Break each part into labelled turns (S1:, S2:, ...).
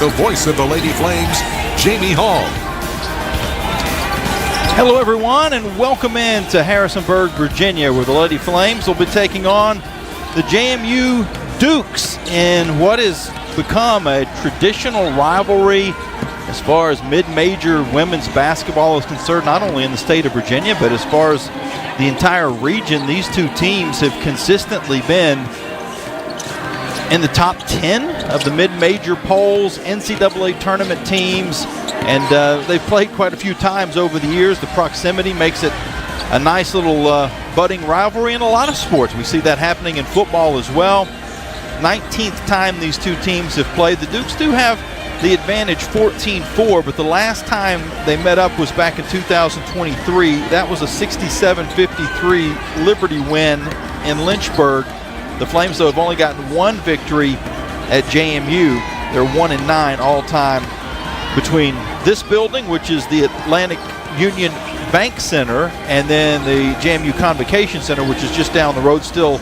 S1: The voice of the Lady Flames, Jamie Hall.
S2: Hello, everyone, and welcome in to Harrisonburg, Virginia, where the Lady Flames will be taking on the JMU Dukes in what has become a traditional rivalry as far as mid-major women's basketball is concerned, not only in the state of Virginia, but as far as the entire region. These two teams have consistently been in the top 10 of the mid-major polls, NCAA tournament teams, and they've played quite a few times over the years. The proximity makes it a nice little budding rivalry in a lot of sports. We see that happening in football as well. 19th time these two teams have played. The Dukes do have the advantage 14-4, but the last time they met up was back in 2023. That was a 67-53 Liberty win in Lynchburg. The Flames, though, have only gotten one victory at JMU. They're 1-9 all-time between this building, which is the Atlantic Union Bank Center, and then the JMU Convocation Center, which is just down the road, still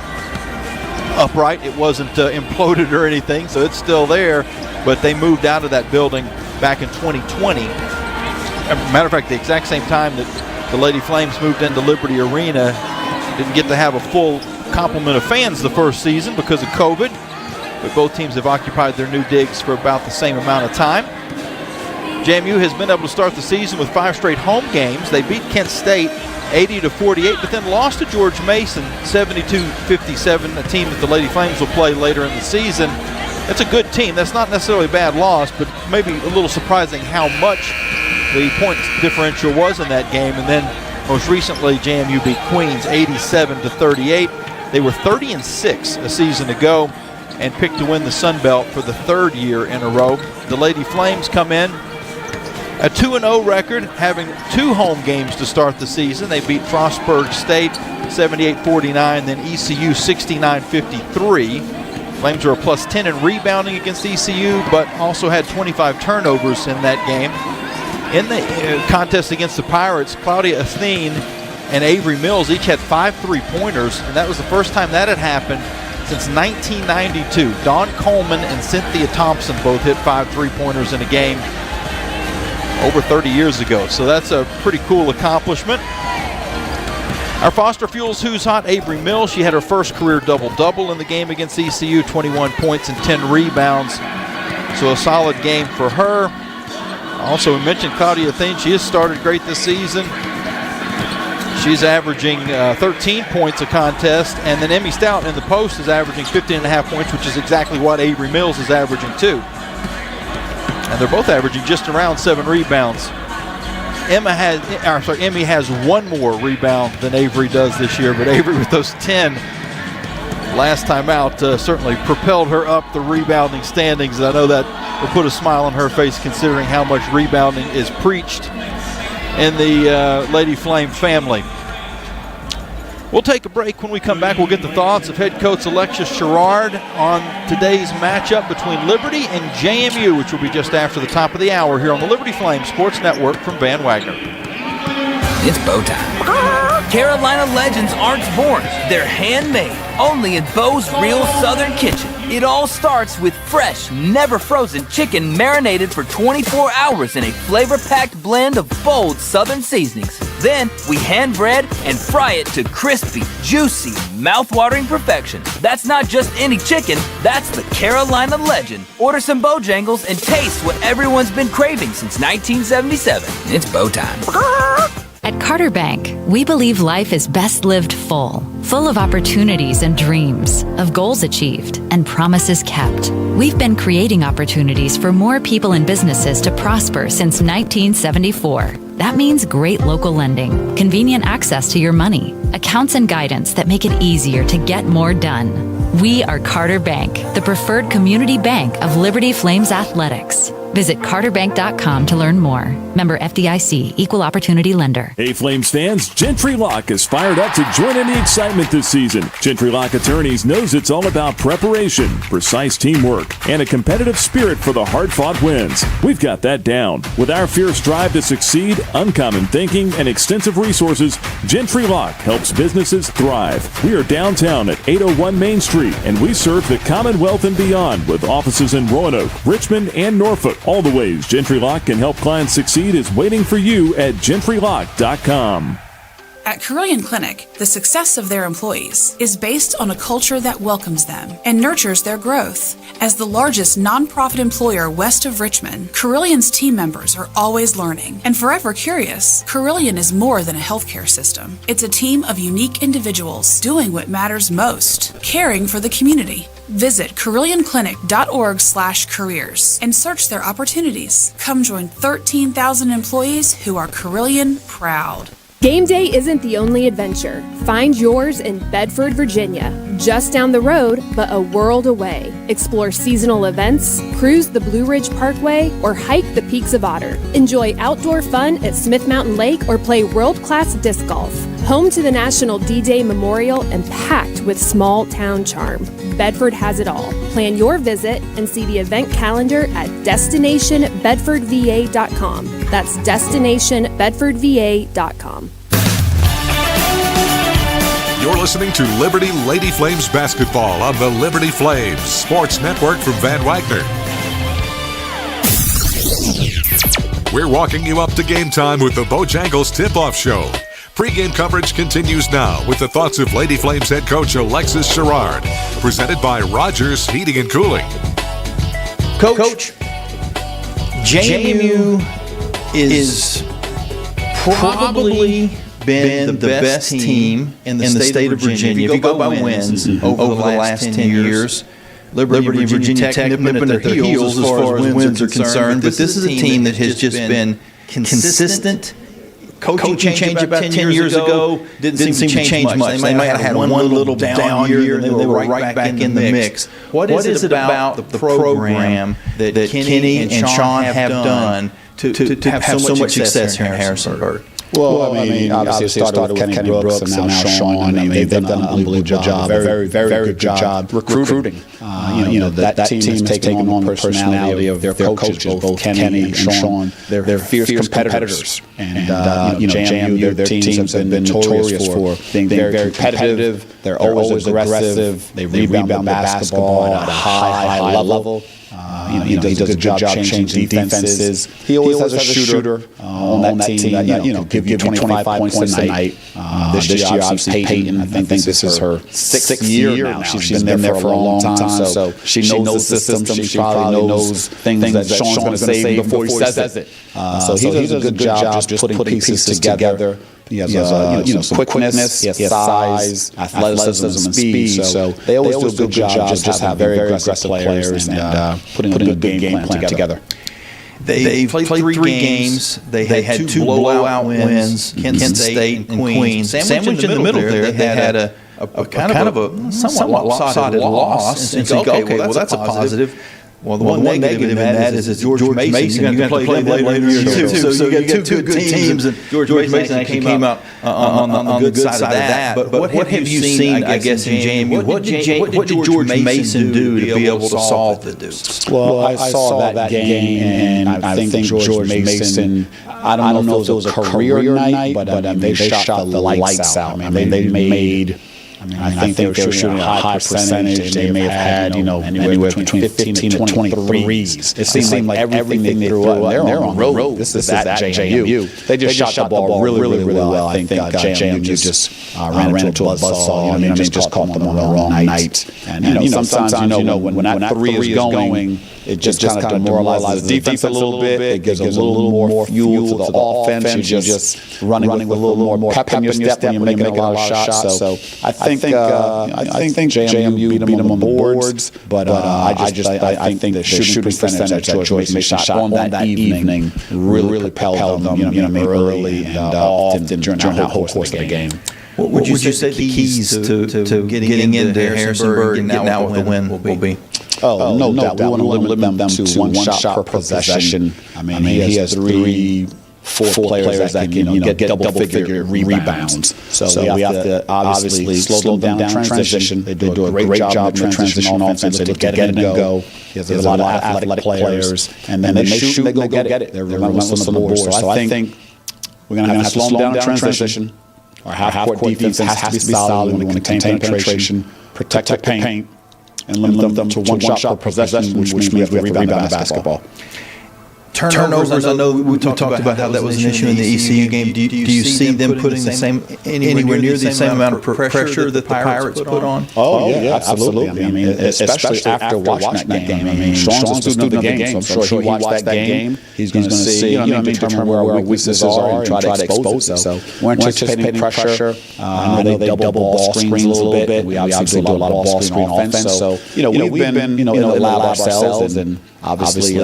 S2: upright. It wasn't imploded or anything, so it's still there, but they moved out of that building back in 2020. As a matter of fact, the exact same time that the Lady Flames moved into Liberty Arena. Didn't get to have a full complement of fans the first season because of COVID, but both teams have occupied their new digs for about the same amount of time. JMU has been able to start the season with 5 straight home games. They beat Kent State 80-48, but then lost to George Mason 72-57, a team that the Lady Flames will play later in the season. That's a good team. That's not necessarily a bad loss, but maybe a little surprising how much the point differential was in that game. And then most recently, JMU beat Queens 87-38. They were 30-6 a season ago and picked to win the Sun Belt for the 3rd year in a row. The Lady Flames come in a 2-0 record, having 2 home games to start the season. They beat Frostburg State 78-49, then ECU 69-53. Flames are a +10 in rebounding against ECU, but also had 25 turnovers in that game. In the contest against the Pirates, Claudia Athene and Avery Mills each had 5 3-pointers, and that was the first time that had happened since 1992. Dawn Coleman and Cynthia Thompson both hit 5 3-pointers in a game over 30 years ago, so that's a pretty cool accomplishment. Our Foster Fuels Who's Hot, Avery Mills, she had her first career double-double in the game against ECU, 21 points and 10 rebounds, so a solid game for her. Also, we mentioned Claudia Athene. She has started great this season. She's averaging 13 points a contest, and then Emmy Stout in the post is averaging 15.5 points, which is exactly what Avery Mills is averaging too. And they're both averaging just around 7 rebounds. Emmy has 1 more rebound than Avery does this year, but Avery with those 10 last time out certainly propelled her up the rebounding standings. I know that will put a smile on her face considering how much rebounding is preached in the Lady Flame family. We'll take a break. When we come back, we'll get the thoughts of head coach Alexis Sherrard on today's matchup between Liberty and JMU, which will be just after the top of the hour here on the Liberty Flame Sports Network from Van Wagner.
S3: It's Bo time. Carolina legends aren't born. They're handmade, only in Bo's Real Southern Kitchen. It all starts with fresh, never frozen chicken marinated for 24 hours in a flavor-packed blend of bold Southern seasonings. Then we hand bread and fry it to crispy, juicy, mouth-watering perfection. That's not just any chicken, that's the Carolina legend. Order some Bojangles and taste what everyone's been craving since 1977. It's Bo time.
S4: At Carter Bank, we believe life is best lived full of opportunities and dreams, of goals achieved and promises kept. We've been creating opportunities for more people and businesses to prosper since 1974. That means great local lending, convenient access to your money, accounts and guidance that make it easier to get more done. We are Carter Bank, the preferred community bank of Liberty Flames Athletics. Visit carterbank.com to learn more. Member FDIC, Equal Opportunity Lender.
S5: Hey, Flames fans, Gentry Lock is fired up to join in the excitement this season. Gentry Lock Attorneys knows it's all about preparation, precise teamwork, and a competitive spirit for the hard-fought wins. We've got that down. With our fierce drive to succeed, uncommon thinking, and extensive resources, Gentry Lock helps businesses thrive. We are downtown at 801 Main Street, and we serve the Commonwealth and beyond with offices in Roanoke, Richmond, and Norfolk. All the ways Gentry Lock can help clients succeed is waiting for you at gentrylock.com.
S6: At Carilion Clinic, the success of their employees is based on a culture that welcomes them and nurtures their growth. As the largest nonprofit employer west of Richmond, Carillion's team members are always learning and forever curious. Carilion is more than a healthcare system. It's a team of unique individuals doing what matters most, caring for the community. Visit CarillionClinic.org/careers and search their opportunities. Come join 13,000 employees who are Carilion proud.
S7: Game day isn't the only adventure. Find yours in Bedford, Virginia. Just down the road, but a world away. Explore seasonal events, cruise the Blue Ridge Parkway, or hike the Peaks of Otter. Enjoy outdoor fun at Smith Mountain Lake or play world-class disc golf. Home to the National D-Day Memorial and packed with small town charm. Bedford has it all. Plan your visit and see the event calendar at destinationbedfordva.com. That's destinationbedfordva.com.
S1: You're listening to Liberty Lady Flames basketball on the Liberty Flames Sports Network from Van Wagner. We're walking you up to game time with the Bojangles Tip-Off Show. Pre-game coverage continues now with the thoughts of Lady Flames head coach Alexis Sherrard, presented by Rogers Heating and Cooling.
S2: Coach, JMU is probably been the best team in the state of Virginia. If you go by wins over the last 10 years, Liberty and Virginia Tech nipping at their heels as far as wins are concerned. But this is a team that has just been consistent. Coaching change about 10 years ago didn't seem to change much. They might have had one little down year, and they were right back in the mix. What is it about the program that Kenny and Sean have done to have so much success here in Harrisonburg?
S8: Well, I mean, obviously it started with Kenny Brooks and now Sean. I mean, they've done an unbelievable job, very good job recruiting. That team has taken on the personality of their coaches, both Kenny and Sean. They're fierce competitors. And, JMU, their teams have been notorious for being very competitive. They're always aggressive. They rebound the basketball at a high level. He does a good job changing defenses. He always has a shooter on that team that give you 25 points a night. This year, obviously, Peyton, I think this is her sixth year now. She's been there for a long time, so she knows the system. She probably knows things that Sean's going to say before he says it. So he does a good job just putting pieces together. He has some quickness, he has size, athleticism, and speed. So they always do a good job just having very aggressive players and putting a good game plan together.
S2: They've played 3 games. They had 2 blowout wins, Kent State and Queens. Sandwiched in the middle there, they had a kind of a somewhat lopsided loss. And think, okay, well, that's a positive. Well, the one negative in that is it's George Mason. You're going to play them later in the year, too. So you got two good teams, and George Mason actually came out on the good side of that. But what have you seen, I guess, in JMU? What did George Mason do to be able to solve the Dukes?
S8: Well, I saw that game, and I think George Mason, I don't know if it was a career night, but they shot the lights out. I mean, they made... I think they were shooting a high percentage. They may have had, anywhere between 15 to 20 threes. It seemed like everything they threw up, they're on the road. This is at JMU. They just shot the ball really well. I think JMU just ran into a buzzsaw. They just caught them on the wrong night. And, sometimes, when that three is going, it just kind of demoralizes the defense a little bit. It gives a little more fuel to the offense. You're just running with a little more pep in your step when you're making a lot of shots. So I think JMU beat them on the boards, but I think the shooting percentage that George Mason shot on that evening really propelled them, early and often during the whole course of the game.
S2: What would you say the keys to getting into Harrisonburg and now with the win will be?
S8: Oh, no doubt. We want to limit them to one shot per possession. I mean, he has 4 players that can get double-figure rebounds. So we have to obviously slow them down in transition. They do a great job in transition offense. They look to get it and go. He has a lot of athletic players. And then they shoot and they go get it. They're relentless on the board. So I think we're going to have to slow them down in transition. Our half-court defense has to be solid. We want to contain penetration, protect the paint, and limit them to one shot per possession, which means we have to rebound the basketball.
S2: Turnovers, I know we talked about how that was an issue in the ECU game. Do you see them putting anywhere near the same amount of pressure that the Pirates put on?
S8: Oh, yeah, absolutely. I mean, especially after watching that game. I mean, Sean's a student of the game, so I'm sure he watched that game. He's going to see, determine where our weaknesses are and try to expose it. So we're anticipating pressure. I know they double ball screens a little bit. We obviously do a lot of ball screen offense. So, we've been in the lab ourselves and obviously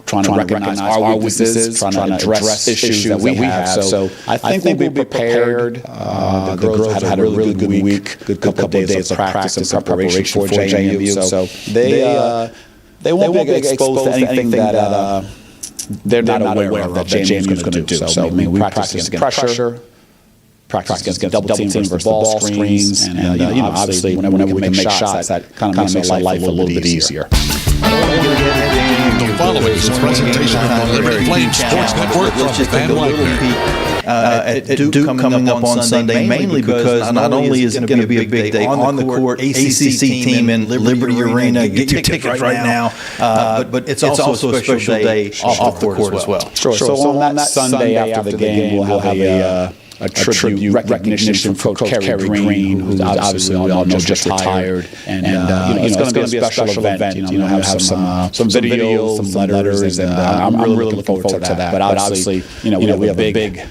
S8: trying to recognize our weaknesses, trying to address issues that we have. So I think we'll be prepared. The girls have had a really good week, good couple of days of practice and preparation for JMU. So they won't be exposed to anything that they're not aware of that JMU is going to do. So I mean, we practice against practice against double teams versus ball screens, and obviously whenever we can make shots, that kind of makes our life a little bit easier.
S1: The following is a presentation of the Liberty Flames Sports Network from Van Wagner.
S2: At Duke coming up on Sunday, mainly because not only is it going to be a big day on the court, ACC team in Liberty Arena, get your tickets right now, but it's also a special day off the court as well.
S8: Sure. So on that Sunday after the game, we'll have a tribute recognition for Coach Kerry Green, who's obviously we all know just retired, and it's going to be a special event. We'll have some videos, some letters, and I'm really looking forward to that. But obviously, we have a big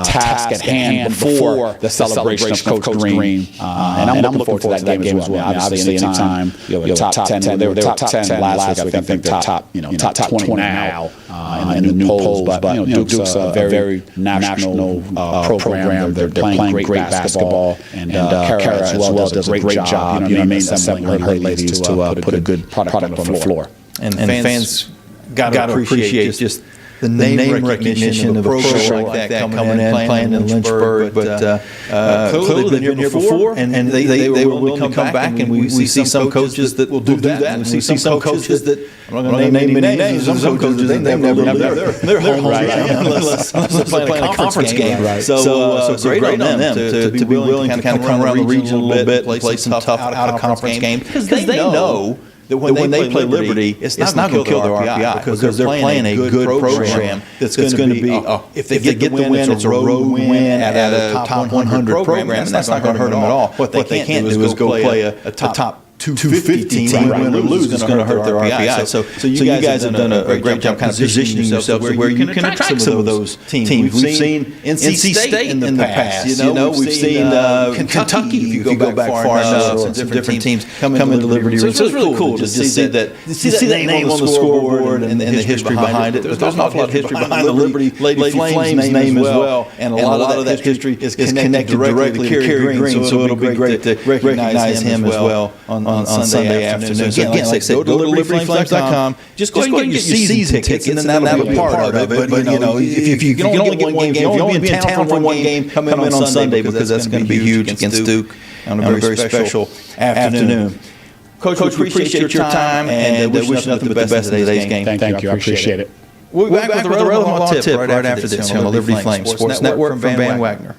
S8: task at hand before the celebration of Coach Green, and I'm looking forward to that game as well. Obviously, anytime top 10, they were top 10 last week. I think they're top 20 now in the new polls. But Duke's a very national program. They're playing great basketball, and Kara as well does a great job. Assembling her ladies to put a good product on the floor.
S2: And fans got to appreciate just the name recognition of a program like that coming in, playing in Lynchburg. But clearly they've been here before, and they were willing to come back. And we see some coaches that will do that. And we see some coaches that, I'm not going to name any names, some coaches that they've never left their home unless they're playing a conference game. So great on them to be willing to kind of come around the region a little bit, play some tough out-of-conference games. Because they know that when they play Liberty, it's not going to kill their RPI because they're playing a good program that's going to be, if they get the win, it's a road win at a top 100 program, and that's not going to hurt them at all. What they can't do is go play a top 250 team, win or lose, is going to hurt their RPI. So you guys have done a great job kind of positioning yourselves where you can attract some of those teams. We've seen NC State in the past. We've seen Kentucky, if you go back far enough, some different teams come into Liberty. So it's really cool to see that name on the scoreboard and the history behind it. There's an awful lot of history behind the Liberty Lady Flames name as well, and a lot of that history is connected directly to Kerry Green. So it'll be great to recognize him as well on Sunday afternoon. Again, like I said, go to libertyflames.com. Just go ahead and get your season tickets, and then that'll be part of it. But if you can only get one game, if you only be in town for one game, come in on Sunday because that's going to be huge against Duke on a very special afternoon. Coach, we appreciate your time, and wish nothing but the best in today's game.
S8: Thank you. I appreciate it.
S2: We'll be back with a relevant tip right after this on the Liberty Flames Sports Network from Van Wagner.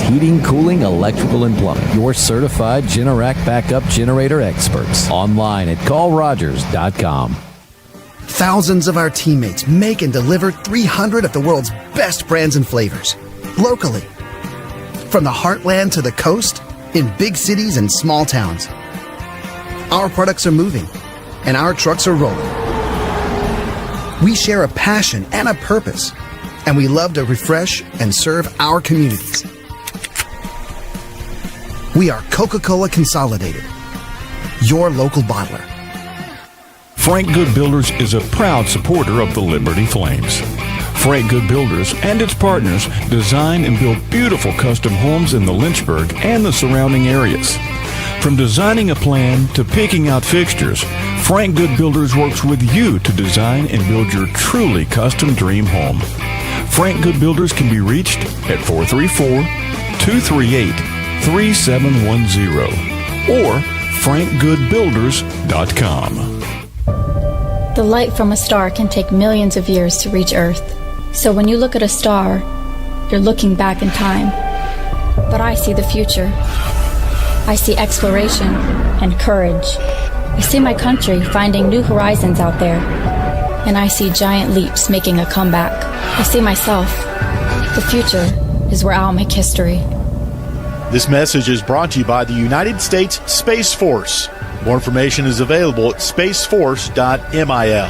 S9: Heating, cooling, electrical, and plumbing. Your certified Generac backup generator experts. Online at callrogers.com.
S10: Thousands of our teammates make and deliver 300 of the world's best brands and flavors. Locally. From the heartland to the coast, in big cities and small towns. Our products are moving, and our trucks are rolling. We share a passion and a purpose and we love to refresh and serve our communities. We are Coca-Cola Consolidated, your local bottler.
S11: Frank Good Builders is a proud supporter of the Liberty Flames. Frank Good Builders and its partners design and build beautiful custom homes in the Lynchburg and the surrounding areas. From designing a plan to picking out fixtures, Frank Good Builders works with you to design and build your truly custom dream home. Frank Good Builders can be reached at 434-238-3710 or frankgoodbuilders.com.
S12: The light from a star can take millions of years to reach Earth. So when you look at a star, you're looking back in time. But I see the future. I see exploration and courage. I see my country finding new horizons out there. And I see giant leaps making a comeback. I see myself. The future is where I'll make history.
S13: This message is brought to you by the United States Space Force. More information is available at spaceforce.mil.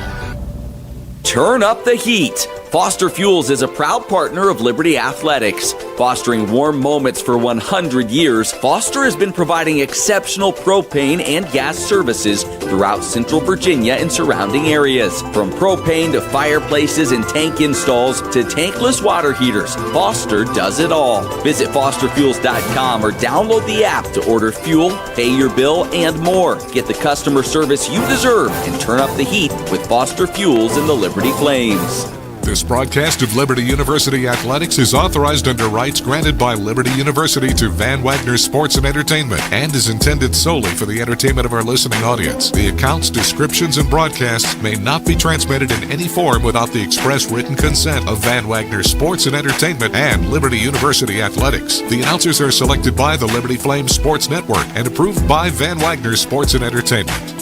S3: Turn up the heat. Foster Fuels is a proud partner of Liberty Athletics. Fostering warm moments for 100 years, Foster has been providing exceptional propane and gas services throughout Central Virginia and surrounding areas. From propane to fireplaces and tank installs to tankless water heaters, Foster does it all. Visit fosterfuels.com or download the app to order fuel, pay your bill, and more. Get the customer service you deserve and turn up the heat with Foster Fuels and the Liberty Flames.
S1: This broadcast of Liberty University Athletics is authorized under rights granted by Liberty University to Van Wagner Sports and Entertainment and is intended solely for the entertainment of our listening audience. The accounts, descriptions, and broadcasts may not be transmitted in any form without the express written consent of Van Wagner Sports and Entertainment and Liberty University Athletics. The announcers are selected by the Liberty Flames Sports Network and approved by Van Wagner Sports and Entertainment.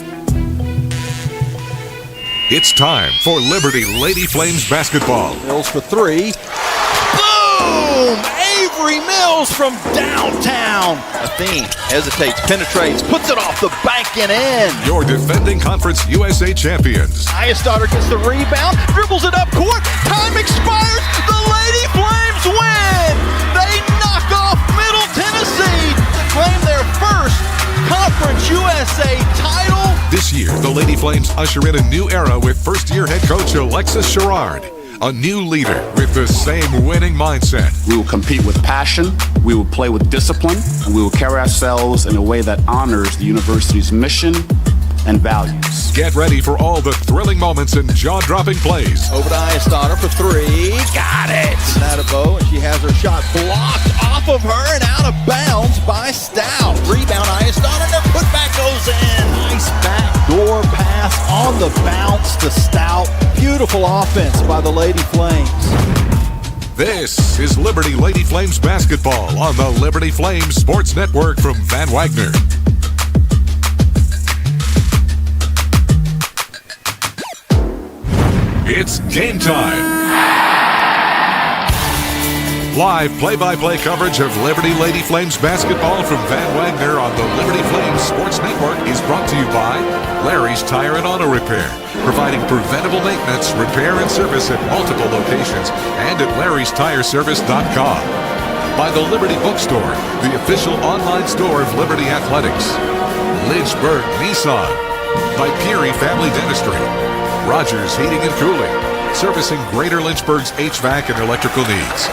S1: It's time for Liberty Lady Flames basketball.
S2: Mills for three. Boom! Avery Mills from downtown. Athene hesitates, penetrates, puts it off the bank and in.
S1: Your defending Conference USA champions.
S2: Highestaughter gets the rebound, dribbles it up court. Time expires. The Lady Flames win. They knock off Middle Tennessee to claim their first Conference USA title.
S1: This year, the Lady Flames usher in a new era with first-year head coach Alexis Sherrard, a new leader with the same winning mindset.
S8: We will compete with passion, we will play with discipline, and we will carry ourselves in a way that honors the university's mission and values.
S1: Get ready for all the thrilling moments and jaw-dropping plays.
S2: Over to Highestaughter for three. Got it! Bo, and she has her shot blocked off of her and out of bounds by Stout. Rebound Highestaughter, and their putback goes in. Nice backdoor pass on the bounce to Stout. Beautiful offense by the Lady Flames.
S1: This is Liberty Lady Flames basketball on the Liberty Flames Sports Network from Van Wagner. It's game time. Live play-by-play coverage of Liberty Lady Flames basketball from Van Wagner on the Liberty Flames Sports Network is brought to you by Larry's Tire and Auto Repair, providing preventable maintenance, repair, and service at multiple locations and at larrystireservice.com. By the Liberty Bookstore, the official online store of Liberty Athletics. Lynchburg Nissan. By Peary Family Dentistry. Rogers Heating and Cooling, servicing Greater Lynchburg's HVAC and electrical needs.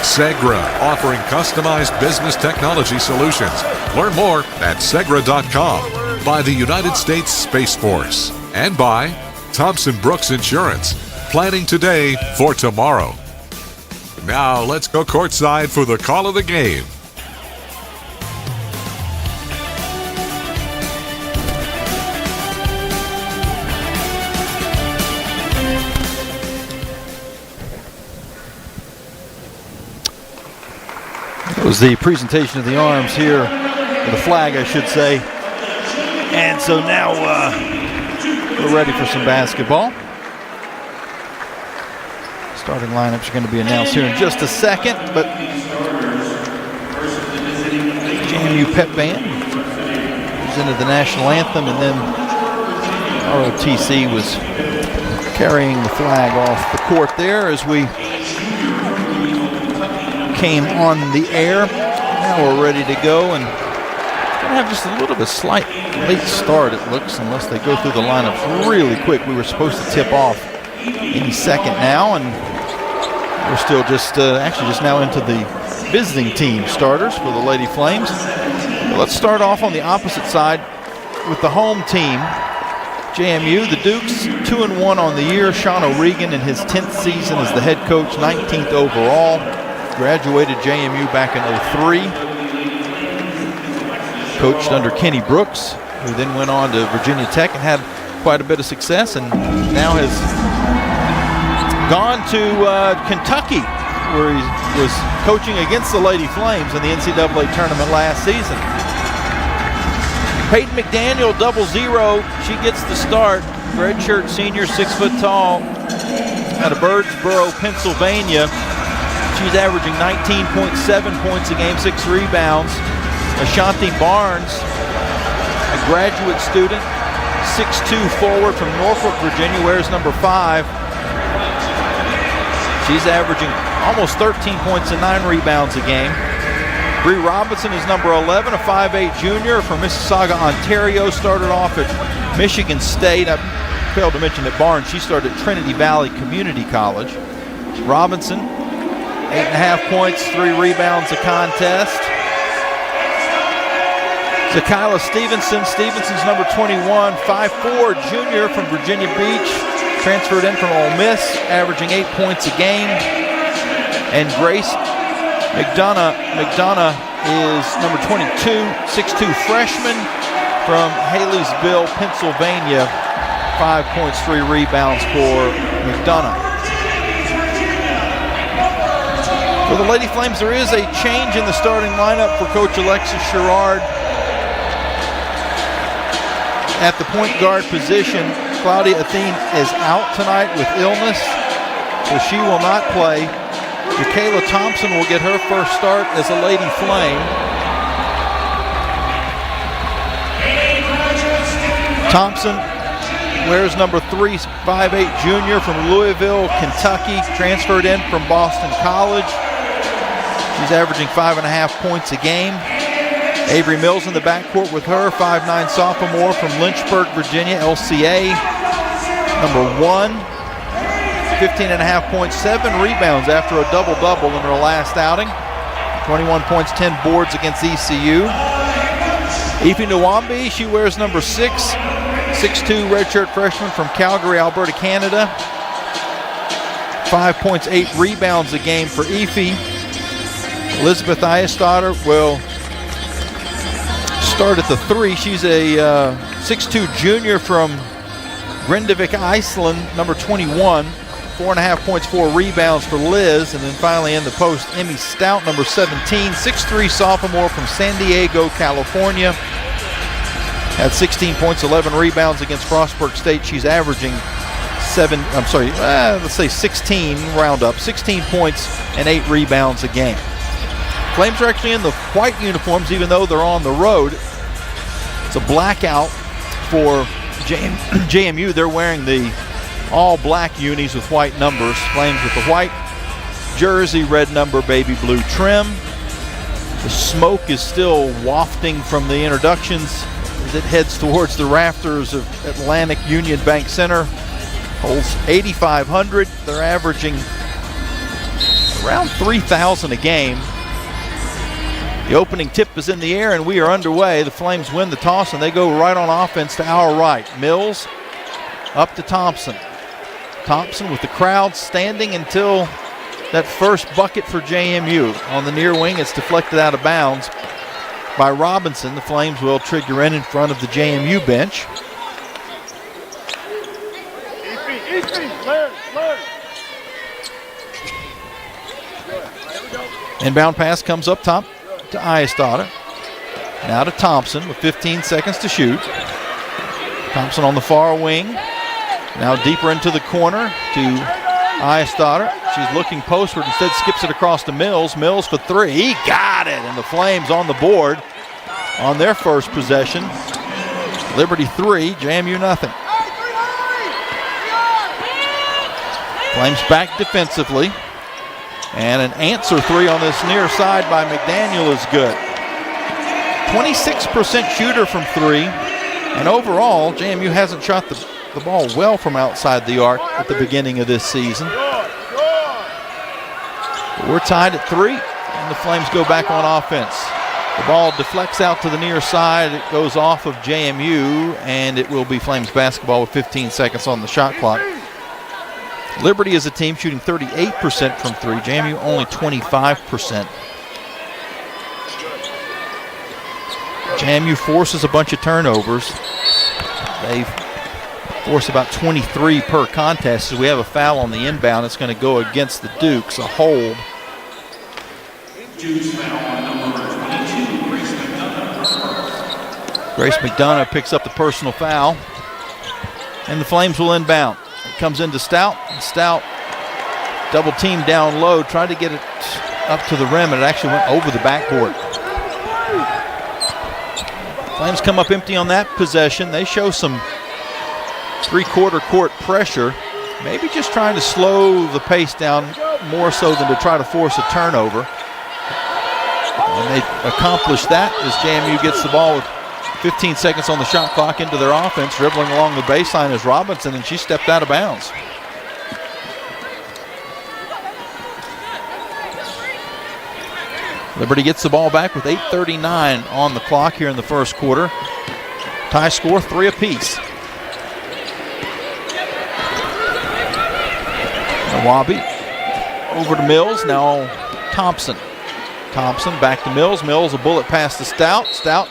S1: Segra, offering customized business technology solutions. Learn more at segra.com. By the United States Space Force. And by Thompson Brooks Insurance, planning today for tomorrow. Now let's go courtside for the call of the game.
S2: It was the presentation of the arms here, or the flag I should say. And so now we're ready for some basketball. Starting lineups are going to be announced here in just a second, but JMU Pep Band presented the national anthem, and then ROTC was carrying the flag off the court there as we came on the air. Now we're ready to go, and gonna have just a little bit slight late start, it looks, unless they go through the lineups really quick. We were supposed to tip off any second now, and we're still just actually just now into the visiting team starters for the Lady Flames. But let's start off on the opposite side with the home team. JMU, the Dukes, 2-1 on the year. Sean O'Regan in his 10th season as the head coach, 19th overall. Graduated JMU back in 03. Coached under Kenny Brooks, who then went on to Virginia Tech and had quite a bit of success, and now has gone to Kentucky, where he was coaching against the Lady Flames in the NCAA tournament last season. Peyton McDaniel, 0-0. She gets the start. Redshirt senior, 6 foot tall, out of Birdsboro, Pennsylvania. She's averaging 19.7 points a game, 6 rebounds. Ashanti Barnes, a graduate student, 6'2" forward from Norfolk, Virginia, wears number 5. She's averaging almost 13 points and 9 rebounds a game. Bree Robinson is number 11, a 5'8" junior from Mississauga, Ontario. Started off at Michigan State. I failed to mention that Barnes, she started at Trinity Valley Community College. Robinson, 8.5 points, 3 rebounds a contest. Zakyla Stevenson's number 21, 5'4" junior from Virginia Beach. Transferred in from Ole Miss, averaging 8 points a game. And Grace McDonough is number 22, 6'2" freshman from Haley'sville, Pennsylvania. 5 points, 3 rebounds for McDonough. For the Lady Flames, there is a change in the starting lineup for Coach Alexis Sherrard. At the point guard position, Claudia Athene is out tonight with illness, so she will not play. Michaela Thompson will get her first start as a Lady Flame. Thompson wears number 3, 5'8" junior from Louisville, Kentucky, transferred in from Boston College. She's averaging 5.5 points a game. Avery Mills in the backcourt with her, 5'9" sophomore from Lynchburg, Virginia, LCA. Number 1, 15.5 points, 7 rebounds after a double-double in her last outing. 21 points, 10 boards against ECU. Ify Nwambi, she wears number 6, 6'2" redshirt freshman from Calgary, Alberta, Canada. 5 points, 8 rebounds a game for Ify. Elizabeth Eyestadter will start at the 3. She's a 6'2" junior from Grindavik, Iceland, number 21. 4.5 points, 4 rebounds for Liz. And then finally in the post, Emmy Stout, number 17, 6'3" sophomore from San Diego, California. Had 16 points, 11 rebounds against Frostburg State. She's averaging 16, round up, 16 points and 8 rebounds a game. Flames are actually in the white uniforms, even though they're on the road. It's a blackout for JMU. They're wearing the all black unis with white numbers. Flames with the white jersey, red number, baby blue trim. The smoke is still wafting from the introductions as it heads towards the rafters of Atlantic Union Bank Center. Holds 8,500. They're averaging around 3,000 a game. The opening tip is in the air and we are underway. The Flames win the toss and they go right on offense to our right. Mills up to Thompson. Thompson with the crowd standing until that first bucket for JMU. On the near wing, it's deflected out of bounds by Robinson. The Flames will trigger in front of the JMU bench. Inbound pass comes up top to Eyestadter. Now to Thompson with 15 seconds to shoot. Thompson on the far wing. Now deeper into the corner to Eyestadter. She's looking postward, instead skips it across to Mills. Mills for 3. He got it, and the Flames on the board on their first possession. Liberty 3, JMU nothing. Flames back defensively. And an answer three on this near side by McDaniel is good. 26% shooter from three. And overall, JMU hasn't shot the ball well from outside the arc at the beginning of this season. But we're tied at 3, and the Flames go back on offense. The ball deflects out to the near side. It goes off of JMU, and it will be Flames basketball with 15 seconds on the shot clock. Liberty is a team shooting 38% from 3. JMU only 25%. JMU forces a bunch of turnovers. They've forced about 23 per contest. So we have a foul on the inbound. It's going to go against the Dukes, a hold. Grace McDonough picks up the personal foul. And the Flames will inbound. It comes into Stout. And Stout double team down low, tried to get it up to the rim, and it actually went over the backboard. Flames come up empty on that possession. They show some three-quarter court pressure, maybe just trying to slow the pace down more so than to try to force a turnover. And they accomplish that as JMU gets the ball with 15 seconds on the shot clock into their offense. Dribbling along the baseline is Robinson, and she stepped out of bounds. Liberty gets the ball back with 8:39 on the clock here in the first quarter. Tie score 3 apiece. Nawabi over to Mills, now Thompson. Thompson back to Mills. Mills a bullet pass to Stout. Stout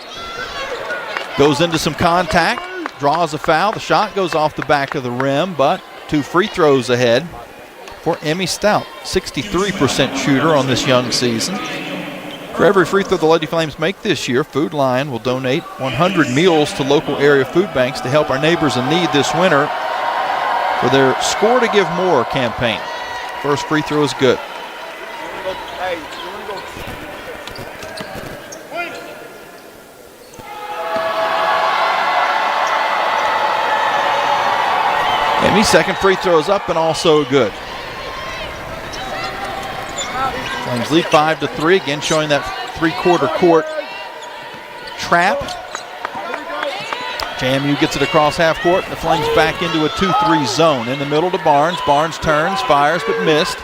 S2: goes into some contact, draws a foul. The shot goes off the back of the rim, but 2 free throws ahead for Emmy Stout. 63% shooter on this young season. For every free throw the Lady Flames make this year, Food Lion will donate 100 meals to local area food banks to help our neighbors in need this winter for their Score to Give More campaign. First free throw is good. Emmy's second free throw is up and also good. Flames lead 5-3, again showing that three-quarter court trap. JMU gets it across half court, and the Flames back into a 2-3 zone. In the middle to Barnes. Barnes turns, fires, but missed.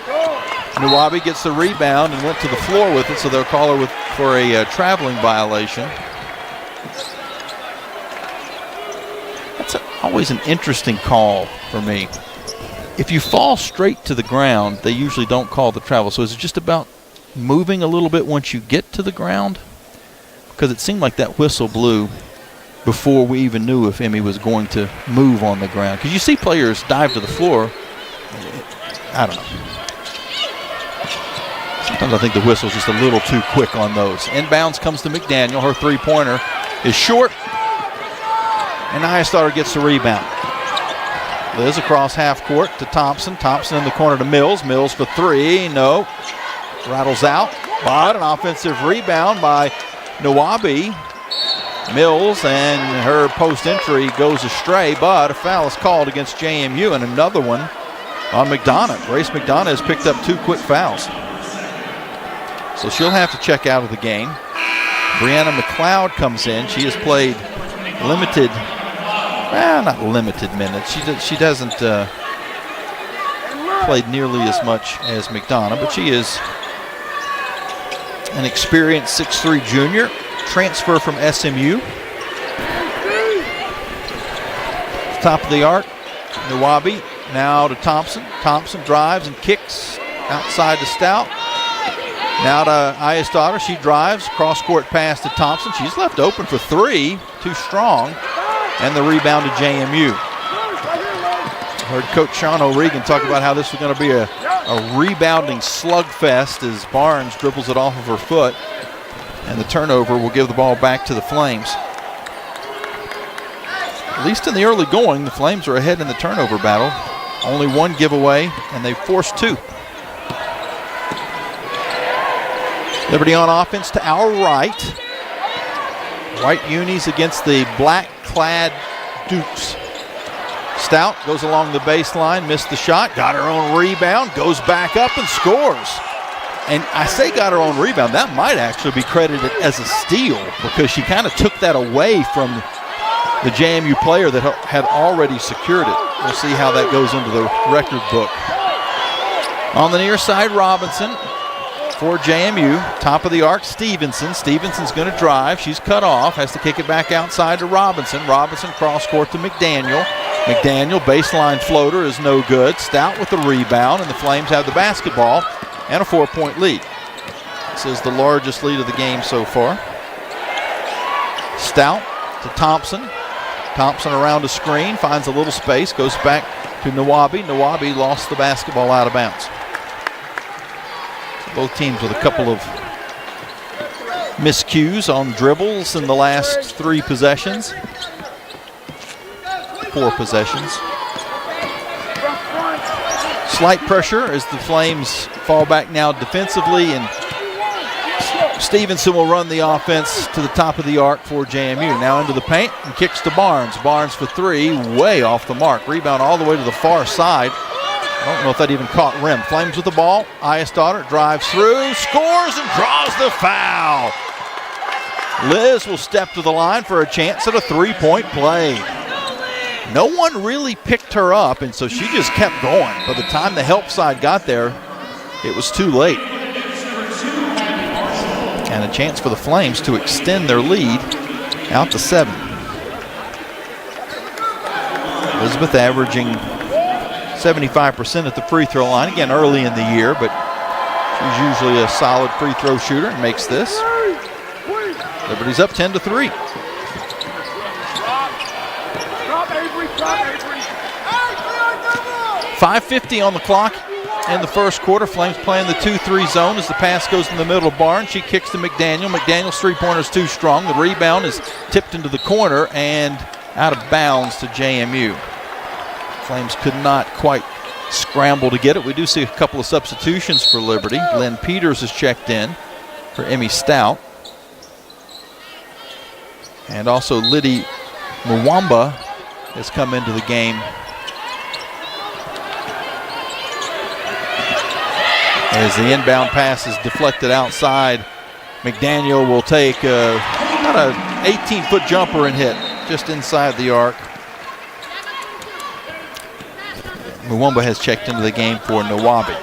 S2: Nawabi gets the rebound and went to the floor with it, so they'll call her for a traveling violation. That's always an interesting call for me. If you fall straight to the ground, they usually don't call the travel. So is it just about moving a little bit once you get to the ground? Because it seemed like that whistle blew before we even knew if Emmy was going to move on the ground. Because you see players dive to the floor. I don't know. Sometimes I think the whistle's just a little too quick on those. Inbounds comes to McDaniel. Her three-pointer is short. And Nyastar gets the rebound. Liz across half court to Thompson. Thompson in the corner to Mills. Mills for 3. No. Rattles out. But an offensive rebound by Nawabi. Mills and her post entry goes astray, but a foul is called against JMU and another one on McDonough. Grace McDonough has picked up 2 quick fouls. So she'll have to check out of the game. Brianna McLeod comes in. She has played limited, not limited minutes. She doesn't played nearly as much as McDonough, but she is an experienced 6'3" junior. Transfer from SMU. Top of the arc, Nawabi now to Thompson. Thompson drives and kicks outside to Stout. Now to Ayesdaughter. She drives, cross-court pass to Thompson. She's left open for 3, too strong, and the rebound to JMU. Heard Coach Sean O'Regan talk about how this was going to be a rebounding slugfest as Barnes dribbles it off of her foot. And the turnover will give the ball back to the Flames. At least in the early going, the Flames are ahead in the turnover battle. Only 1 giveaway, and they've forced 2. Liberty on offense to our right. White unis against the black-clad Dukes. Stout goes along the baseline, missed the shot, got her own rebound, goes back up and scores. And I say got her own rebound. That might actually be credited as a steal because she kind of took that away from the JMU player that had already secured it. We'll see how that goes into the record book. On the near side, Robinson for JMU. Top of the arc, Stevenson. Stevenson's going to drive. She's cut off. Has to kick it back outside to Robinson. Robinson cross court to McDaniel. McDaniel, baseline floater is no good. Stout with the rebound, and the Flames have the basketball and a 4-point lead. This is the largest lead of the game so far. Stout to Thompson. Thompson around a screen, finds a little space, goes back to Nawabi. Nawabi lost the basketball out of bounds. So both teams with a couple of miscues on dribbles in the last 3 possessions. 4 possessions. Slight pressure as the Flames fall back now defensively, and Stevenson will run the offense to the top of the arc for JMU. Now into the paint and kicks to Barnes. Barnes for 3, way off the mark. Rebound all the way to the far side. I don't know if that even caught rim. Flames with the ball. Eyestadter drives through, scores, and draws the foul. Liz will step to the line for a chance at a 3-point play. No one really picked her up, and so she just kept going. By the time the help side got there, it was too late. And a chance for the Flames to extend their lead out to 7. Elizabeth averaging 75% at the free throw line. Again, early in the year, but she's usually a solid free throw shooter and makes this. Liberty's up 10-3. 5:50 on the clock in the first quarter. Flames playing the 2-3 zone as the pass goes in the middle of Barnes. She kicks to McDaniel. McDaniel's three-pointer is too strong. The rebound is tipped into the corner and out of bounds to JMU. Flames could not quite scramble to get it. We do see a couple of substitutions for Liberty. Lynn Peters is checked in for Emmy Stout. And also Liddy Mwamba has come into the game as the inbound pass is deflected outside. McDaniel will take about an 18-foot jumper and hit just inside the arc. Mwamba has checked into the game for Nawabi.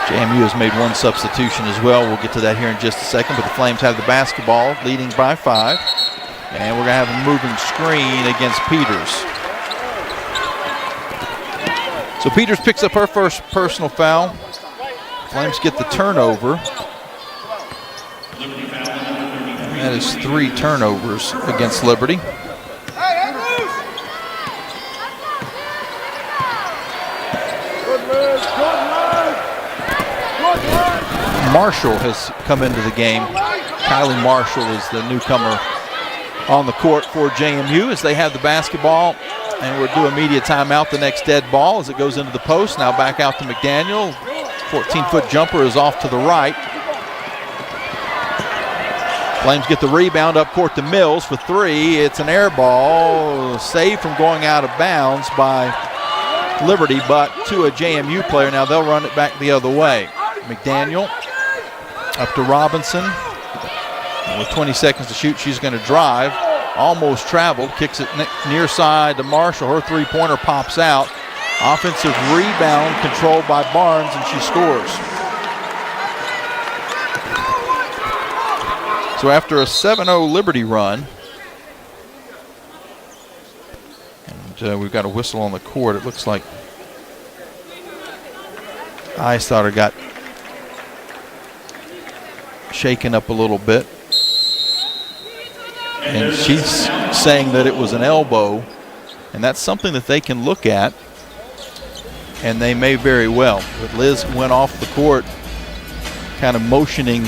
S2: JMU has made 1 substitution as well. We'll get to that here in just a second, but the Flames have the basketball, leading by 5. And we're going to have a moving screen against Peters. So Peters picks up her first personal foul. Flames get the turnover. And that is 3 turnovers against Liberty. Marshall has come into the game. Kylie Marshall is the newcomer on the court for JMU as they have the basketball. And we'll do a media timeout, the next dead ball as it goes into the post. Now back out to McDaniel. 14-foot jumper is off to the right. Flames get the rebound up court to Mills for 3. It's an air ball, saved from going out of bounds by Liberty, but to a JMU player. Now they'll run it back the other way. McDaniel up to Robinson. And with 20 seconds to shoot, she's going to drive. Almost traveled, kicks it near side to Marshall. Her three-pointer pops out. Offensive rebound controlled by Barnes, and she scores. So after a 7-0 Liberty run, and we've got a whistle on the court, it looks like Eyestadter got shaken up a little bit. And she's saying that it was an elbow, and that's something that they can look at, and they may very well. But Liz went off the court kind of motioning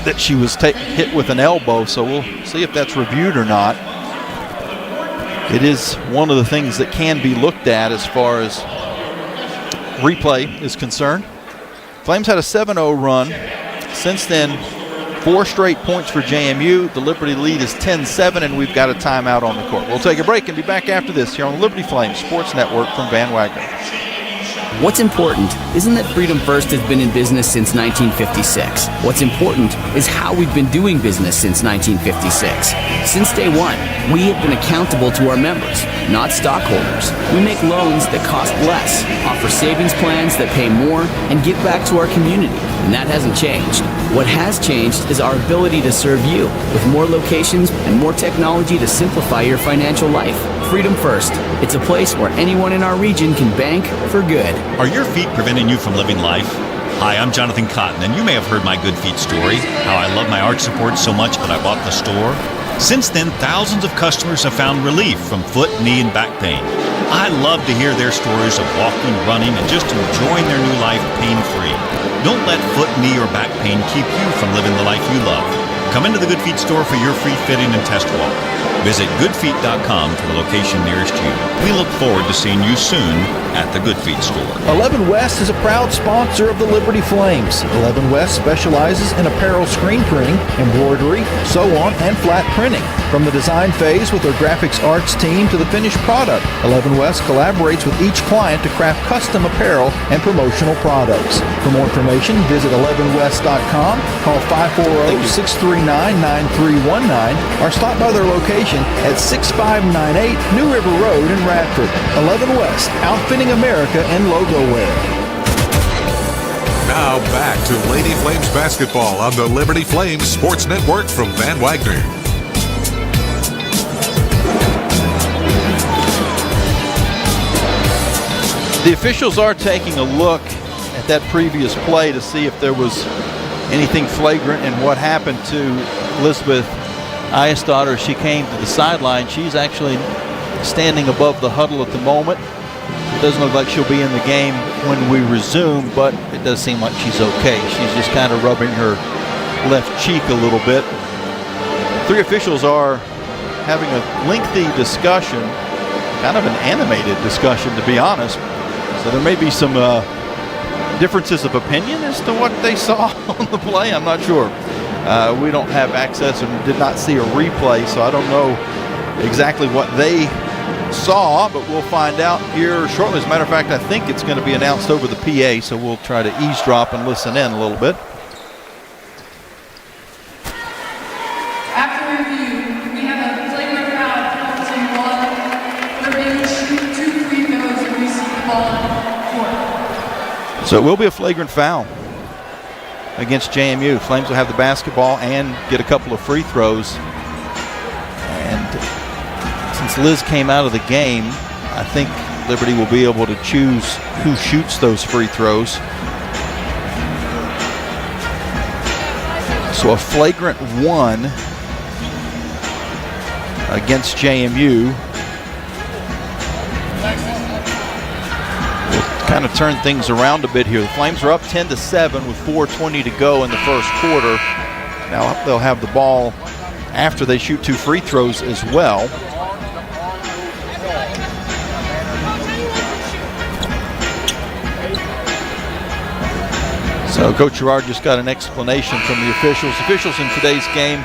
S2: that she was hit with an elbow, so we'll see if that's reviewed or not. It is one of the things that can be looked at as far as replay is concerned. Flames had a 7-0 run. Since then, 4 straight points for JMU. The Liberty lead is 10-7, and we've got a timeout on the court. We'll take a break and be back after this here on the Liberty Flames Sports Network from Van Wagner.
S3: What's important isn't that Freedom First has been in business since 1956. What's important is how we've been doing business since 1956. Since day one, we have been accountable to our members, not stockholders. We make loans that cost less, offer savings plans that pay more, and give back to our community. And that hasn't changed. What has changed is our ability to serve you with more locations and more technology to simplify your financial life. Freedom First. It's a place where anyone in our region can bank for good.
S14: Are your feet preventing you from living life? Hi, I'm Jonathan Cotton, and you may have heard my Good Feet story, how I love my arch support so much that I bought the store. Since then, thousands of customers have found relief from foot, knee, and back pain. I love to hear their stories of walking, running, and just enjoying their new life pain-free. Don't let foot, knee, or back pain keep you from living the life you love. Come into the Good Feet store for your free fitting and test walk. Visit goodfeet.com for the location nearest you. We look forward to seeing you soon at the Good Feet store.
S2: 11 West is a proud sponsor of the Liberty Flames. 11 West specializes in apparel screen printing, embroidery, sew-on, and flat printing. From the design phase with their graphics arts team to the finished product, 11 West collaborates with each client to craft custom apparel and promotional products. For more information, visit 11west.com, call 540-639-9319, or stop by their location at 6598 New River Road in Radford. 11 West, outfitting America in logo wear.
S1: Now back to Lady Flames basketball on the Liberty Flames Sports Network from Van Wagner.
S2: The officials are taking a look at that previous play to see if there was anything flagrant in what happened to Elizabeth Ayesdaughter. She came to the sideline. She's actually standing above the huddle at the moment. It doesn't look like she'll be in the game when we resume, but it does seem like she's okay. She's just kind of rubbing her left cheek a little bit. 3 officials are having a lengthy discussion, kind of an animated discussion, to be honest. So there may be some differences of opinion as to what they saw on the play. I'm not sure. We don't have access and did not see a replay, so I don't know exactly what they saw, but we'll find out here shortly. As a matter of fact, I think it's going to be announced over the PA, so we'll try to eavesdrop and listen in a little bit.
S15: After review, we have a flagrant foul penalty 1 for being shoot 2 free throws and receive the ball on court.
S2: So it will be a flagrant foul against JMU. Flames will have the basketball and get a couple of free throws. And since Liz came out of the game, I think Liberty will be able to choose who shoots those free throws. So a flagrant 1 against JMU will kind of turn things around a bit here. The Flames are up 10-7 with 4:20 to go in the first quarter. Now they'll have the ball after they shoot 2 free throws as well. So Coach Gerard just got an explanation from the officials. Officials in today's game: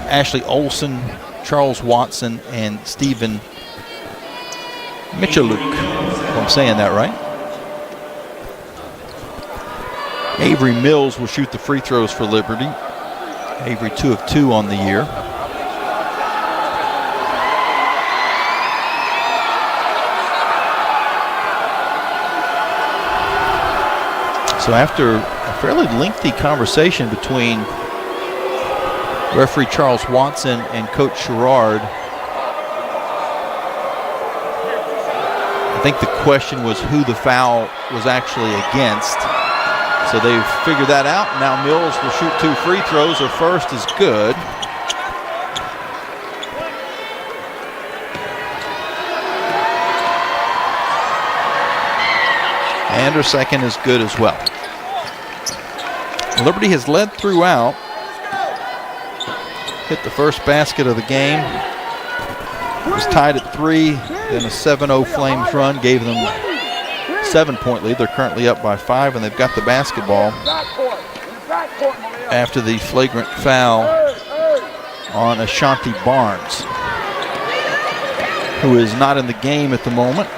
S2: Ashley Olson, Charles Watson, and Stephen Michaluk. If I'm saying that right. Avery Mills will shoot the free throws for Liberty. Avery 2 of 2 on the year. So after a fairly lengthy conversation between referee Charles Watson and Coach Gerard, I think the question was who the foul was actually against. So they've figured that out. Now Mills will shoot 2 free throws. Her first is good. And her second is good as well. Liberty has led throughout. Hit the first basket of the game. It was tied at 3. Then a 7-0 Flames run gave them 7-point lead. They're currently up by 5, and they've got the basketball. after the flagrant foul on Ashanti Barnes, who is not in the game at the moment.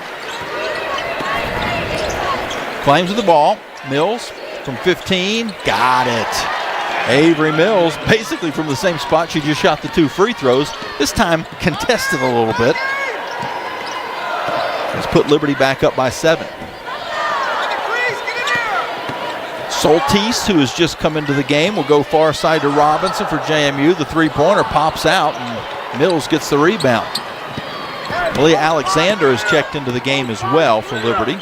S2: Flames with the ball. Mills from 15. Got it. Avery Mills, basically from the same spot she just shot the 2 free throws. This time contested a little bit. Let's put Liberty back up by 7. Soltis, who has just come into the game, will go far side to Robinson for JMU. The 3-pointer pops out, and Mills gets the rebound. Malia Alexander has checked into the game as well for Liberty.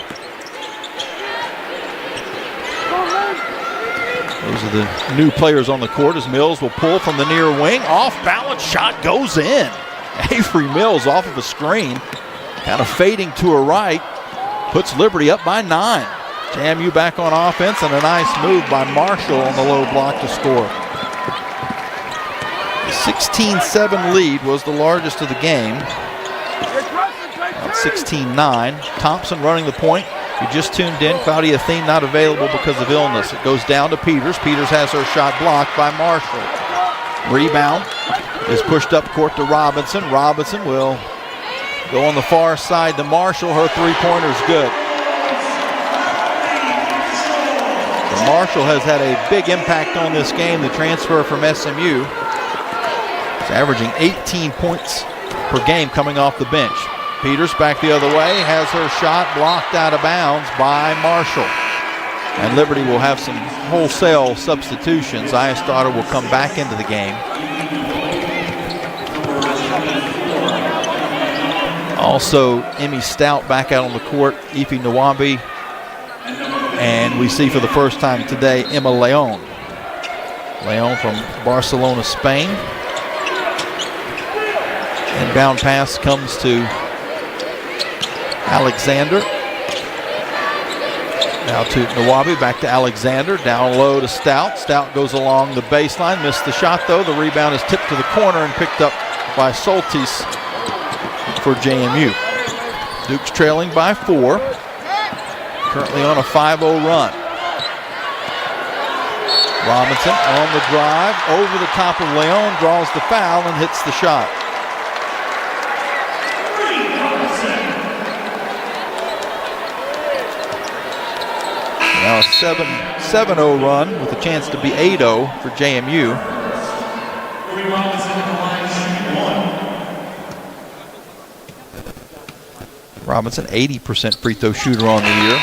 S2: Those are the new players on the court as Mills will pull from the near wing. Off balance shot goes in. Avery Mills off of a screen, kind of fading to her right, puts Liberty up by 9. JMU back on offense, and a nice move by Marshall on the low block to score. The 16-7 lead was the largest of the game. 16-9. Thompson running the point. You just tuned in. Claudia Thiem not available because of illness. It goes down to Peters. Peters has her shot blocked by Marshall. Rebound is pushed up court to Robinson. Robinson will go on the far side to Marshall. Her 3-pointer is good. So Marshall has had a big impact on this game. The transfer from SMU. He's averaging 18 points per game coming off the bench. Peters back the other way, has her shot blocked out of bounds by Marshall. And Liberty will have some wholesale substitutions. Iastata will come back into the game. Also, Emmy Stout back out on the court, Ife Nwabi. And we see for the first time today, Emma Leon. Leon from Barcelona, Spain. Inbound pass comes to Alexander. Now to Nwabi, back to Alexander, down low to Stout. Stout goes along the baseline, missed the shot though. The rebound is tipped to the corner and picked up by Soltis for JMU. Duke's trailing by 4. Currently on a 5-0 run. Robinson on the drive, over the top of Leon, draws the foul and hits the shot. Now a 7-0 run with a chance to be 8-0 for JMU. Robinson, 80% free throw shooter on the year.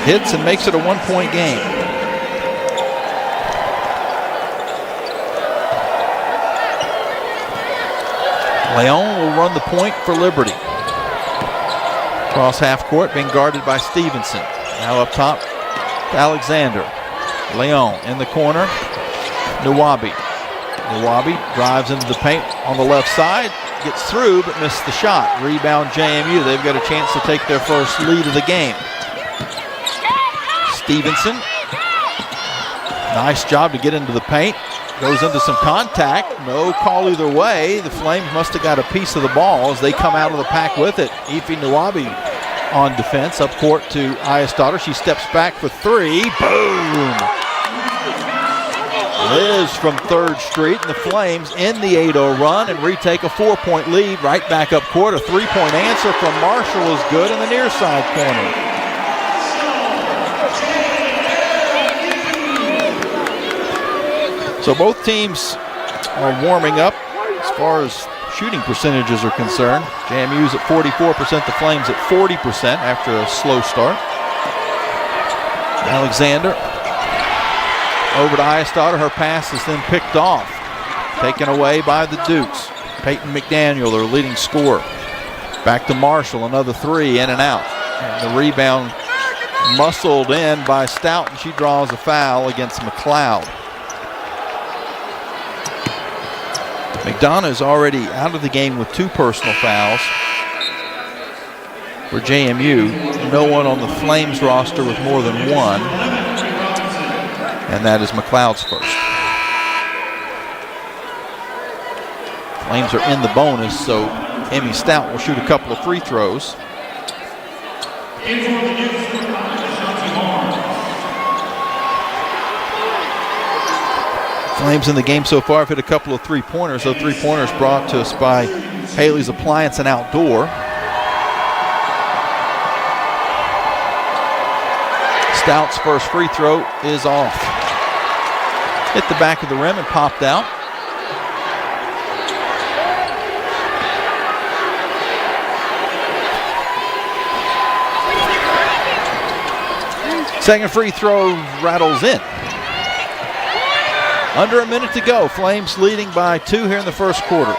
S2: Hits and makes it a 1-point game. Leon will run the point for Liberty. Cross half court, being guarded by Stevenson. Now up top to Alexander. Leon in the corner. Nwabi. Nwabi drives into the paint on the left side. Gets through but missed the shot. Rebound JMU. They've got a chance to take their first lead of the game. Stevenson. Nice job to get into the paint. Goes into some contact. No call either way. The Flames must have got a piece of the ball as they come out of the pack with it. Ife Nwabi on defense. Up court to Iastata. She steps back for 3. Boom! Liz from 3rd Street and the Flames end the 8-0 run and retake a 4-point lead. Right back up court. A 3-point answer from Marshall is good in the near side corner. So both teams are warming up as far as shooting percentages are concerned. JMU's at 44%, the Flames at 40% after a slow start. Alexander over to Iastata. Her pass is then picked off. Taken away by the Dukes. Peyton McDaniel, their leading scorer. Back to Marshall, another 3 in and out. And the rebound muscled in by Stout, and she draws a foul against McLeod. McDonough is already out of the game with 2 personal fouls. For JMU, no one on the Flames roster with more than 1. And that is McLeod's first. Flames are in the bonus, so Emmy Stout will shoot a couple of free throws. Flames in the game so far have hit a couple of three-pointers. Those three-pointers brought to us by Haley's Appliance and Outdoor. Stout's first free throw is off. Hit the back of the rim and popped out. Second free throw rattles in. Under a minute to go. Flames leading by 2 here in the first quarter.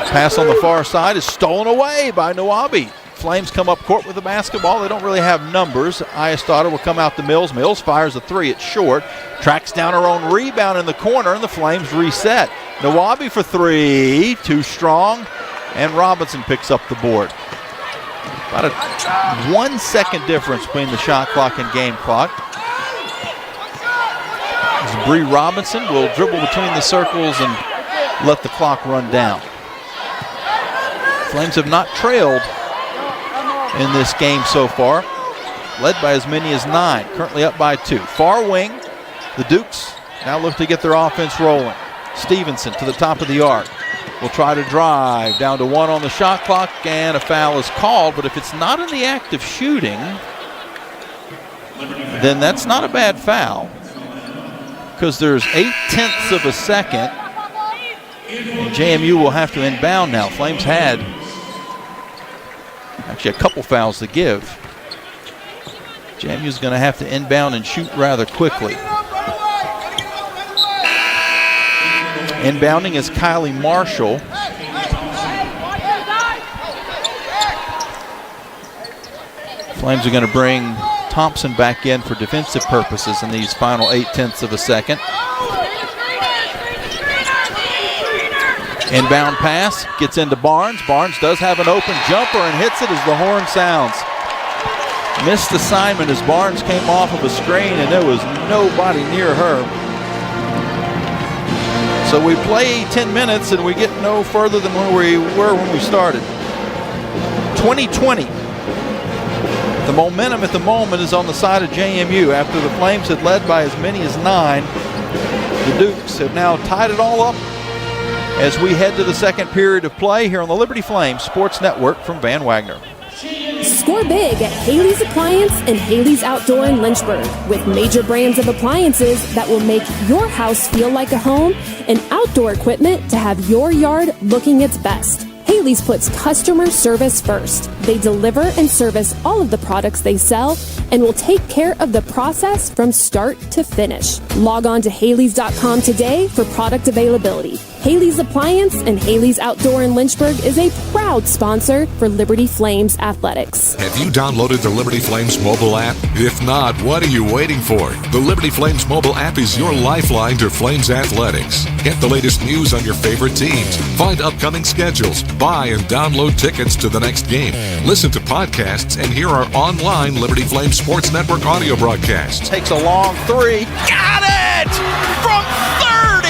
S2: Pass on the far side is stolen away by Nawabi. Flames come up court with the basketball. They don't really have numbers. Ayestado will come out to Mills. Mills fires a three. It's short. Tracks down her own rebound in the corner, and the Flames reset. Nawabi for three. Too strong. And Robinson picks up the board. About a 1 second difference between the shot clock and game clock. As Bree Robinson will dribble between the circles and let the clock run down. Flames have not trailed in this game so far, led by as many as 9, currently up by 2. Far wing, the Dukes now look to get their offense rolling. Stevenson to the top of the arc. Will try to drive down to 1 on the shot clock, and a foul is called, but if it's not in the act of shooting, then that's not a bad foul, because there's 0.8 of a second, and JMU will have to inbound now. Flames had actually a couple fouls to give. JMU's going to have to inbound and shoot rather quickly. Inbounding is Kylie Marshall. Flames are going to bring Thompson back in for defensive purposes in these final 0.8 of a second. Inbound pass gets into Barnes. Barnes does have an open jumper and hits it as the horn sounds. Missed assignment as Barnes came off of a screen and there was nobody near her. So we play 10 minutes and we get no further than where we were when we started. 20-20. The momentum at the moment is on the side of JMU. After the Flames had led by as many as 9, the Dukes have now tied it all up as we head to the second period of play here on the Liberty Flames Sports Network from Van Wagner.
S7: Score big at Haley's Appliance and Haley's Outdoor in Lynchburg with major brands of appliances that will make your house feel like a home and outdoor equipment to have your yard looking its best. Haley's puts customer service first. They deliver and service all of the products they sell and will take care of the process from start to finish. Log on to Haleys.com today for product availability. Haley's Appliance and Haley's Outdoor in Lynchburg is a proud sponsor for Liberty Flames Athletics.
S1: Have you downloaded the Liberty Flames mobile app? If not, what are you waiting for? The Liberty Flames mobile app is your lifeline to Flames Athletics. Get the latest news on your favorite teams. Find upcoming schedules. Buy and download tickets to the next game. Listen to podcasts and hear our online Liberty Flames Sports Network audio broadcasts.
S2: Takes a long three. Got it! From 30!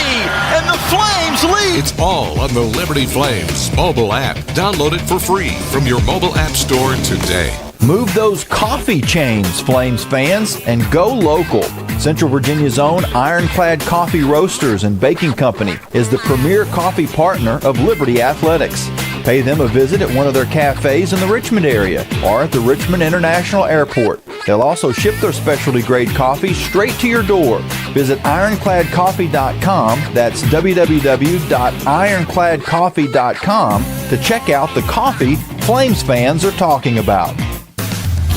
S2: And the Flames lead!
S1: It's all on the Liberty Flames mobile app. Download it for free from your mobile app store today.
S16: Move those coffee chains, Flames fans, and go local. Central Virginia's own Ironclad Coffee Roasters and Baking Company is the premier coffee partner of Liberty Athletics. Pay them a visit at one of their cafes in the Richmond area or at the Richmond International Airport. They'll also ship their specialty grade coffee straight to your door. Visit ironcladcoffee.com, that's www.ironcladcoffee.com, to check out the coffee Flames fans are talking about.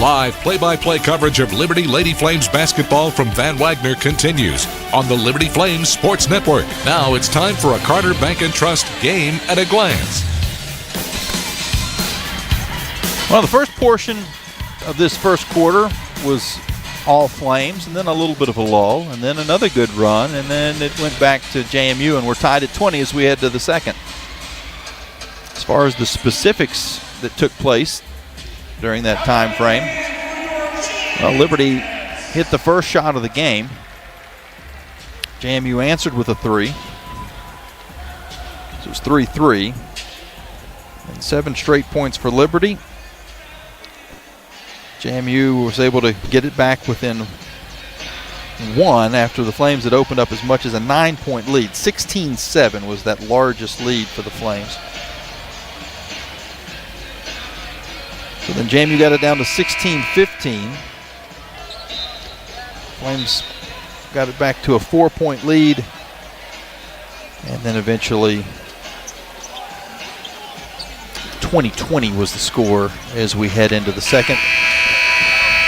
S1: Live play-by-play coverage of Liberty Lady Flames basketball from Van Wagner continues on the Liberty Flames Sports Network. Now it's time for a Carter Bank & Trust game at a glance.
S2: Well, the first portion of this first quarter was all Flames, and then a little bit of a lull, and then another good run, and then it went back to JMU, and we're tied at 20 as we head to the second. As far as the specifics that took place during that time frame, well, Liberty hit the first shot of the game. JMU answered with a three. So it was 3-3. And 7 straight points for Liberty. JMU was able to get it back within one after the Flames had opened up as much as a 9-point lead. 16-7 was that largest lead for the Flames. So then JMU got it down to 16-15. Flames got it back to a 4-point lead. And then eventually 20-20 was the score as we head into the second.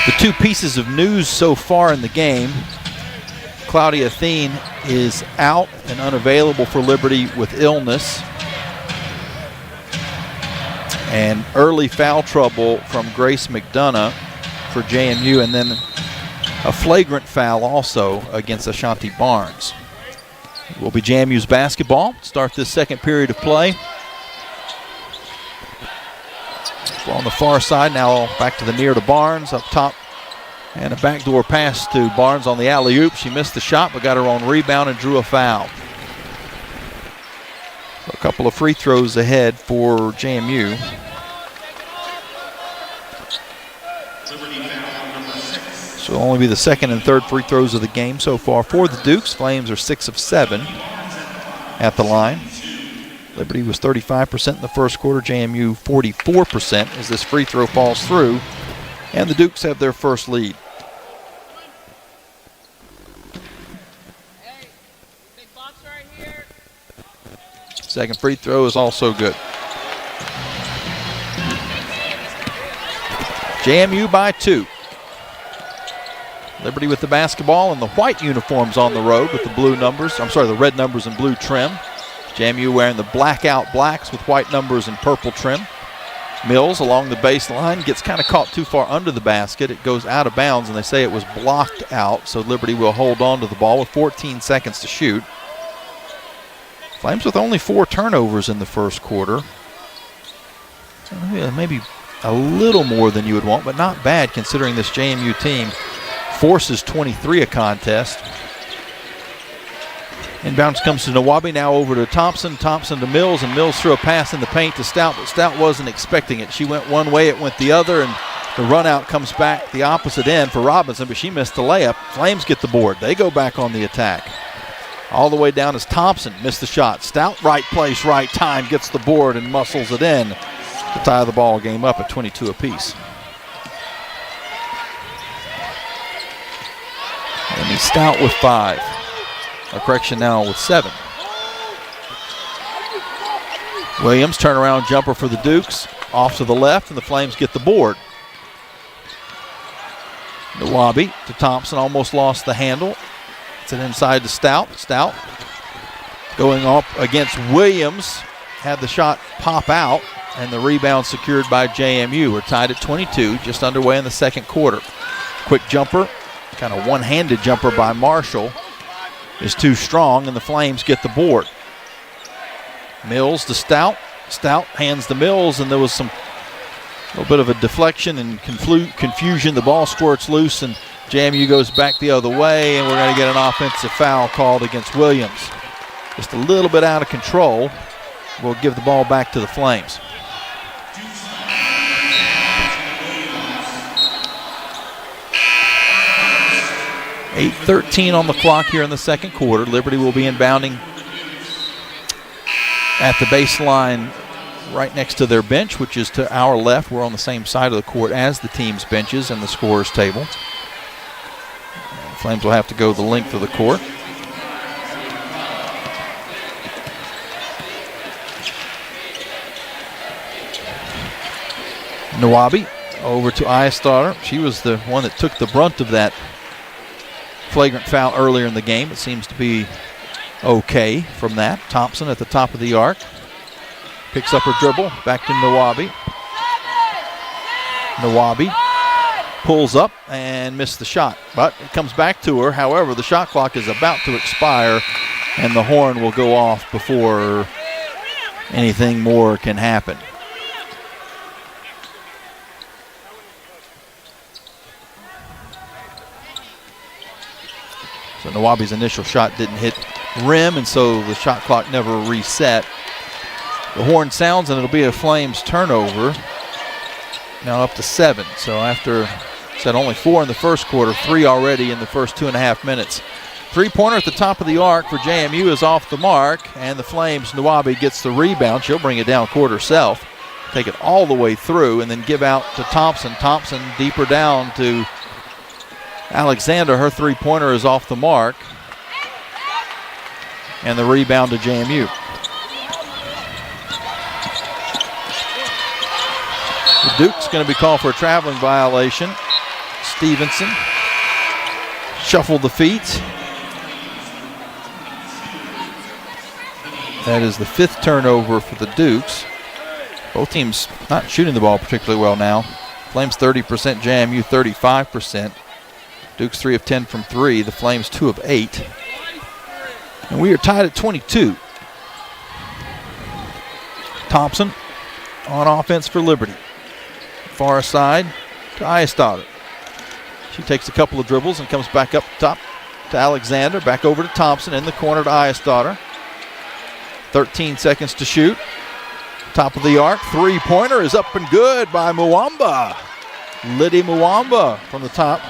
S2: The two pieces of news so far in the game: Claudia Thien is out and unavailable for Liberty with illness. And early foul trouble from Grace McDonough for JMU, and then a flagrant foul also against Ashanti Barnes. It will be JMU's basketball. Start this second period of play. We're on the far side now, back to the near to Barnes up top. And a backdoor pass to Barnes on the alley-oop. She missed the shot but got her own rebound and drew a foul. So a couple of free throws ahead for JMU. So it'll only be the second and third free throws of the game so far for the Dukes. Flames are 6 of 7 at the line. Liberty was 35% in the first quarter, JMU 44% as this free throw falls through, and the Dukes have their first lead. Second free throw is also good. JMU by 2. Liberty with the basketball and the white uniforms on the road with the blue numbers. The red numbers and blue trim. JMU wearing the blackout blacks with white numbers and purple trim. Mills along the baseline gets kind of caught too far under the basket. It goes out of bounds, and they say it was blocked out, so Liberty will hold on to the ball with 14 seconds to shoot. Flames with only 4 turnovers in the first quarter. So maybe a little more than you would want, but not bad considering this JMU team forces 23 a contest. Inbounds comes to Nawabi, now over to Thompson. Thompson to Mills, and Mills threw a pass in the paint to Stout, but Stout wasn't expecting it. She went one way, it went the other, and the run out comes back the opposite end for Robinson, but she missed the layup. Flames get the board. They go back on the attack. All the way down is Thompson, missed the shot. Stout, right place, right time, gets the board and muscles it in to tie the ball game up at 22 apiece. And Stout with 5. A correction now with 7. Williams, turnaround jumper for the Dukes. Off to the left, and the Flames get the board. Nawabi to Thompson, almost lost the handle. It's an inside to Stout. Stout going up against Williams. Had the shot pop out, and the rebound secured by JMU. We're tied at 22, just underway in the second quarter. Quick jumper, kind of one-handed jumper by Marshall, is too strong, and the Flames get the board. Mills to Stout. Stout hands to Mills, and there was a little bit of a deflection and confusion. The ball squirts loose, and JMU goes back the other way, and we're going to get an offensive foul called against Williams. Just a little bit out of control. We'll give the ball back to the Flames. .8:13 on the clock here in the second quarter. Liberty will be inbounding at the baseline right next to their bench, which is to our left. We're on the same side of the court as the team's benches and the scorer's table. Flames will have to go the length of the court. Nawabi over to Eyestarter. She was the one that took the brunt of that flagrant foul earlier in the game. It seems to be okay from that. Thompson at the top of the arc. Picks up her dribble. Back to Nawabi. Nawabi pulls up and missed the shot, but it comes back to her. However, the shot clock is about to expire, and the horn will go off before anything more can happen. So Nawabi's initial shot didn't hit rim, and so the shot clock never reset. The horn sounds, and it'll be a Flames turnover. Now up to 7. So after Said only 4 in the first quarter, 3 already in the first 2.5 minutes. Three-pointer at the top of the arc for JMU is off the mark, and the Flames, Nwabi gets the rebound. She'll bring it down court herself, take it all the way through, and then give out to Thompson. Thompson deeper down to Alexander. Her three-pointer is off the mark, and the rebound to JMU. The Duke's going to be called for a traveling violation. Stevenson shuffled the feet. That is the 5th turnover for the Dukes. Both teams not shooting the ball particularly well now. Flames 30%, JMU 35%. Dukes 3 of 10 from 3. The Flames 2 of 8. And we are tied at 22. Thompson on offense for Liberty. Far side to Ayestad. She takes a couple of dribbles and comes back up top to Alexander. Back over to Thompson in the corner to Ayestad. 13 seconds to shoot. Top of the arc. Three-pointer is up and good by Mwamba. Liddy Mwamba from the top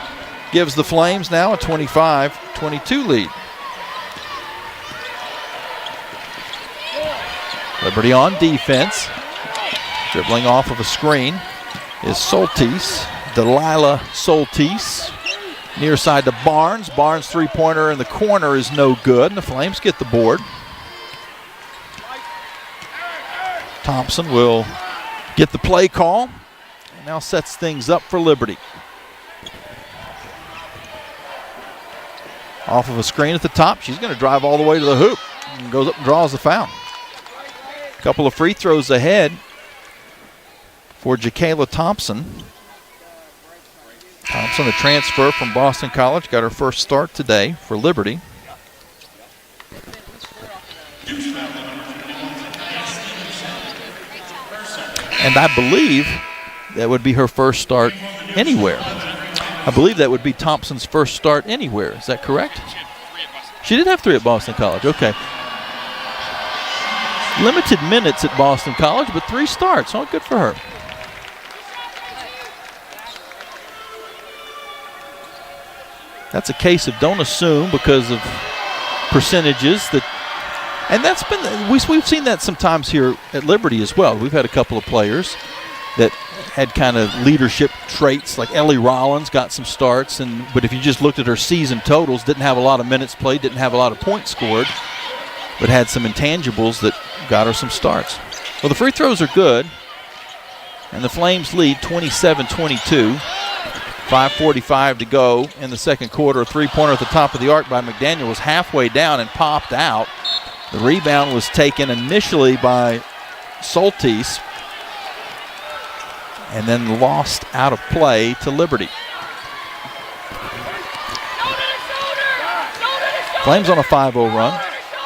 S2: gives the Flames now a 25-22 lead. Liberty on defense. Dribbling off of a screen is Soltis. Delilah Soltis. Near side to Barnes. Barnes three-pointer in the corner is no good, and the Flames get the board. Thompson will get the play call and now sets things up for Liberty. Off of a screen at the top. She's going to drive all the way to the hoop and goes up and draws the foul. A couple of free throws ahead for Jacayla Thompson. Thompson, a transfer from Boston College, got her first start today for Liberty. And I believe that would be her first start anywhere. I believe that would be Thompson's first start anywhere. Is that correct? She did have 3 at Boston College. Okay. Limited minutes at Boston College, but 3 starts. Oh, good for her. That's a case of don't assume because of percentages that. And that's been, we've seen that sometimes here at Liberty as well. We've had a couple of players that had kind of leadership traits, like Ellie Rollins got some starts, but if you just looked at her season totals, didn't have a lot of minutes played, didn't have a lot of points scored, but had some intangibles that got her some starts. Well, the free throws are good, and the Flames lead 27-22. 5:45 to go in the second quarter. A three-pointer at the top of the arc by McDaniel was halfway down and popped out. The rebound was taken initially by Soltis and then lost out of play to Liberty. Flames on a 5-0 run,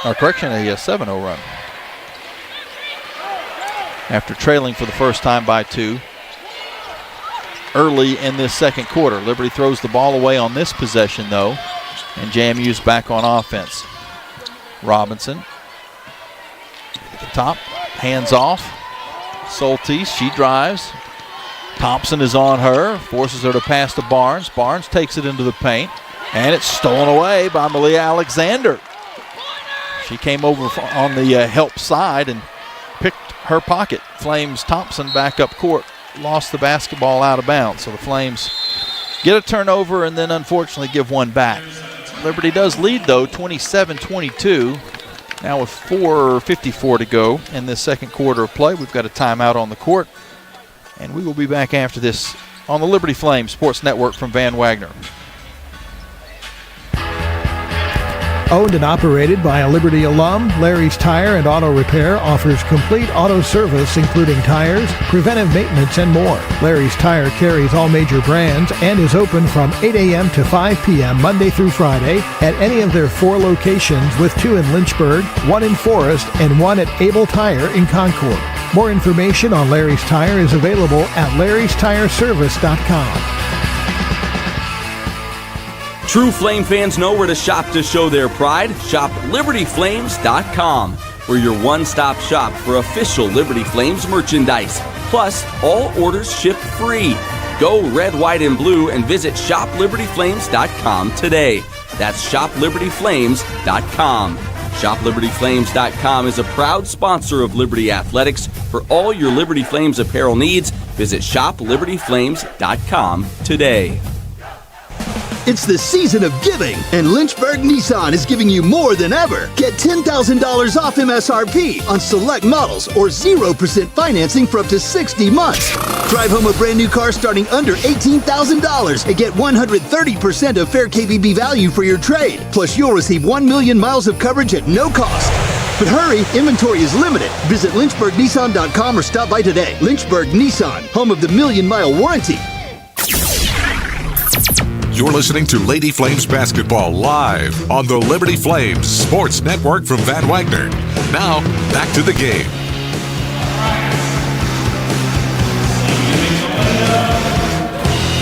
S2: or correction, a 7-0 run. After trailing for the first time by 2 early in this second quarter. Liberty throws the ball away on this possession, though, and JMU's back on offense. Robinson at the top, hands off. Soltis, she drives. Thompson is on her, forces her to pass to Barnes. Barnes takes it into the paint, and it's stolen away by Malia Alexander. She came over on the help side and picked her pocket. Flames Thompson back up court. Lost the basketball out of bounds. So the Flames get a turnover and then unfortunately give one back. Liberty does lead, though, 27-22. Now with 4:54 to go in this second quarter of play. We've got a timeout on the court. And we will be back after this on the Liberty Flames Sports Network from Van Wagner.
S17: Owned and operated by a Liberty alum, Larry's Tire and Auto Repair offers complete auto service including tires, preventive maintenance, and more. Larry's Tire carries all major brands and is open from 8 a.m. to 5 p.m. Monday through Friday at any of their 4 locations, with 2 in Lynchburg, 1 in Forest, and 1 at Able Tire in Concord. More information on Larry's Tire is available at larrystireservice.com.
S18: True Flame fans know where to shop to show their pride. Shop LibertyFlames.com. We're your one-stop shop for official Liberty Flames merchandise. Plus, all orders ship free. Go red, white, and blue and visit shoplibertyflames.com today. That's shoplibertyflames.com. ShopLibertyFlames.com is a proud sponsor of Liberty Athletics. For all your Liberty Flames apparel needs, visit ShopLibertyFlames.com today.
S19: It's the season of giving, and Lynchburg Nissan is giving you more than ever. Get $10,000 off MSRP on select models or 0% financing for up to 60 months. Drive home a brand new car starting under $18,000 and get 130% of fair KBB value for your trade. Plus, you'll receive 1 million miles of coverage at no cost. But hurry, inventory is limited. Visit lynchburgnissan.com or stop by today. Lynchburg Nissan, home of the million-mile warranty.
S1: You're listening to Lady Flames basketball live on the Liberty Flames Sports Network from Van Wagner. Now, back to the game.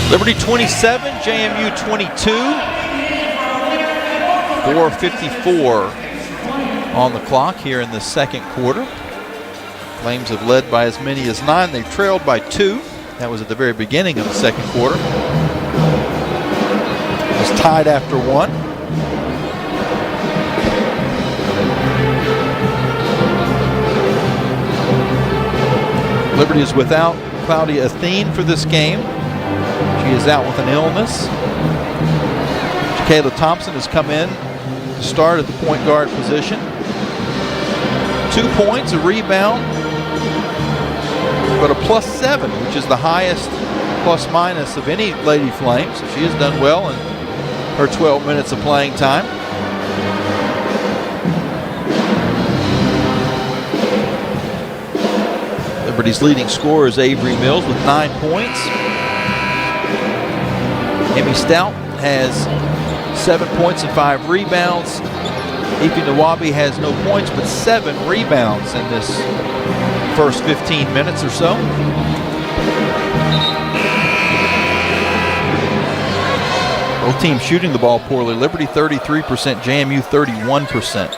S2: Liberty 27, JMU 22. 4:54 on the clock here in the second quarter. Flames have led by as many as 9. They've trailed by 2. That was at the very beginning of the second quarter. It was tied after 1. Liberty is without Claudia Athene for this game. She is out with an illness. Kayla Thompson has come in to start at the point guard position. 2 points, a rebound, but a +7, which is the highest plus minus of any Lady Flames. So she has done well in her 12 minutes of playing time. Liberty's leading scorer is Avery Mills with 9 points. Emmy Stout has 7 points and 5 rebounds. Ifi Nawabi has no points but 7 rebounds in this first 15 minutes or so. Both teams shooting the ball poorly. Liberty 33%, JMU 31%.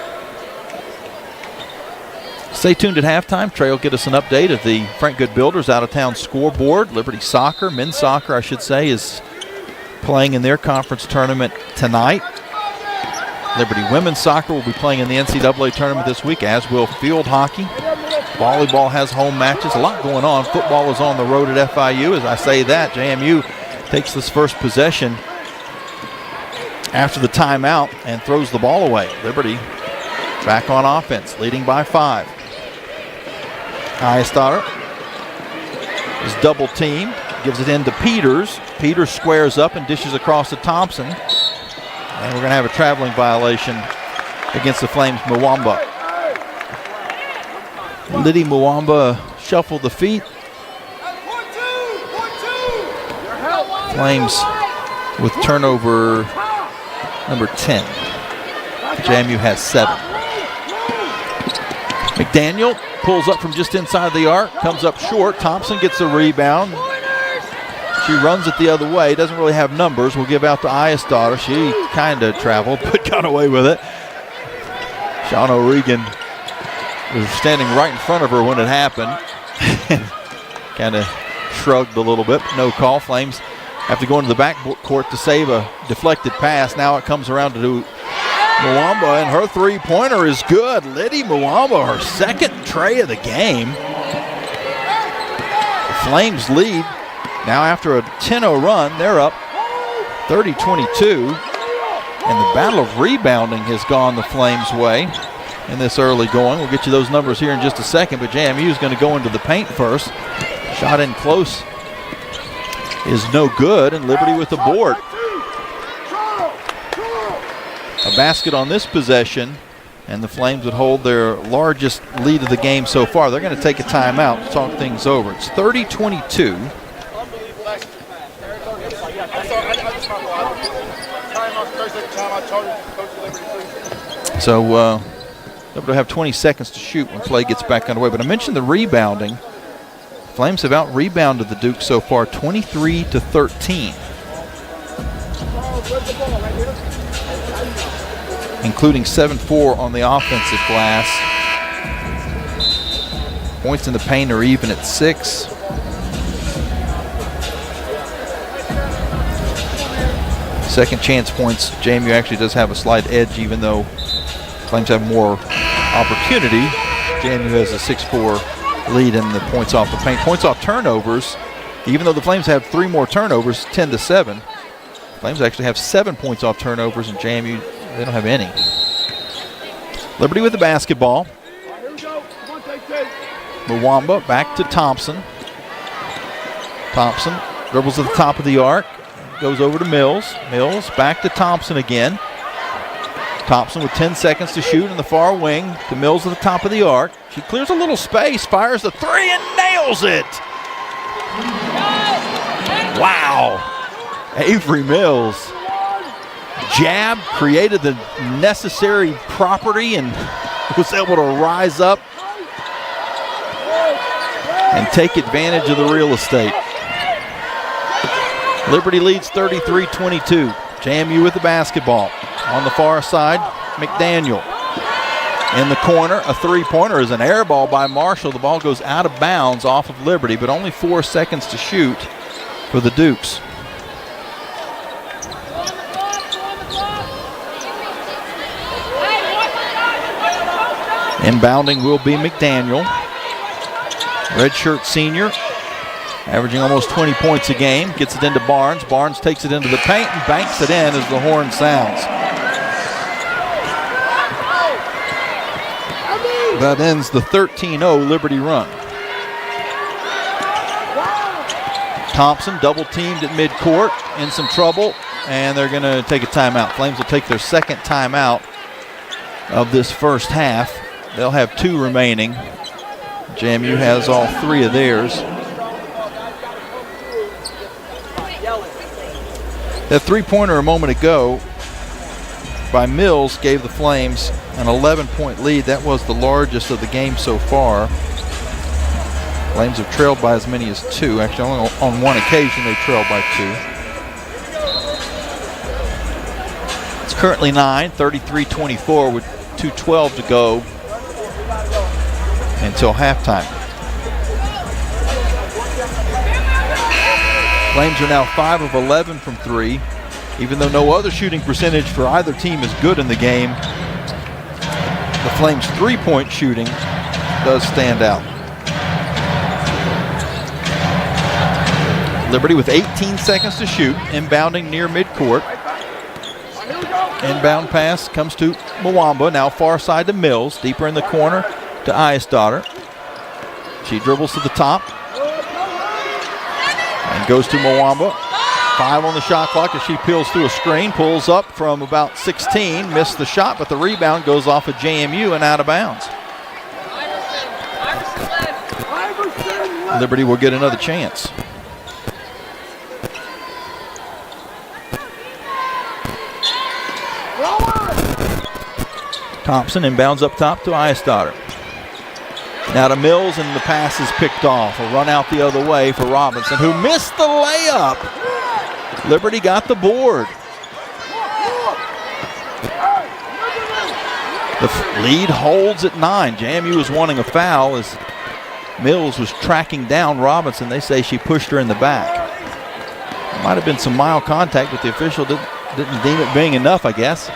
S2: Stay tuned at halftime. Trey will get us an update of the Frank Good Builders out-of-town scoreboard. Liberty soccer, men's soccer I should say, is playing in their conference tournament tonight. Liberty women's soccer will be playing in the NCAA tournament this week, as will field hockey. Volleyball has home matches. A lot going on. Football is on the road at FIU. As I say that, JMU takes this first possession after the timeout and throws the ball away. Liberty back on offense, leading by 5. Ayestadter is double teamed, gives it in to Peters. Peters squares up and dishes across to Thompson. And we're going to have a traveling violation against the Flames' Mwamba. Liddy Mwamba shuffled the feet. Flames with turnover number 10. JMU has 7. McDaniel pulls up from just inside the arc, comes up short. Thompson gets a rebound. She runs it the other way, doesn't really have numbers. We'll give out to Ayestadter. She kind of traveled, but got away with it. Sean O'Regan was standing right in front of her when it happened. Kind of shrugged a little bit, but no call. Flames have to go into the back court to save a deflected pass. Now it comes around to Mwamba, and her three-pointer is good. Liddy Mwamba, her second tray of the game. The Flames lead. Now after a 10-0 run, they're up 30-22. And the battle of rebounding has gone the Flames' way in this early going. We'll get you those numbers here in just a second, but JMU is going to go into the paint first. Shot in close is no good, and Liberty with the board. A basket on this possession, and the Flames would hold their largest lead of the game so far. They're going to take a timeout to talk things over. It's 30-22. So Liberty will have 20 seconds to shoot when play gets back underway. But I mentioned the rebounding. Flames have out-rebounded the Dukes so far, 23-13. Including 7-4 on the offensive glass. Points in the paint are even at 6. Second chance points, JMU actually does have a slight edge, even though Flames have more opportunity. JMU has a 6-4 lead in the points off the paint. Points off turnovers, even though the Flames have 3 more turnovers, 10-7. Flames actually have 7 points off turnovers, and JMU, they don't have any. Liberty with the basketball. Mwamba back to Thompson. Thompson dribbles at the top of the arc, goes over to Mills. Mills back to Thompson again. Thompson with 10 seconds to shoot in the far wing to Mills at the top of the arc. She clears a little space, fires the 3 and nails it. Wow. Avery Mills. Jab, created the necessary property and was able to rise up and take advantage of the real estate. Liberty leads 33-22. JMU with the basketball. On the far side, McDaniel. In the corner, a three-pointer is an air ball by Marshall. The ball goes out of bounds off of Liberty, but only 4 seconds to shoot for the Dukes. Inbounding will be McDaniel. Redshirt senior, averaging almost 20 points a game. Gets it into Barnes. Barnes takes it into the paint and banks it in as the horn sounds. That ends the 13-0 Liberty run. Thompson double teamed at midcourt, in some trouble, and they're going to take a timeout. Flames will take their second timeout of this first half. They'll have 2 remaining. JMU has all 3 of theirs. That three-pointer a moment ago by Mills gave the Flames an 11-point lead. That was the largest of the game so far. Flames have trailed by as many as 2. Actually, only on one occasion they trailed by 2. It's currently 9, 33-24 with 2:12 to go until halftime. Flames are now 5 of 11 from 3. Even though no other shooting percentage for either team is good in the game, the Flames' three-point shooting does stand out. Liberty with 18 seconds to shoot, inbounding near midcourt. Inbound pass comes to Mwamba, now far side to Mills, deeper in the corner to Eisdotter. She dribbles to the top and goes to Mwamba. 5 on the shot clock as she peels through a screen, pulls up from about 16, missed the shot, but the rebound goes off of JMU and out of bounds. Liberty will get another chance. Thompson inbounds up top to Eisdotter. Now to Mills, and the pass is picked off. A run out the other way for Robinson, who missed the layup. Liberty got the board. The lead holds at 9. JMU was wanting a foul as Mills was tracking down Robinson. They say she pushed her in the back. Might have been some mild contact, but the official didn't deem it being enough, I guess.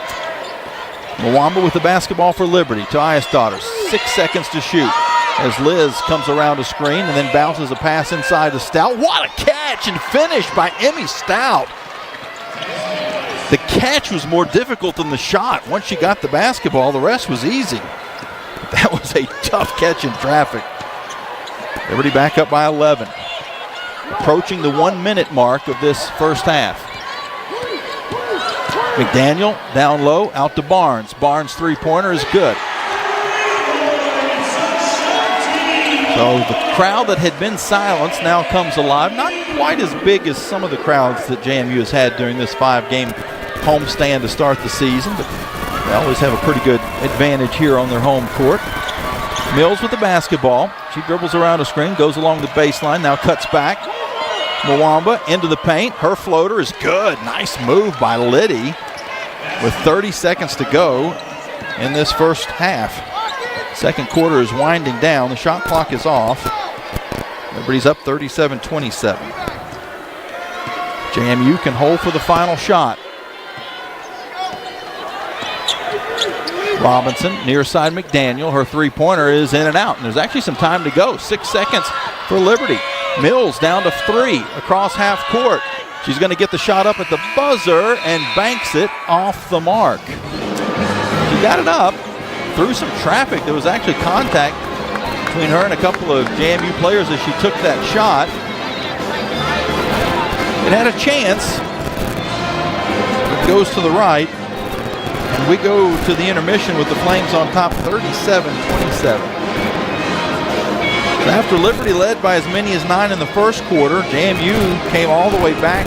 S2: Mwamba with the basketball for Liberty to Eisdotter. 6 seconds to shoot as Liz comes around a screen and then bounces a pass inside to Stout. What a catch and finish by Emmy Stout. The catch was more difficult than the shot. Once she got the basketball, the rest was easy. That was a tough catch in traffic. Liberty back up by 11. Approaching the 1-minute mark of this first half. McDaniel down low, out to Barnes. Barnes' three-pointer is good. So the crowd that had been silenced now comes alive. Not quite as big as some of the crowds that JMU has had during this 5-game homestand to start the season, but they always have a pretty good advantage here on their home court. Mills with the basketball. She dribbles around a screen, goes along the baseline, now cuts back. Mwamba into the paint. Her floater is good. Nice move by Liddy with 30 seconds to go in this first half. Second quarter is winding down. The shot clock is off. Liberty's up 37-27. JMU can hold for the final shot. Robinson, near side McDaniel. Her three-pointer is in and out, and there's actually some time to go. 6 seconds for Liberty. Mills down to 3 across half court. She's going to get the shot up at the buzzer and banks it off the mark. She got it up through some traffic. There was actually contact between her and a couple of JMU players as she took that shot. It had a chance. It goes to the right. And we go to the intermission with the Flames on top 37-27. So after Liberty led by as many as 9 in the first quarter, JMU came all the way back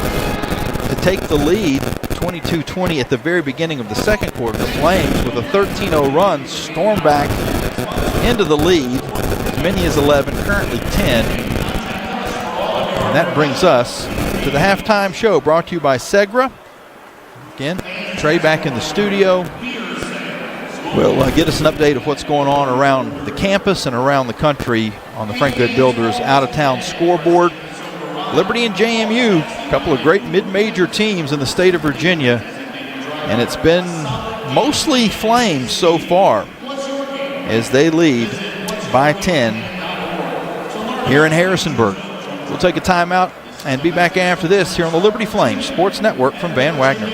S2: to take the lead 22-20 at the very beginning of the second quarter. The Flames, with a 13-0 run, stormed back into the lead, as many as 11, currently 10. And that brings us to the halftime show, brought to you by Segra. Again, Trey back in the studio will get us an update of what's going on around the campus and around the country on the Frank Good Builders out-of-town scoreboard. Liberty and JMU, a couple of great mid-major teams in the state of Virginia, and it's been mostly Flames so far as they lead by 10 here in Harrisonburg. We'll take a timeout and be back after this here on the Liberty Flames Sports Network from Van Wagner.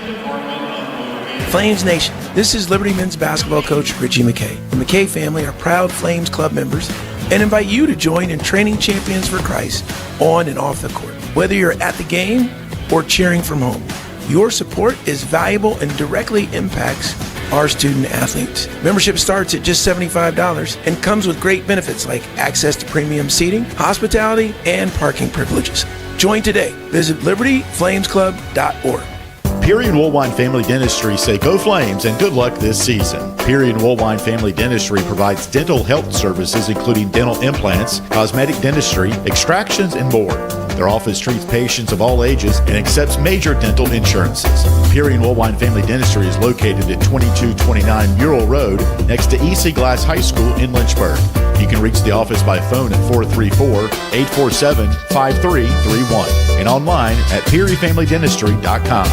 S20: Flames Nation, this is Liberty men's basketball coach Richie McKay. The McKay family are proud Flames Club members and invite you to join in training Champions for Christ on and off the court. Whether you're at the game or cheering from home, your support is valuable and directly impacts our student athletes. Membership starts at just $75 and comes with great benefits like access to premium seating, hospitality, and parking privileges. Join today. Visit libertyflamesclub.org.
S13: Peary and Woolwine Family Dentistry say go Flames and good luck this season. Peary and Woolwine Family Dentistry provides dental health services including dental implants, cosmetic dentistry, extractions, and more. Their office treats patients of all ages and accepts major dental insurances. Peary and Woolwine Family Dentistry is located at 2229 Mural Road next to EC Glass High School in Lynchburg. You can reach the office by phone at 434-847-5331 and online at pearyfamilydentistry.com.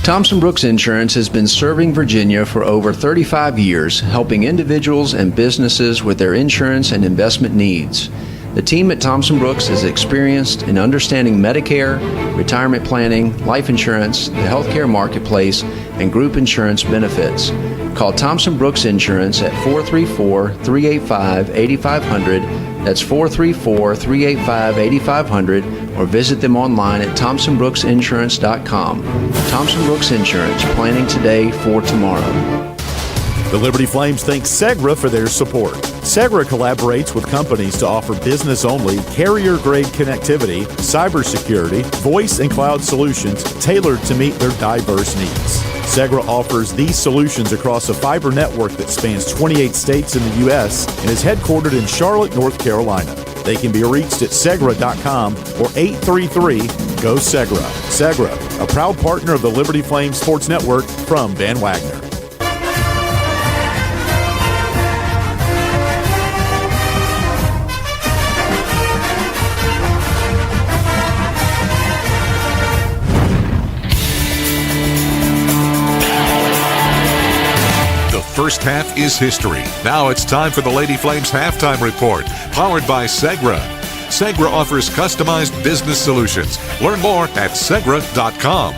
S21: Thompson Brooks Insurance has been serving Virginia for over 35 years, helping individuals and businesses with their insurance and investment needs. The team at Thompson Brooks is experienced in understanding Medicare, retirement planning, life insurance, the healthcare marketplace, and group insurance benefits. Call Thompson Brooks Insurance at 434-385-8500. That's 434-385-8500, or visit them online at thompsonbrooksinsurance.com. Thompson Brooks Insurance, planning today for tomorrow.
S13: The Liberty Flames thank Segra for their support. Segra collaborates with companies to offer business-only, carrier-grade connectivity, cybersecurity, voice and cloud solutions tailored to meet their diverse needs. Segra offers these solutions across a fiber network that spans 28 states in the U.S. and is headquartered in Charlotte, North Carolina. They can be reached at segra.com or 833-GO-SEGRA. Segra, a proud partner of the Liberty Flames Sports Network from Van Wagner.
S1: First half is history. Now it's time for the Lady Flames halftime report, powered by Segra. Segra offers customized business solutions. Learn more at segra.com.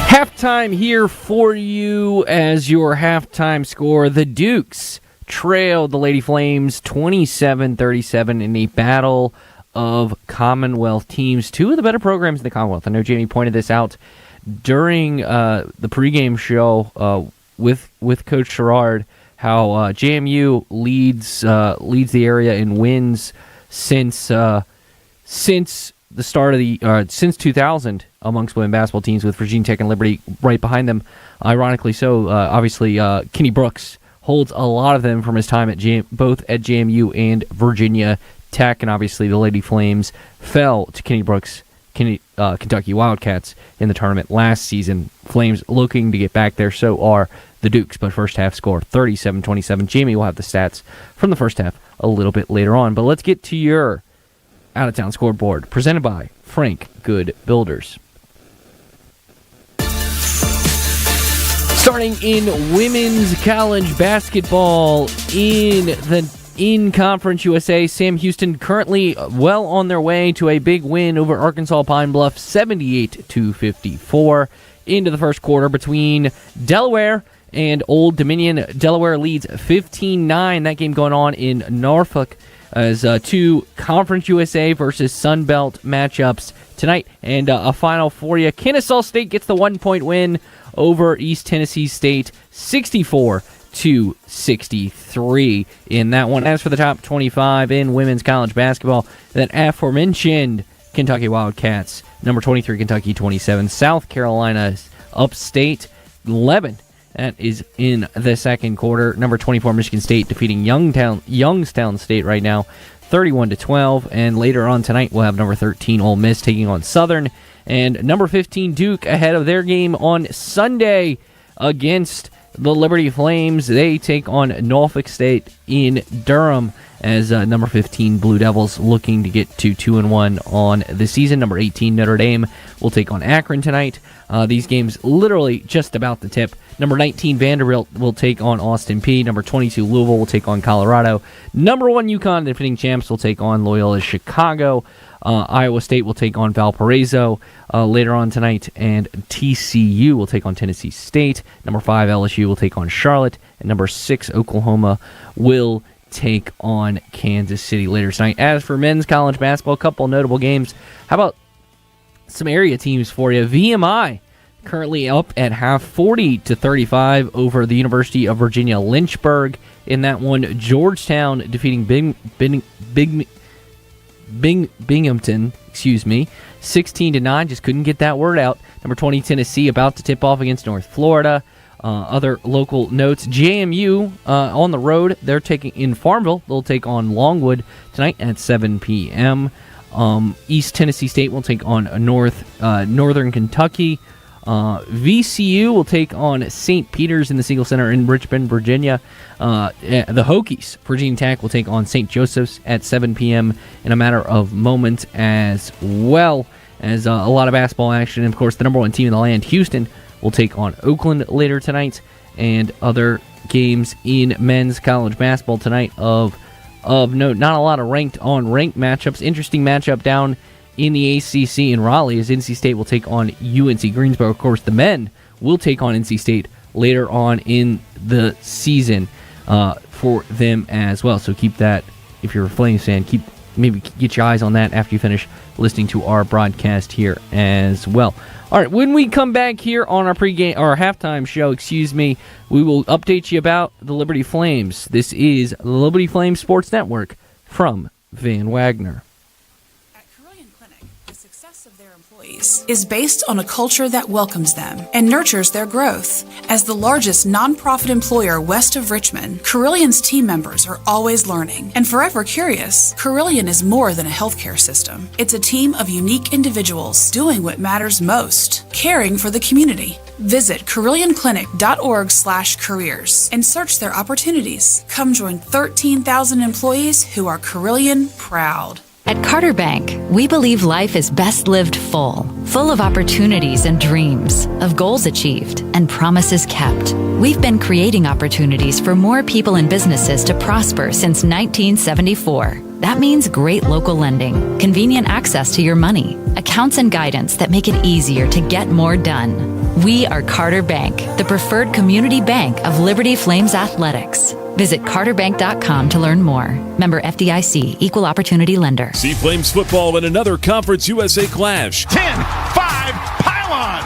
S22: Halftime here for you as your halftime score. The Dukes trailed the Lady Flames 27-37 in a battle of Commonwealth teams, two of the better programs in the Commonwealth. I know Jamie pointed this out during the pregame show with Coach Sherrard, how JMU leads the area in wins since the start of the since 2000 amongst women basketball teams, with Virginia Tech and Liberty right behind them. Ironically so, obviously Kenny Brooks holds a lot of them from his time at both at JMU and Virginia Tech, and obviously the Lady Flames fell to Kenny Brooks' Kentucky Wildcats in the tournament last season. Flames looking to get back there, so are the Dukes, but first half score 37-27. Jamie will have the stats from the first half a little bit later on, but let's get to your out-of-town scoreboard, presented by Frank Good Builders. Starting in women's college basketball in Conference USA, Sam Houston currently well on their way to a big win over Arkansas Pine Bluff, 78-54. Into the first quarter between Delaware and Old Dominion. Delaware leads 15-9. That game going on in Norfolk as two Conference USA versus Sun Belt matchups tonight. And a final for you. Kennesaw State gets the 1-point win over East Tennessee State, 64-63 in that one. As for the top 25 in women's college basketball, that aforementioned Kentucky Wildcats, number 23 Kentucky 27, South Carolina's Upstate 11. That is in the second quarter. Number 24 Michigan State defeating Youngstown State right now, 31-12. And later on tonight, we'll have number 13 Ole Miss taking on Southern, and number 15 Duke ahead of their game on Sunday against the Liberty Flames. They take on Norfolk State in Durham as number 15 Blue Devils looking to get to 2-1 on the season. Number 18 Notre Dame will take on Akron tonight. These games literally just about the tip. Number 19 Vanderbilt will take on Austin Peay. Number 22 Louisville will take on Colorado. Number 1 UConn, defending champs, will take on Loyola Chicago. Iowa State will take on Valparaiso later on tonight, and TCU will take on Tennessee State. Number 5 LSU will take on Charlotte, and number 6 Oklahoma will take on Kansas City later tonight. As for men's college basketball, a couple notable games. How about some area teams for you? VMI currently up at half, 40-35 over the University of Virginia Lynchburg. In that one, Georgetown defeating Binghamton, 16-9. Just couldn't get that word out. Number 20 Tennessee about to tip off against North Florida. Other local notes: JMU on the road. They're taking in Farmville. They'll take on Longwood tonight at 7 p.m. East Tennessee State will take on Northern Kentucky. VCU will take on St. Peter's in the Siegel Center in Richmond, Virginia. The Hokies, Virginia Tech, will take on St. Joseph's at 7 p.m. in a matter of moments, as well as a lot of basketball action. And of course, the number 1 team in the land, Houston, will take on Oakland later tonight, and other games in men's college basketball tonight of note. Not a lot of ranked matchups. Interesting matchup down in the ACC in Raleigh as NC State will take on UNC Greensboro. Of course, the men will take on NC State later on in the season for them as well. So keep that, if you're a Flames fan, maybe get your eyes on that after you finish listening to our broadcast here as well. All right, when we come back here on our halftime show, we will update you about the Liberty Flames. This is the Liberty Flames Sports Network from Van Wagner.
S6: Is based on a culture that welcomes them and nurtures their growth. As the largest nonprofit employer west of Richmond, Carillion's team members are always learning and forever curious. Carillion is more than a healthcare system. It's a team of unique individuals doing what matters most, caring for the community. Visit CarillionClinic.org/careers and search their opportunities. Come join 13,000 employees who are Carillion proud.
S4: At Carter Bank, we believe life is best lived full of opportunities and dreams, of goals achieved and promises kept. We've been creating opportunities for more people and businesses to prosper since 1974. That means great local lending, convenient access to your money, accounts and guidance that make it easier to get more done. We are Carter Bank, the preferred community bank of Liberty Flames Athletics. Visit carterbank.com to learn more. Member FDIC, Equal Opportunity Lender.
S5: See Flames football in another Conference USA clash.
S23: 10-5 pylon.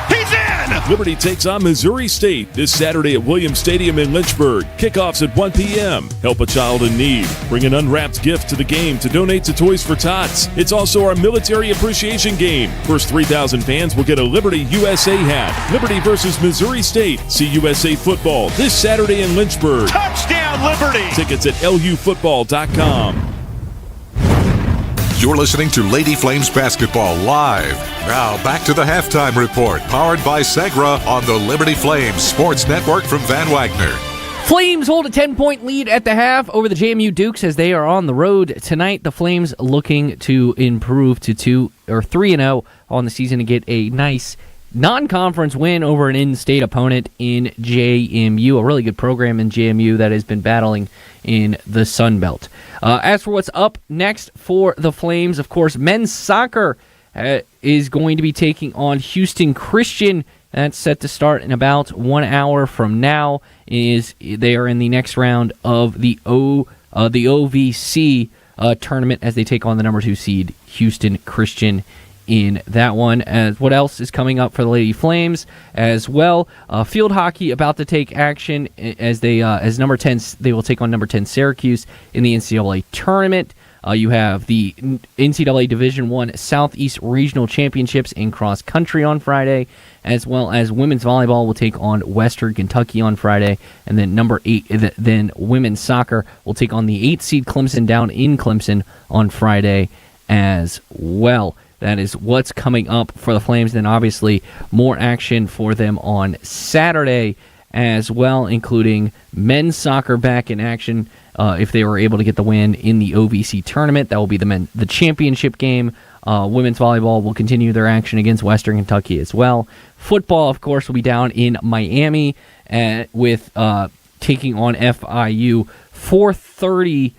S23: He's in!
S5: Liberty takes on Missouri State this Saturday at Williams Stadium in Lynchburg. Kickoffs at 1 p.m. Help a child in need. Bring an unwrapped gift to the game to donate to Toys for Tots. It's also our military appreciation game. First 3,000 fans will get a Liberty USA hat. Liberty versus Missouri State. See USA football this Saturday in Lynchburg.
S23: Touchdown, Liberty!
S5: Tickets at lufootball.com.
S1: You're listening to Lady Flames Basketball live. Now back to the halftime report, powered by Segra on the Liberty Flames Sports Network from Van Wagner.
S22: Flames hold a 10-point lead at the half over the JMU Dukes as they are on the road tonight. The Flames looking to improve to 3-0 on the season to get a nice non-conference win over an in-state opponent in JMU, a really good program in JMU that has been battling in the Sun Belt. As for what's up next for the Flames, of course, men's soccer is going to be taking on Houston Christian. That's set to start in about 1 hour from now. They are in the next round of the OVC tournament as they take on the number 2 seed Houston Christian in that one. As what else is coming up for the Lady Flames as well? Field hockey about to take action as number 10. They will take on number 10 Syracuse in the NCAA tournament. You have the NCAA Division I Southeast Regional Championships in cross country on Friday, as well as women's volleyball will take on Western Kentucky on Friday, and then number 8, then women's soccer will take on the 8th seed Clemson down in Clemson on Friday as well. That is what's coming up for the Flames. Then obviously more action for them on Saturday as well, including men's soccer back in action. If they were able to get the win in the OVC tournament, that will be the championship game. Women's volleyball will continue their action against Western Kentucky as well. Football, of course, will be down in Miami with taking on FIU. 3:30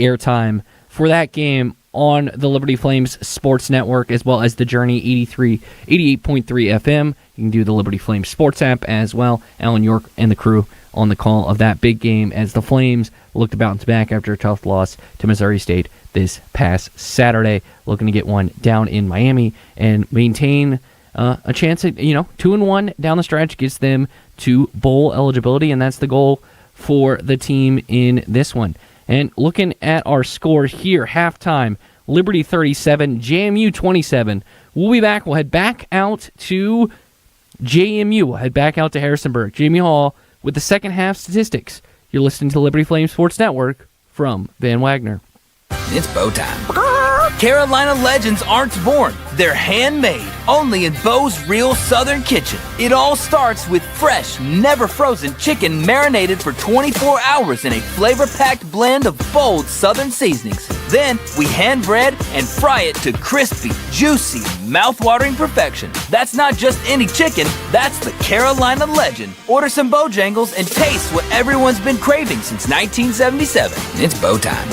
S22: airtime for that game on the Liberty Flames Sports Network, as well as the Journey 88.3 FM. You can do the Liberty Flames Sports app as well. Alan York and the crew on the call of that big game as the Flames look to bounce back after a tough loss to Missouri State this past Saturday, looking to get one down in Miami and maintain a chance at 2-1 down the stretch gets them to bowl eligibility, and that's the goal for the team in this one. And looking at our score here, halftime, Liberty 37, JMU 27. We'll be back. We'll head back out to JMU. We'll head back out to Harrisonburg, JMU Hall, with the second half statistics. You're listening to Liberty Flames Sports Network from Van Wagner.
S3: It's bow time. Carolina legends aren't born. They're handmade, only in Bo's Real Southern Kitchen. It all starts with fresh, never frozen chicken marinated for 24 hours in a flavor-packed blend of bold Southern seasonings. Then we hand bread and fry it to crispy, juicy, mouth-watering perfection. That's not just any chicken, that's the Carolina legend. Order some Bojangles and taste what everyone's been craving since 1977. It's bow time.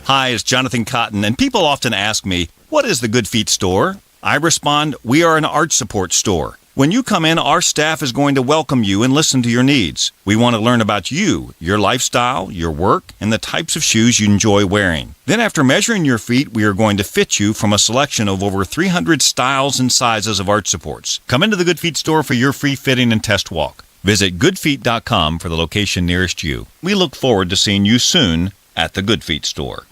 S14: Hi, it's Jonathan Cotton, and people often ask me, what is the Good Feet store? I respond, we are an arch support store. When you come in, our staff is going to welcome you and listen to your needs. We want to learn about you, your lifestyle, your work, and the types of shoes you enjoy wearing. Then after measuring your feet, we are going to fit you from a selection of over 300 styles and sizes of arch supports. Come into the Good Feet store for your free fitting and test walk. Visit goodfeet.com for the location nearest you. We look forward to seeing you soon at the Good Feet store.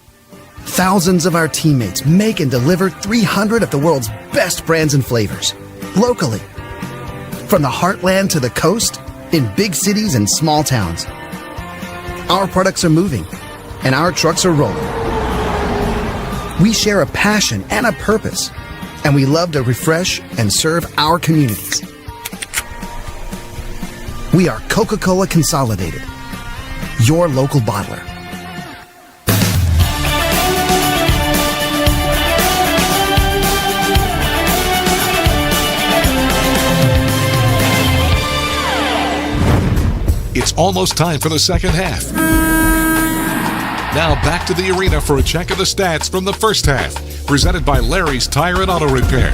S9: Thousands of our teammates make and deliver 300 of the world's best brands and flavors, locally. From the heartland to the coast, in big cities and small towns. Our products are moving, and our trucks are rolling. We share a passion and a purpose, and we love to refresh and serve our communities. We are Coca-Cola Consolidated, your local bottler.
S1: It's almost time for the second half. Now back to the arena for a check of the stats from the first half, presented by Larry's Tire and Auto Repair.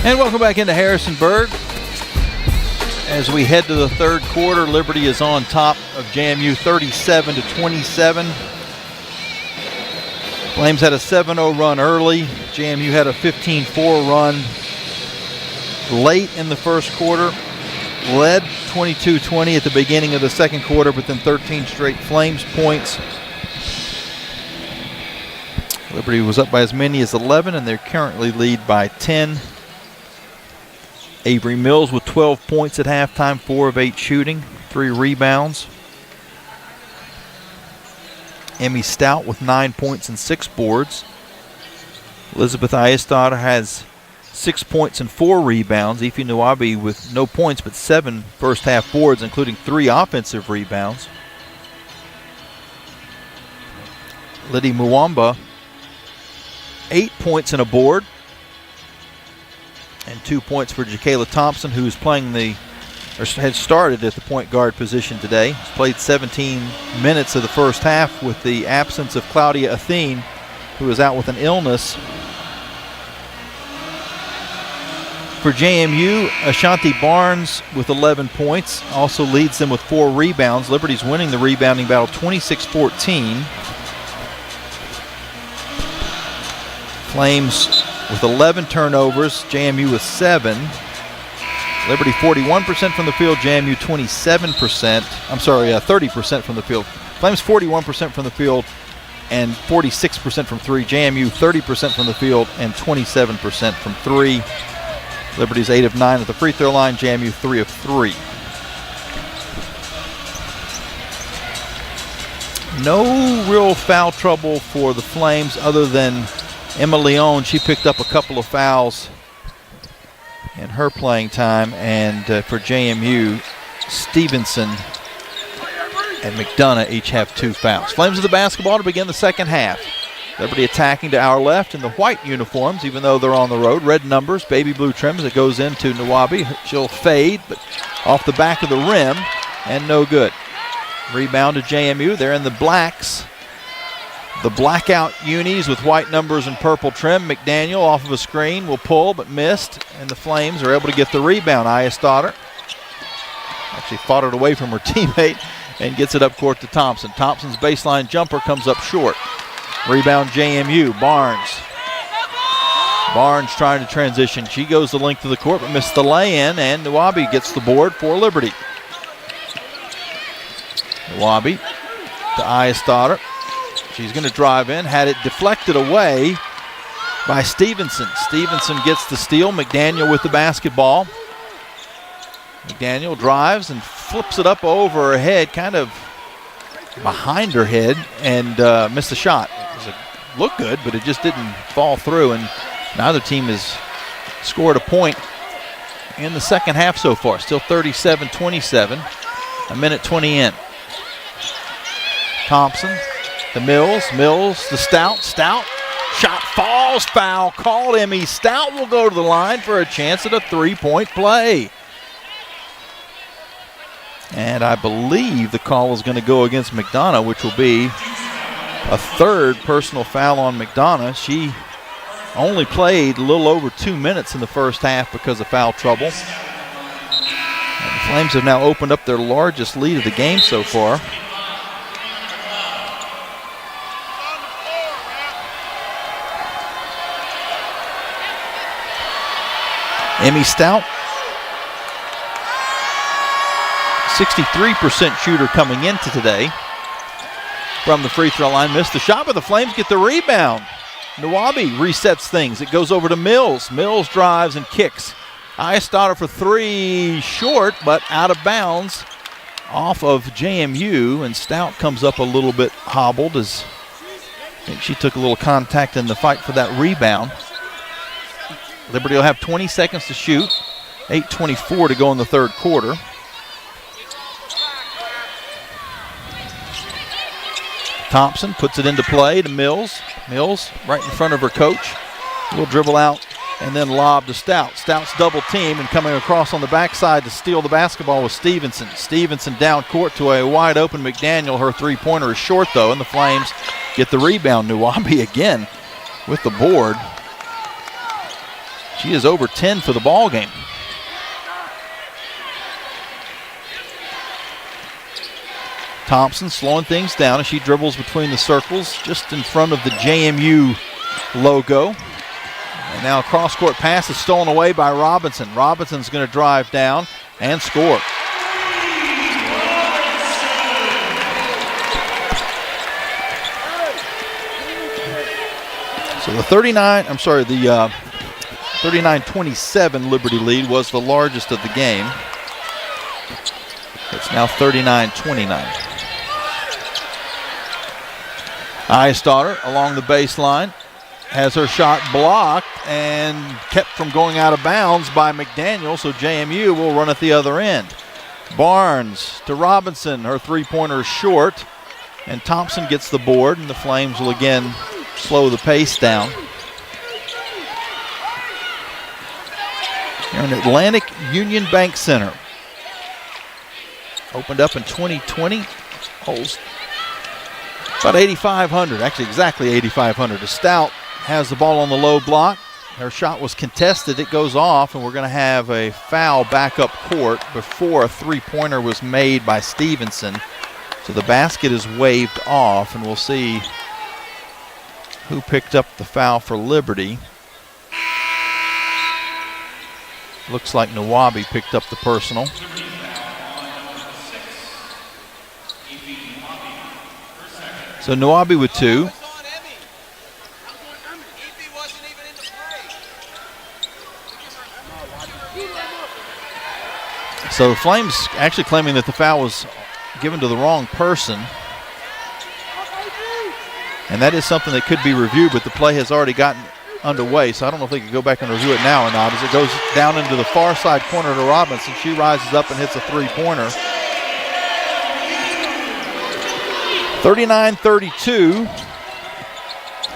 S2: And welcome back into Harrisonburg. As we head to the third quarter, Liberty is on top of JMU 37-27. Flames had a 7-0 run early. JMU had a 15-4 run late in the first quarter. Led 22-20 at the beginning of the second quarter, but then 13 straight Flames points. Liberty was up by as many as 11, and they currently lead by 10. Avery Mills with 12 points at halftime, 4 of 8 shooting, 3 rebounds. Emmy Stout with 9 points and 6 boards. Elizabeth Ayestad has 6 points and 4 rebounds. Ife Nwabi with no points but 7 first half boards, including 3 offensive rebounds. Liddy Muwamba, 8 points and a board. And 2 points for Jakayla Thompson, who's had started at the point guard position today. She's played 17 minutes of the first half with the absence of Claudia Athene, who is out with an illness. For JMU, Ashanti Barnes with 11 points also leads them with 4 rebounds. Liberty's winning the rebounding battle 26-14. Flames with 11 turnovers, JMU with 7. Liberty 41% from the field, JMU 30% from the field. Flames 41% from the field and 46% from 3. JMU 30% from the field and 27% from 3. Liberty's 8 of 9 at the free throw line, JMU 3 of 3. No real foul trouble for the Flames other than Emma Leon. She picked up a couple of fouls in her playing time, and for JMU, Stevenson and McDonough each have 2 fouls. Flames of the basketball to begin the second half. Liberty attacking to our left in the white uniforms, even though they're on the road. Red numbers, baby blue trims. It goes into Nwabi. She'll fade, but off the back of the rim, and no good. Rebound to JMU. They're in the blacks. The blackout unis with white numbers and purple trim. McDaniel off of a screen will pull, but missed, and the Flames are able to get the rebound. Ayestad actually fought it away from her teammate and gets it up court to Thompson. Thompson's baseline jumper comes up short. Rebound JMU, Barnes. Barnes trying to transition. She goes the length of the court but missed the lay-in, and Nwabi gets the board for Liberty. Nwabi to Ayestad. She's going to drive in, had it deflected away by Stevenson. Stevenson gets the steal. McDaniel with the basketball. McDaniel drives and flips it up over her head, kind of behind her head, and missed the shot. It looked good, but it just didn't fall through, and neither team has scored a point in the second half so far. Still 37-27, a minute 20 in. Thompson to Mills, Mills to Stout, Stout, shot falls, foul called. Emmy Stout will go to the line for a chance at a 3-point play. And I believe the call is going to go against McDonough, which will be a 3rd personal foul on McDonough. She only played a little over 2 minutes in the first half because of foul trouble. And the Flames have now opened up their largest lead of the game so far. Emmy Stout, 63% shooter coming into today from the free throw line. Missed the shot, but the Flames get the rebound. Nwabi resets things. It goes over to Mills. Mills drives and kicks. Ayestad for 3, short, but out of bounds off of JMU, and Stout comes up a little bit hobbled as I think she took a little contact in the fight for that rebound. Liberty will have 20 seconds to shoot. 8:24 to go in the third quarter. Thompson puts it into play to Mills. Mills right in front of her coach. Will dribble out and then lob to Stout. Stout's double team and coming across on the backside to steal the basketball with Stevenson. Stevenson down court to a wide open McDaniel. Her 3-pointer is short though, and the Flames get the rebound. Nwabi again with the board. She is over 10 for the ball game. Thompson slowing things down as she dribbles between the circles just in front of the JMU logo. And now a cross-court pass is stolen away by Robinson. Robinson's going to drive down and score. So the 39-27 Liberty lead was the largest of the game. It's now 39-29. Ayestad along the baseline. has her shot blocked and kept from going out of bounds by McDaniel, so JMU will run at the other end. Barnes to Robinson, her three-pointer is short, and Thompson gets the board, and the Flames will again slow the pace down. Here in Atlantic Union Bank Center. Opened up in 2020, holds about 8,500, actually exactly 8,500. Stout has the ball on the low block. Her shot was contested. It goes off, and we're going to have a foul back up court before a three-pointer was made by Stevenson. So the basket is waved off, and we'll see who picked up the foul for Liberty. Looks like Nawabi picked up the personal. So Nawabi with 2. So the Flames actually claiming that the foul was given to the wrong person. And that is something that could be reviewed, but the play has already gotten underway, so I don't know if they can go back and review it now or not. As it goes down into the far side corner to Robinson, she rises up and hits a three-pointer. 39-32.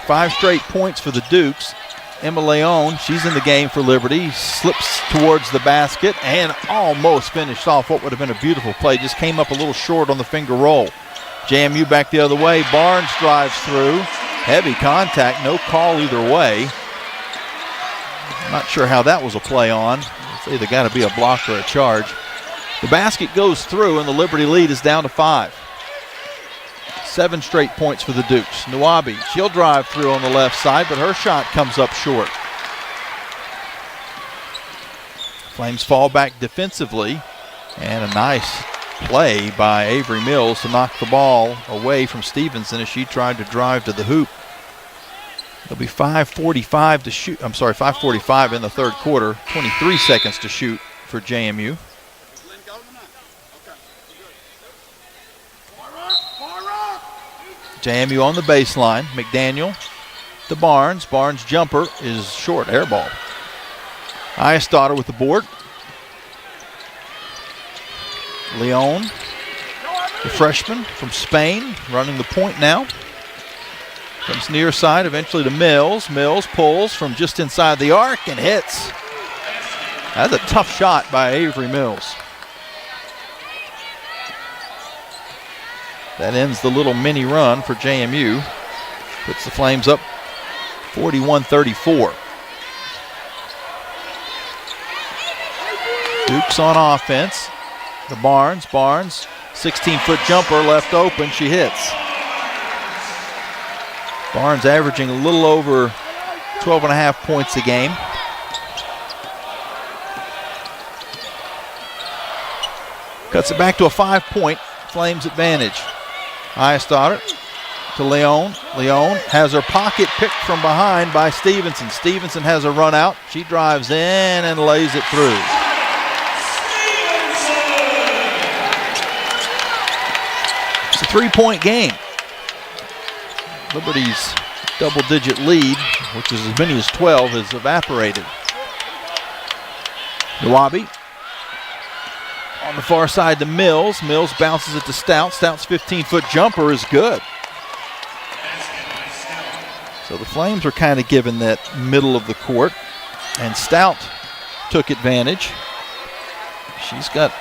S2: 5 straight points for the Dukes. Emma Leon, she's in the game for Liberty, slips towards the basket and almost finished off what would have been a beautiful play. Just came up a little short on the finger roll. JMU back the other way. Barnes drives through. Heavy contact, no call either way. I'm not sure how that was a play on. It's either got to be a block or a charge. The basket goes through, and the Liberty lead is down to 5. 7 straight points for the Dukes. Nawabi, she'll drive through on the left side, but her shot comes up short. Flames fall back defensively, and a nice play by Avery Mills to knock the ball away from Stevenson as she tried to drive to the hoop. There'll be 5:45 to shoot. 5:45 in the third quarter. 23 seconds to shoot for JMU. JMU on the baseline. McDaniel to Barnes. Barnes' jumper is short, air ball. Eyestaughter with the board. Leon, the freshman from Spain, running the point now. Comes near side, eventually to Mills. Mills pulls from just inside the arc and hits. That's a tough shot by Avery Mills. That ends the little mini run for JMU. Puts the Flames up 41-34. Dukes on offense. The Barnes, 16-foot jumper left open, she hits. Barnes averaging a little over 12.5 points a game. Cuts it back to a 5-point Flames advantage. Eyestaughter to Leon. Leon has her pocket picked from behind by Stevenson. Stevenson has a run out. She drives in and lays it through. It's a 3-point game. Liberty's double-digit lead, which is as many as 12, has evaporated. Nawabi on the far side to Mills. Mills bounces it to Stout. Stout's 15-foot jumper is good. So the Flames were kind of given that middle of the court, and Stout took advantage. She's got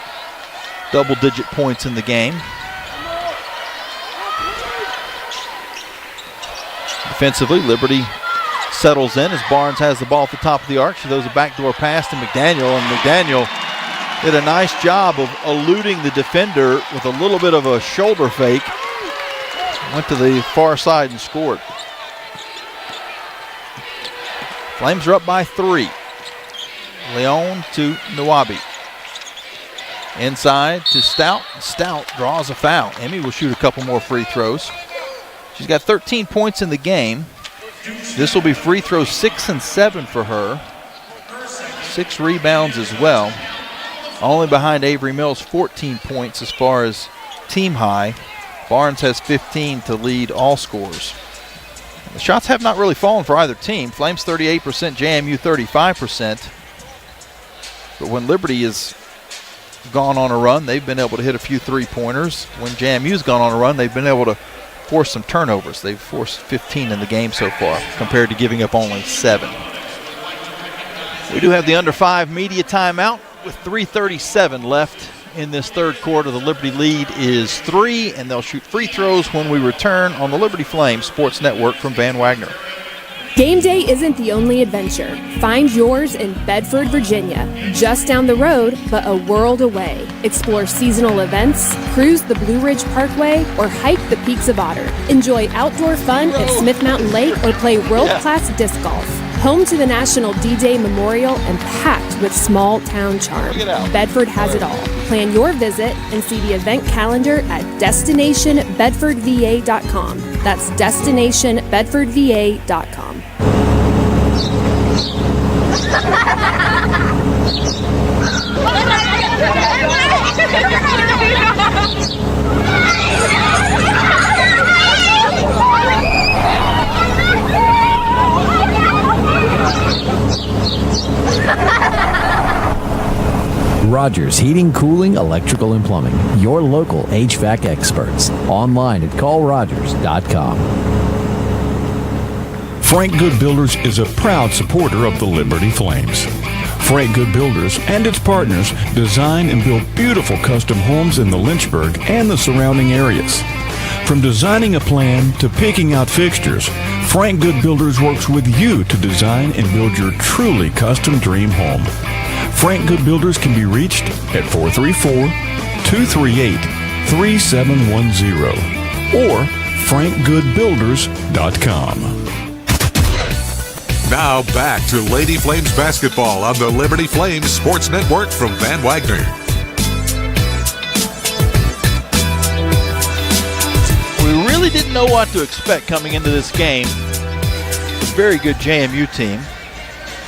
S2: double-digit points in the game. Defensively, Liberty settles in as Barnes has the ball at the top of the arc. She throws a backdoor pass to McDaniel, and McDaniel did a nice job of eluding the defender with a little bit of a shoulder fake. Went to the far side and scored. Flames are up by 3. Leon to Nawabi. Inside to Stout. Stout draws a foul. Emmy will shoot a couple more free throws. She's got 13 points in the game. This will be free throws 6 and 7 for her. 6 rebounds as well. Only behind Avery Mills, 14 points as far as team high. Barnes has 15 to lead all scorers. The shots have not really fallen for either team. Flames 38%, JMU 35%. But when Liberty has gone on a run, they've been able to hit a few three-pointers. When JMU's gone on a run, they've been able to force some turnovers. They've forced 15 in the game so far compared to giving up only 7. We do have the under 5 media timeout with 3:37 left in this third quarter. The Liberty lead is 3, and they'll shoot free throws when we return on the Liberty Flames Sports Network from Van Wagner.
S7: Game day isn't the only adventure. Find yours in Bedford, Virginia. Just down the road, but a world away. Explore seasonal events, cruise the Blue Ridge Parkway, or hike the peaks of Otter. Enjoy outdoor fun at Smith Mountain Lake or play world-class disc golf. Home to the National D-Day Memorial and packed with small-town charm. Bedford has it all. Plan your visit and see the event calendar at DestinationBedfordVA.com. That's DestinationBedfordVA.com.
S10: Rogers Heating, Cooling, Electrical, and Plumbing. Your local HVAC experts. Online at callrogers.com.
S11: Frank Good Builders is a proud supporter of the Liberty Flames. Frank Good Builders and its partners design and build beautiful custom homes in the Lynchburg and the surrounding areas. From designing a plan to picking out fixtures, Frank Good Builders works with you to design and build your truly custom dream home. Frank Good Builders can be reached at 434-238-3710 or frankgoodbuilders.com.
S1: Now back to Lady Flames basketball on the Liberty Flames Sports Network from Van Wagner.
S2: We really didn't know what to expect coming into this game. A very good JMU team.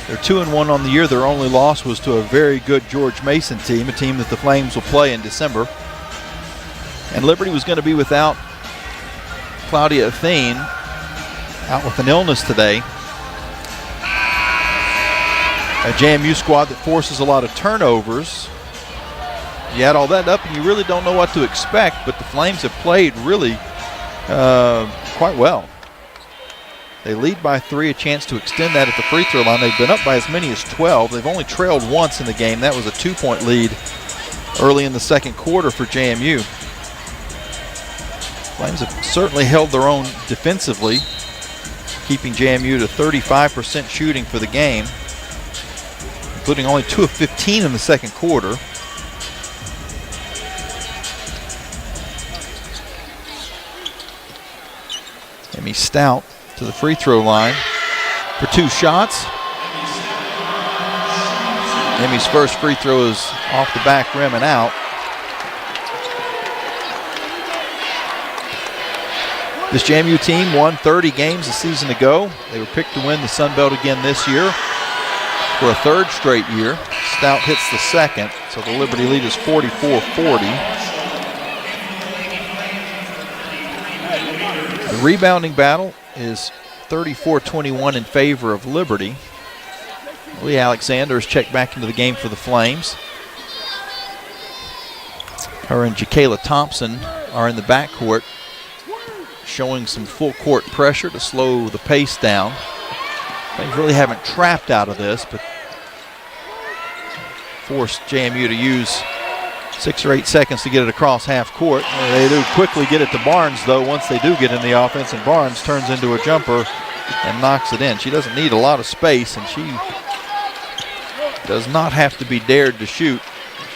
S2: They're 2-1 on the year. Their only loss was to a very good George Mason team, a team that the Flames will play in December. And Liberty was going to be without Claudia Athene, out with an illness today. A JMU squad that forces a lot of turnovers. You add all that up and you really don't know what to expect, but the Flames have played really quite well. They lead by 3, a chance to extend that at the free throw line. They've been up by as many as 12. They've only trailed once in the game. That was a 2-point lead early in the second quarter for JMU. Flames have certainly held their own defensively, keeping JMU to 35% shooting for the game, including only 2 of 15 in the second quarter. Amy Stout to the free throw line for 2 shots. Emmy's first free throw is off the back rim and out. This JMU team won 30 games a season ago. They were picked to win the Sun Belt again this year for a 3rd straight year. Stout hits the second, so the Liberty lead is 44-40. The rebounding battle is 34-21 in favor of Liberty. Lee Alexander has checked back into the game for the Flames. Her and Jakayla Thompson are in the backcourt, showing some full court pressure to slow the pace down. They really haven't trapped out of this, but forced JMU to use 6 or 8 seconds to get it across half court. They do quickly get it to Barnes, though, once they do get in the offense, and Barnes turns into a jumper and knocks it in. She doesn't need a lot of space, and she does not have to be dared to shoot.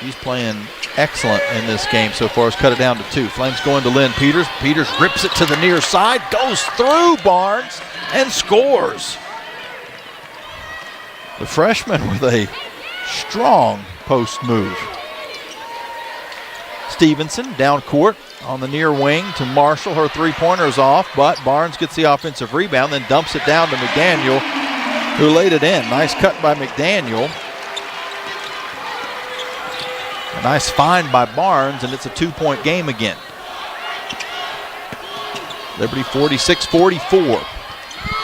S2: She's playing excellent in this game so far. Has cut it down to 2. Flames going to Lynn Peters. Peters rips it to the near side, goes through Barnes, and scores. The freshman with a strong post move. Stevenson down court on the near wing to Marshall. Her 3-pointer is off, but Barnes gets the offensive rebound, then dumps it down to McDaniel, who laid it in. Nice cut by McDaniel. A nice find by Barnes, and it's a 2-point game again. Liberty 46-44.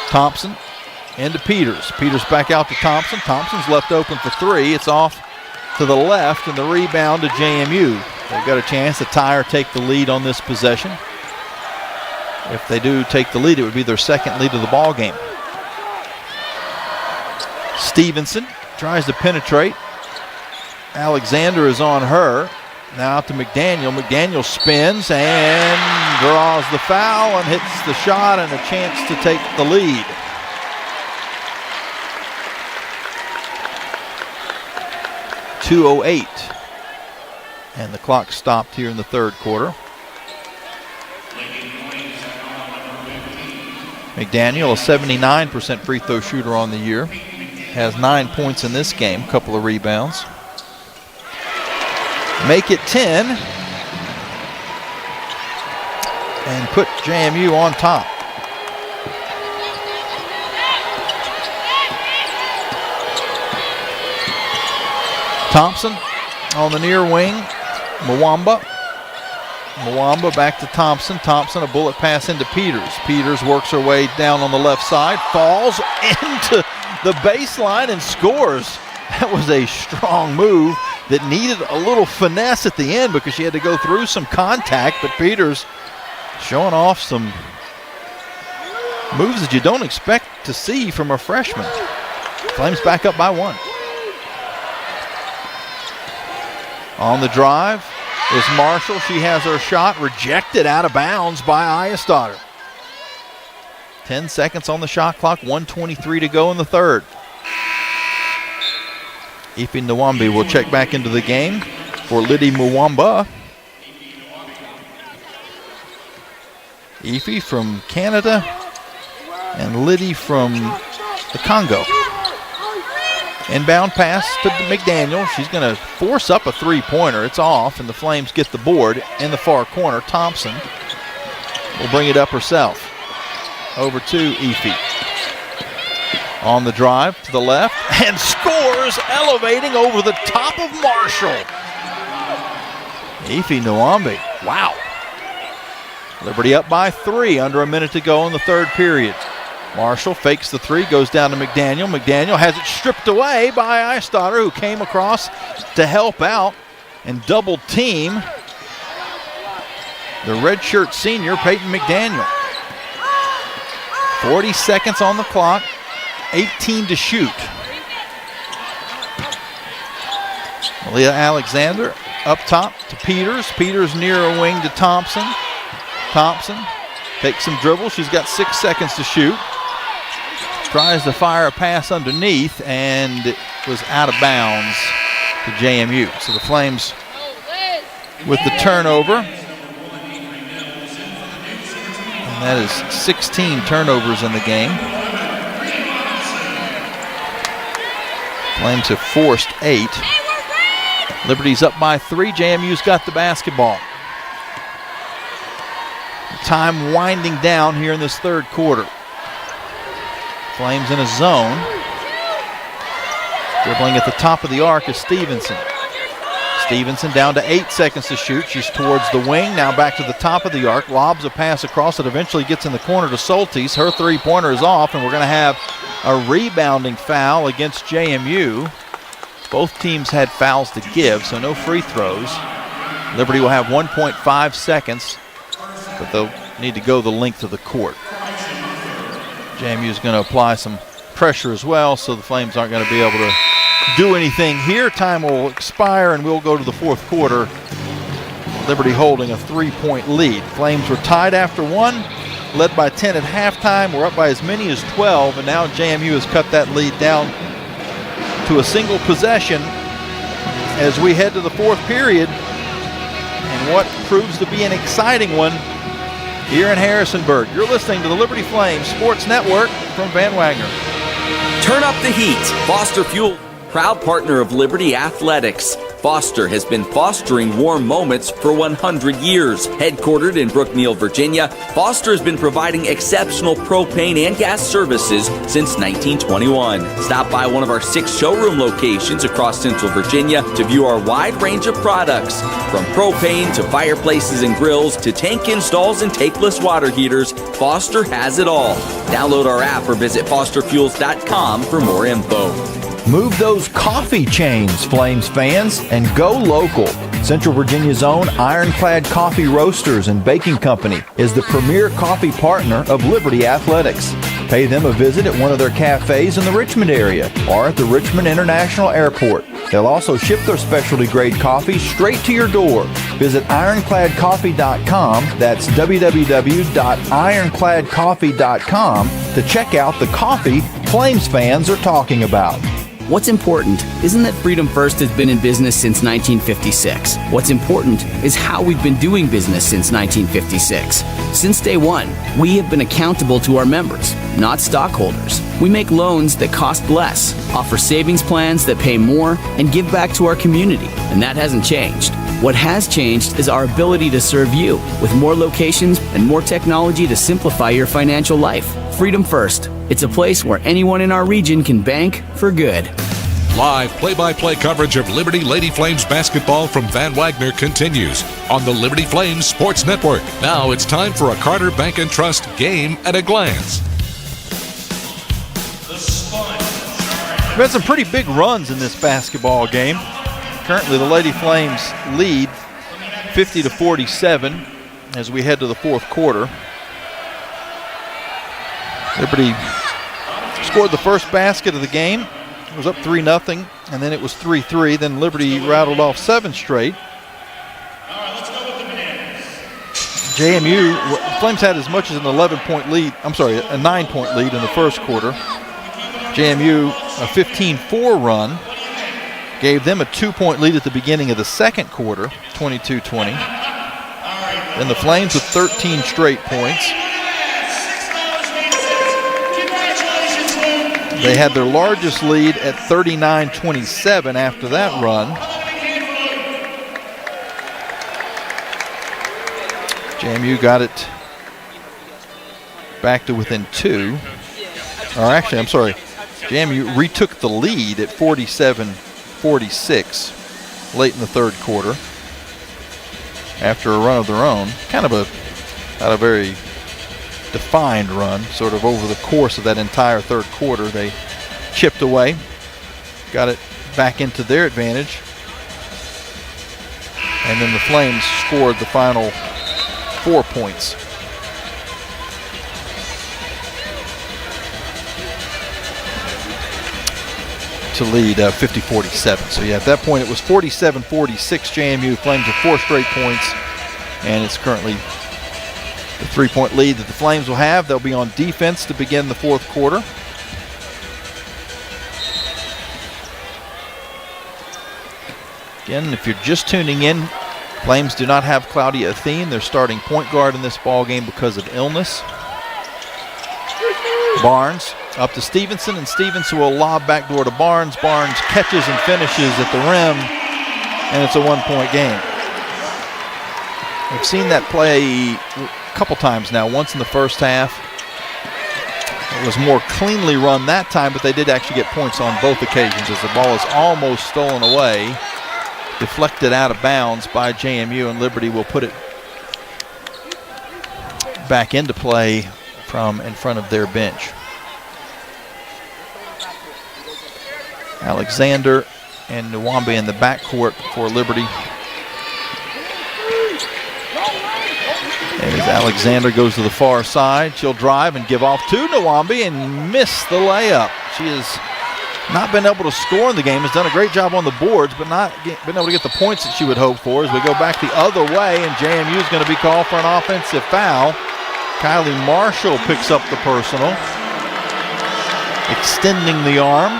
S2: Thompson into Peters. Peters back out to Thompson. Thompson's left open for three. It's off to the left, and the rebound to JMU. They've got a chance to tie or take the lead on this possession. If they do take the lead, it would be their second lead of the ball game. Stevenson tries to penetrate. Alexander is on her. Now to McDaniel. McDaniel spins and draws the foul and hits the shot, and a chance to take the lead. .208. And the clock stopped here in the third quarter. McDaniel, a 79% free throw shooter on the year. Has 9 points in this game, couple of rebounds. Make it 10. And put JMU on top. Thompson on the near wing. Mwamba back to Thompson. Thompson, a bullet pass into Peters. Peters works her way down on the left side, falls into the baseline and scores. That was a strong move that needed a little finesse at the end because she had to go through some contact, but Peters showing off some moves that you don't expect to see from a freshman. Flames back up by one. On the drive is Marshall. She has her shot rejected out of bounds by Iastadter. 10 seconds on the shot clock, 1:23 to go in the third. Ife Nwambi will check back into the game for Liddy Mwamba. Ife from Canada and Liddy from the Congo. Inbound pass to McDaniel. She's going to force up a three-pointer. It's off, and the Flames get the board in the far corner. Thompson will bring it up herself. Over to Ife. On the drive to the left, and scores, elevating over the top of Marshall. Ife Nwambi, wow. Liberty up by 3, under a minute to go in the third period. Marshall fakes the three, goes down to McDaniel. McDaniel has it stripped away by Iastadter, who came across to help out and double team the redshirt senior, Peyton McDaniel. 40 seconds on the clock, 18 to shoot. Malia Alexander up top to Peters. Peters near a wing to Thompson. Thompson takes some dribble. She's got 6 seconds to shoot. Tries to fire a pass underneath, and it was out of bounds to JMU. So the Flames with the turnover. And that is 16 turnovers in the game. Flames have forced 8. Liberty's up by 3. JMU's got the basketball. Time winding down here in this third quarter. Flames in a zone. Dribbling at the top of the arc is Stevenson. Stevenson down to 8 seconds to shoot. She's towards the wing. Now back to the top of the arc. Lobs a pass across. It eventually gets in the corner to Soltis. Her three-pointer is off, and we're going to have a rebounding foul against JMU. Both teams had fouls to give, so no free throws. Liberty will have 1.5 seconds, but they'll need to go the length of the court. JMU is going to apply some pressure as well, so the Flames aren't going to be able to do anything here. Time will expire, and we'll go to the fourth quarter. Liberty holding a 3-point lead. Flames were tied after 1, led by 10 at halftime. We're up by as many as 12, and now JMU has cut that lead down to a single possession as we head to the fourth period, and what proves to be an exciting one here in Harrisonburg. You're listening to the Liberty Flames Sports Network from Van Wagner.
S18: Turn up the heat. Foster Fuel. proud partner of Liberty Athletics. Foster has been fostering warm moments for 100 years. Headquartered in Brookneal, Virginia, Foster has been providing exceptional propane and gas services since 1921. Stop by one of our 6 showroom locations across Central Virginia to view our wide range of products. From propane to fireplaces and grills to tank installs and tankless water heaters, Foster has it all. Download our app or visit fosterfuels.com for more info.
S16: Move those coffee chains, Flames fans, and go local. Central Virginia's own Ironclad Coffee Roasters and Baking Company is the premier coffee partner of Liberty Athletics. Pay them a visit at one of their cafes in the Richmond area or at the Richmond International Airport. They'll also ship their specialty grade coffee straight to your door. Visit ironcladcoffee.com, that's www.ironcladcoffee.com, to check out the coffee Flames fans are talking about.
S8: What's important isn't that Freedom First has been in business since 1956. What's important is how we've been doing business since 1956. Since day one, we have been accountable to our members, not stockholders. We make loans that cost less, offer savings plans that pay more, and give back to our community, and that hasn't changed. What has changed is our ability to serve you with more locations and more technology to simplify your financial life. Freedom First. It's a place where anyone in our region can bank for good.
S1: Live play-by-play coverage of Liberty Lady Flames basketball from Van Wagner continues on the Liberty Flames Sports Network. Now it's time for a Carter Bank & Trust game at a glance.
S2: We've had some pretty big runs in this basketball game. Currently, the Lady Flames lead 50-47 as we head to the fourth quarter. Liberty scored the first basket of the game. It was up 3-0, and then it was 3-3. Then Liberty rattled off 7 straight. JMU, Flames had as much as an 11-point lead. I'm sorry, a 9-point lead in the first quarter. JMU, a 15-4 run, gave them a 2-point lead at the beginning of the second quarter, 22-20. Then the Flames with 13 straight points. They had their largest lead at 39-27 after that run. JMU got it back to within 2. Or actually, I'm sorry, JMU retook the lead at 47-46 late in the third quarter after a run of their own. Kind of not a very defined run, sort of over the course of that entire third quarter. They chipped away, got it back into their advantage, and then the Flames scored the final 4 points. To lead 50-47. So yeah, at that point it was 47-46 JMU. Flames with 4 straight points, and it's currently the 3-point lead that the Flames will have. They'll be on defense to begin the fourth quarter. Again, if you're just tuning in, Flames do not have Claudia Athene, their starting point guard in this ball game because of illness. Barnes up to Stevenson, and Stevenson will lob backdoor to Barnes. Barnes catches and finishes at the rim, and it's a 1-point game. We've seen that play a couple times now, once in the first half. It was more cleanly run that time, but they did actually get points on both occasions as the ball is almost stolen away, deflected out of bounds by JMU, and Liberty will put it back into play from in front of their bench. Alexander and Nwambi in the backcourt for Liberty. As Alexander goes to the far side, she'll drive and give off to Nwambi and miss the layup. She has not been able to score in the game, has done a great job on the boards, but not been able to get the points that she would hope for. As we go back the other way, and JMU is going to be called for an offensive foul. Kylie Marshall picks up the personal, extending the arm.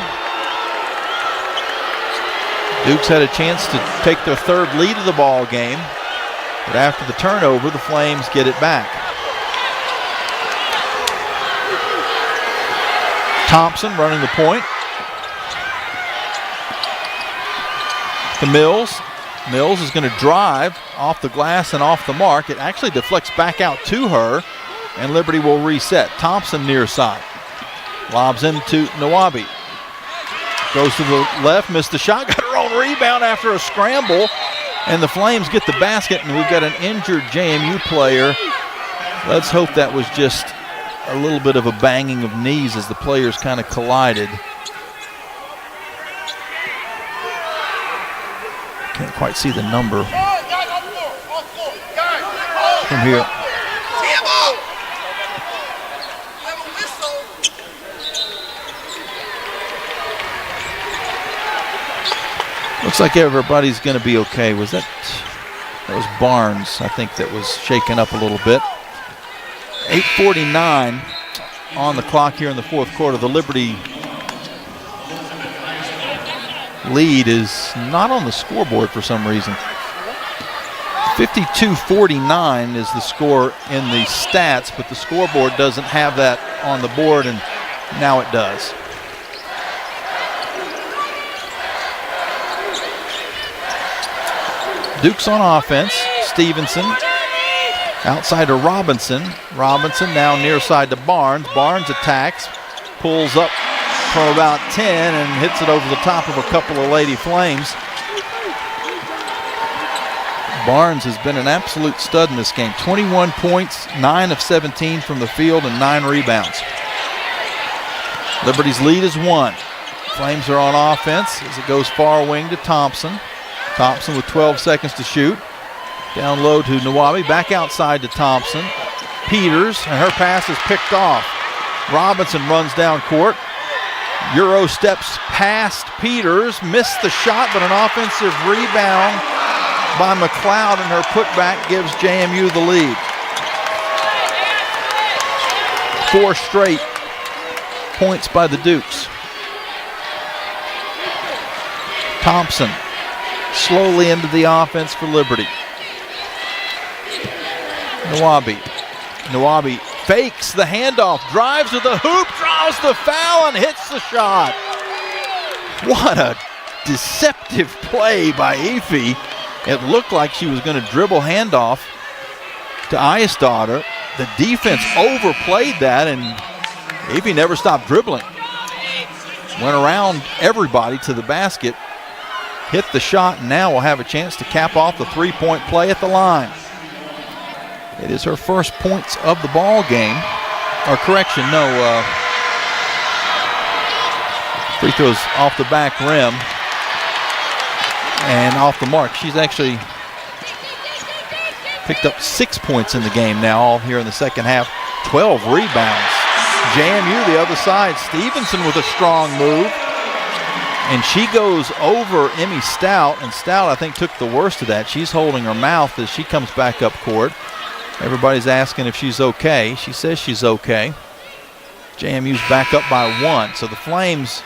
S2: Dukes had a chance to take their third lead of the ball game, but after the turnover, the Flames get it back. Thompson running the point. to Mills. Mills is going to drive off the glass and off the mark. It actually deflects back out to her, and Liberty will reset. Thompson near side. Lobs into Nawabi. Goes to the left, missed the shot, got her own rebound after a scramble, and the Flames get the basket, and we've got an injured JMU player. Let's hope that was just a little bit of a banging of knees as the players kind of collided. Can't quite see the number from here. Looks like everybody's going to be okay. Was that was Barnes, I think, that was shaken up a little bit. 8:49 on the clock here in the fourth quarter. The Liberty lead is not on the scoreboard for some reason. 52-49 is the score in the stats, but the scoreboard doesn't have that on the board, and now it does. Dukes on offense. Stevenson outside to Robinson. Robinson now near side to Barnes. Barnes attacks, pulls up from about 10 and hits it over the top of a couple of Lady Flames. Barnes has been an absolute stud in this game. 21 points, 9 of 17 from the field, and 9 rebounds. Liberty's lead is 1. Flames are on offense as it goes far wing to Thompson. Thompson with 12 seconds to shoot. Down low to Nawabi, back outside to Thompson. Peters, and her pass is picked off. Robinson runs down court. Euro steps past Peters, missed the shot, but an offensive rebound by McLeod, and her putback gives JMU the lead. 4 straight points by the Dukes. Thompson slowly into the offense for Liberty. Nawabi fakes the handoff, drives to the hoop, draws the foul, and hits the shot. What a deceptive play by Efi. It looked like she was going to dribble handoff to Eisdotter. The defense overplayed that, and Efi never stopped dribbling. Went around everybody to the basket, hit the shot, and now will have a chance to cap off the three-point play at the line. It is her first points of the ball game. Or correction, no. Free throws off the back rim and off the mark. She's actually picked up 6 points in the game now, all here in the second half. 12 rebounds. JMU the other side. Stevenson with a strong move. And she goes over Emmy Stout, and Stout, I think, took the worst of that. She's holding her mouth as she comes back up court. Everybody's asking if she's okay. She says she's okay. JMU's back up by 1. So the Flames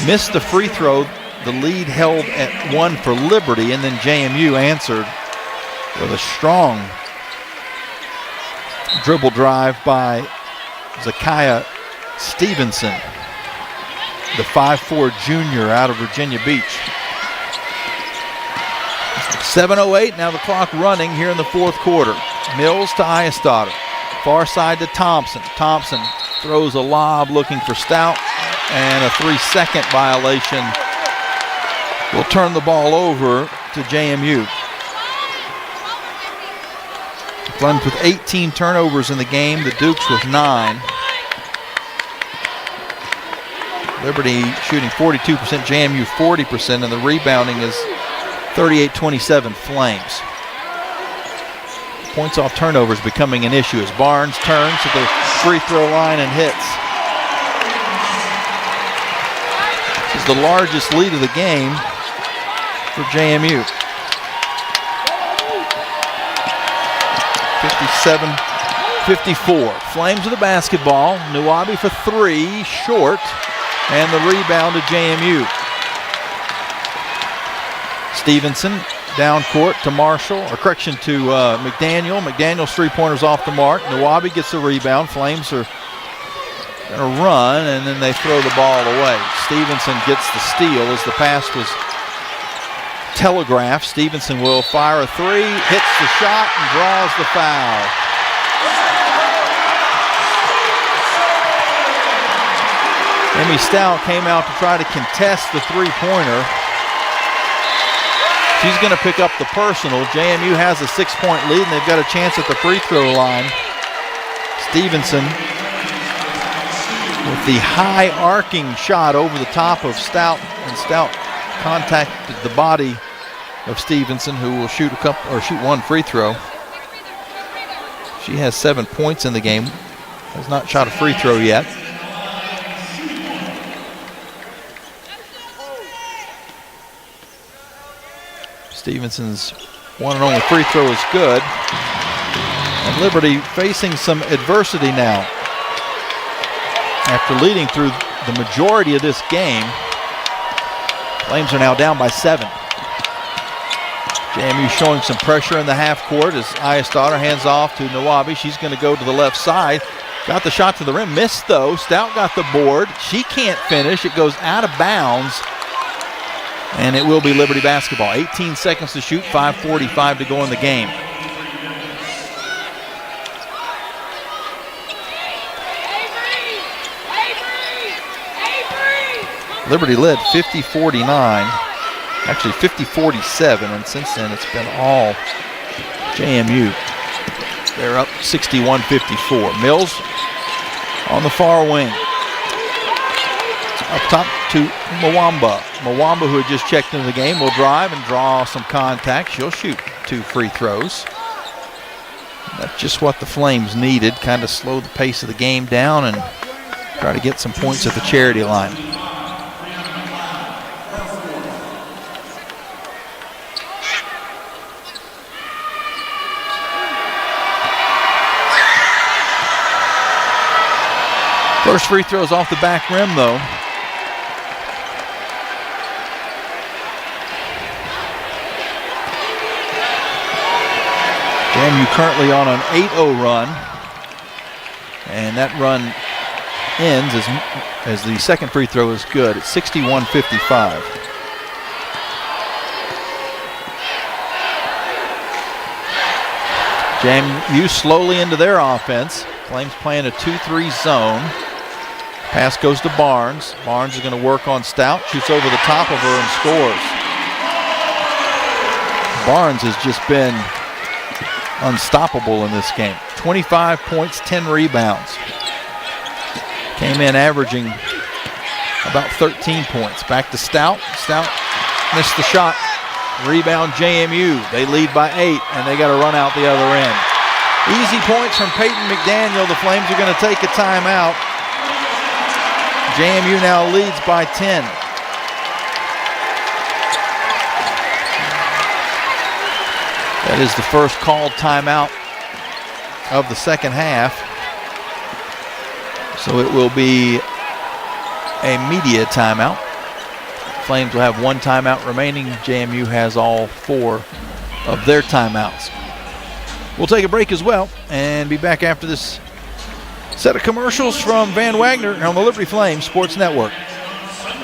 S2: missed the free throw. The lead held at 1 for Liberty, and then JMU answered with a strong dribble drive by Zakiya Stevenson, the 5'4" junior out of Virginia Beach. 7:08, now the clock running here in the fourth quarter. Mills to Eisdotter. Far side to Thompson. Thompson throws a lob looking for Stout, and a 3-second violation will turn the ball over to JMU. Flames with 18 turnovers in the game, the Dukes with 9. Liberty shooting 42%, JMU 40%, and the rebounding is 38-27 Flames. Points off turnovers becoming an issue as Barnes turns to the free throw line and hits. This is the largest lead of the game for JMU. 57-54. Flames with the basketball. Nawabi for 3, short, and the rebound to JMU. Stevenson down court to Marshall, or correction to McDaniel. McDaniel's three-pointer's off the mark. Nawabi gets the rebound. Flames are going to run, and then they throw the ball away. Stevenson gets the steal as the pass was telegraphed. Stevenson will fire a three, hits the shot, and draws the foul. Emmy Stout came out to try to contest the three-pointer. She's going to pick up the personal. JMU has a 6-point lead, and they've got a chance at the free throw line. Stevenson with the high arcing shot over the top of Stout, and Stout contacted the body of Stevenson, who will shoot one free throw. She has 7 points in the game. Has not shot a free throw yet. Stevenson's one and only free throw is good. And Liberty facing some adversity now. After leading through the majority of this game, Flames are now down by 7. JMU showing some pressure in the half court as Ayestadar hands off to Nawabi. She's going to go to the left side. Got the shot to the rim, missed though. Stout got the board. She can't finish. It goes out of bounds. And it will be Liberty basketball. 18 seconds to shoot, 5:45 to go in the game. Liberty led 50-49, actually 50-47, and since then it's been all JMU. They're up 61-54. Mills on the far wing. Up top to Mwamba. Mwamba, who had just checked into the game, will drive and draw some contact. She'll shoot 2 free throws. That's just what the Flames needed, kind of slow the pace of the game down and try to get some points at the charity line. First free throw is off the back rim, though. JMU currently on an 8-0 run, and that run ends as the second free throw is good at 61-55. JMU slowly into their offense. Flames playing a 2-3 zone. Pass goes to Barnes. Barnes is going to work on Stout. Shoots over the top of her and scores. Barnes has just been unstoppable in this game. 25 points, 10 rebounds. Came in averaging about 13 points. Back to Stout. Stout missed the shot. Rebound JMU. They lead by 8, and they got to run out the other end. Easy points from Peyton McDaniel. The Flames are going to take a timeout. JMU now leads by 10. That is the first called timeout of the second half. So it will be a media timeout. Flames will have 1 timeout remaining. JMU has all 4 of their timeouts. We'll take a break as well and be back after this set of commercials from Van Wagner on the Liberty Flames Sports Network.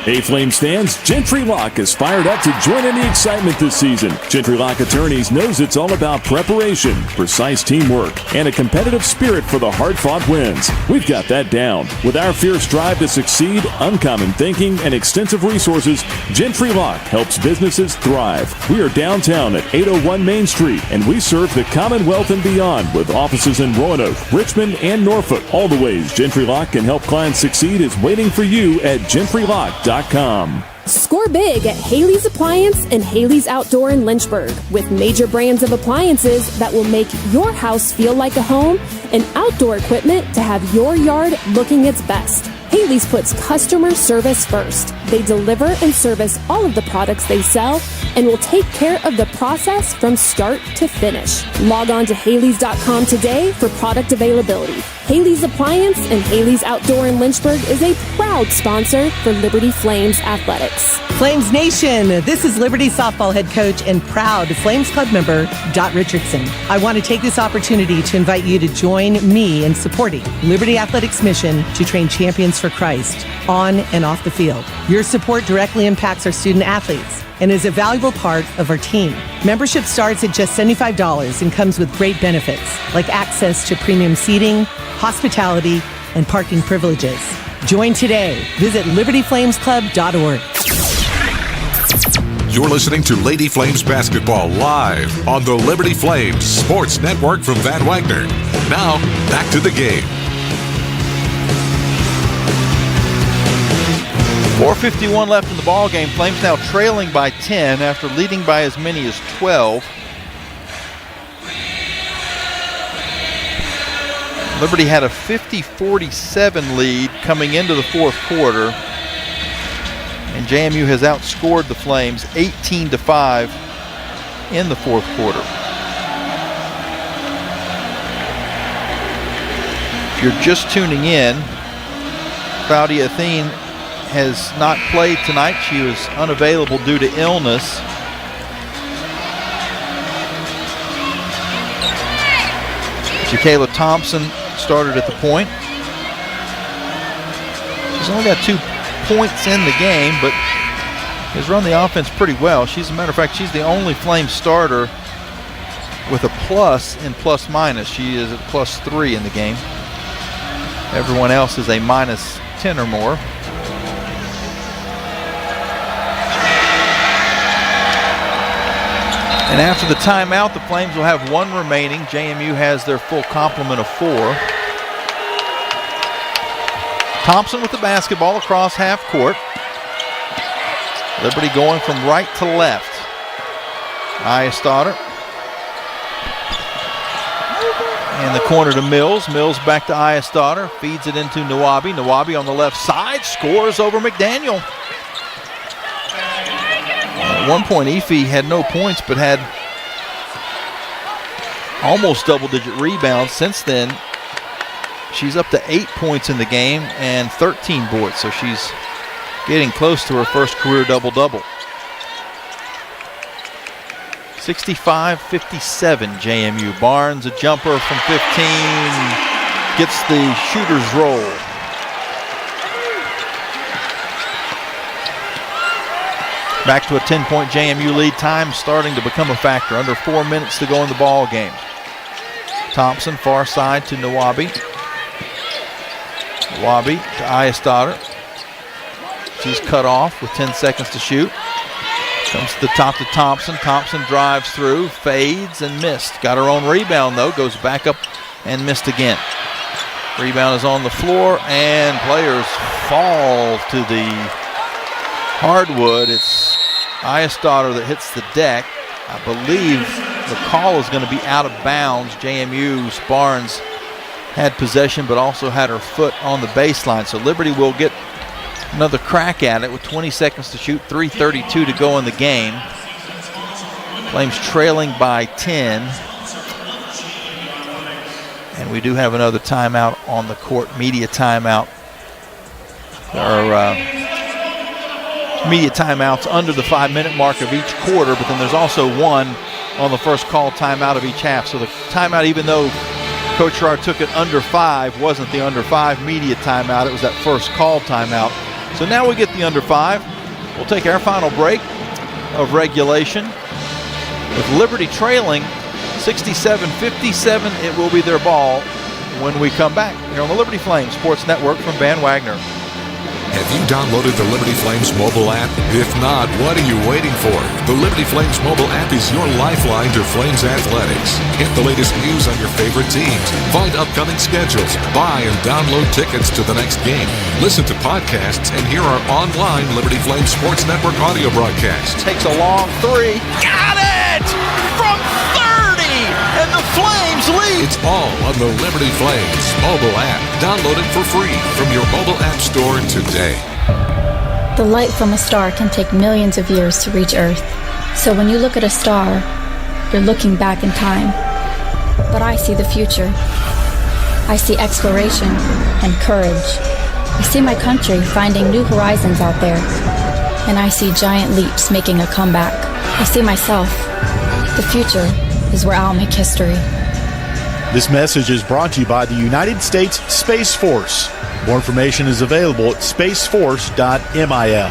S5: Hey, Flames fans, Gentry Lock is fired up to join in the excitement this season. Gentry Lock Attorneys knows it's all about preparation, precise teamwork, and a competitive spirit for the hard-fought wins. We've got that down. With our fierce drive to succeed, uncommon thinking, and extensive resources, Gentry Lock helps businesses thrive. We are downtown at 801 Main Street, and we serve the Commonwealth and beyond with offices in Roanoke, Richmond, and Norfolk. All the ways Gentry Lock can help clients succeed is waiting for you at GentryLock.com.
S7: Score big at Haley's Appliance and Haley's Outdoor in Lynchburg with major brands of appliances that will make your house feel like a home and outdoor equipment to have your yard looking its best. Haley's puts customer service first. They deliver and service all of the products they sell and will take care of the process from start to finish. Log on to Haleys.com today for product availability. Haley's Appliance and Haley's Outdoor in Lynchburg is a proud sponsor for Liberty Flames Athletics.
S12: Flames Nation, this is Liberty softball head coach and proud Flames Club member, Dot Richardson. I want to take this opportunity to invite you to join me in supporting Liberty Athletics' mission to train champions Champions for Christ, on and off the field. Your support directly impacts our student athletes and is a valuable part of our team. Membership starts at just $75 and comes with great benefits, like access to premium seating, hospitality, and parking privileges. Join today. Visit libertyflamesclub.org.
S1: You're listening to Lady Flames basketball live on the Liberty Flames Sports Network from Van Wagner. Now, back to the game.
S2: 4:51 left in the ball game. Flames now trailing by 10 after leading by as many as 12. Liberty had a 50-47 lead coming into the fourth quarter, and JMU has outscored the Flames 18-5 in the fourth quarter. If you're just tuning in, Claudia Athene has not played tonight. She was unavailable due to illness. Jacayla Thompson started at the point. She's only got 2 points in the game, but has run the offense pretty well. As a matter of fact, she's the only Flame starter with a plus in plus minus. She is at +3 in the game. Everyone else is a -10 or more. And after the timeout, the Flames will have 1 remaining. JMU has their full complement of 4. Thompson with the basketball across half court. Liberty going from right to left. Iastadter. In the corner to Mills. Mills back to Iastadter. Feeds it into Nawabi. Nawabi on the left side. Scores over McDaniel. At one point, Efi had no points, but had almost double-digit rebounds. Since then, she's up to 8 points in the game and 13 boards, so she's getting close to her first career double-double. 65-57 JMU. Barnes, a jumper from 15, gets the shooter's roll. Back to a 10-point JMU lead. Time starting to become a factor. Under 4 minutes to go in the ball game. Thompson, far side to Nawabi. Nawabi to Iastadter. She's cut off with 10 seconds to shoot. Comes to the top to Thompson. Thompson drives through, fades, and missed. Got her own rebound, though. Goes back up and missed again. Rebound is on the floor, and players fall to the hardwood. It's Iastadter that hits the deck. I believe the call is going to be out of bounds. JMU's Barnes had possession, but also had her foot on the baseline. So Liberty will get another crack at it with 20 seconds to shoot, 3:32 to go in the game. Flames trailing by 10. And we do have another timeout on the court, media timeout. There are media timeouts under the 5-minute mark of each quarter, but then there's also one on the first call timeout of each half. So the timeout, even though Coach Sherrard took it under 5, wasn't the under 5 media timeout. It was that first call timeout. So now we get the under 5. We'll take our final break of regulation with Liberty trailing 67-57. It will be their ball when we come back here on the Liberty Flames Sports Network from Van Wagner.
S1: Have you downloaded the Liberty Flames mobile app? If not, what are you waiting for? The Liberty Flames mobile app is your lifeline to Flames athletics. Get the latest news on your favorite teams. Find upcoming schedules. Buy and download tickets to the next game. Listen to podcasts and hear our online Liberty Flames Sports Network audio broadcast.
S2: Takes a long 3. Got it! From 30! And the Flames lead!
S1: It's all on the Liberty Flames mobile app. Download it for free from your mobile app store today.
S15: The light from a star can take millions of years to reach Earth. So when you look at a star, you're looking back in time. But I see the future. I see exploration and courage. I see my country finding new horizons out there. And I see giant leaps making a comeback. I see myself. The future is where I'll make history.
S13: This message is brought to you by the United States Space Force. More information is available at spaceforce.mil.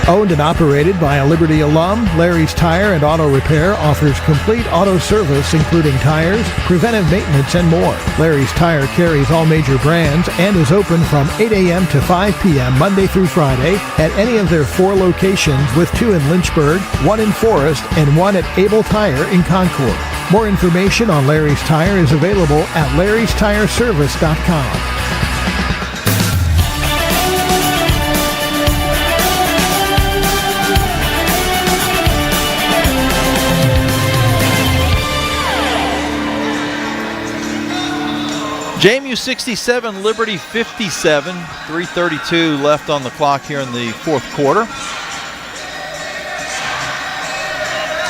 S17: Owned and operated by a Liberty alum, Larry's Tire and Auto Repair offers complete auto service including tires, preventive maintenance, and more. Larry's Tire carries all major brands and is open from 8 a.m. to 5 p.m. Monday through Friday at any of their 4 locations, with 2 in Lynchburg, 1 in Forest, and 1 at Able Tire in Concord. More information on Larry's Tire is available at larrystireservice.com.
S2: JMU 67, Liberty 57, 3:32 left on the clock here in the fourth quarter.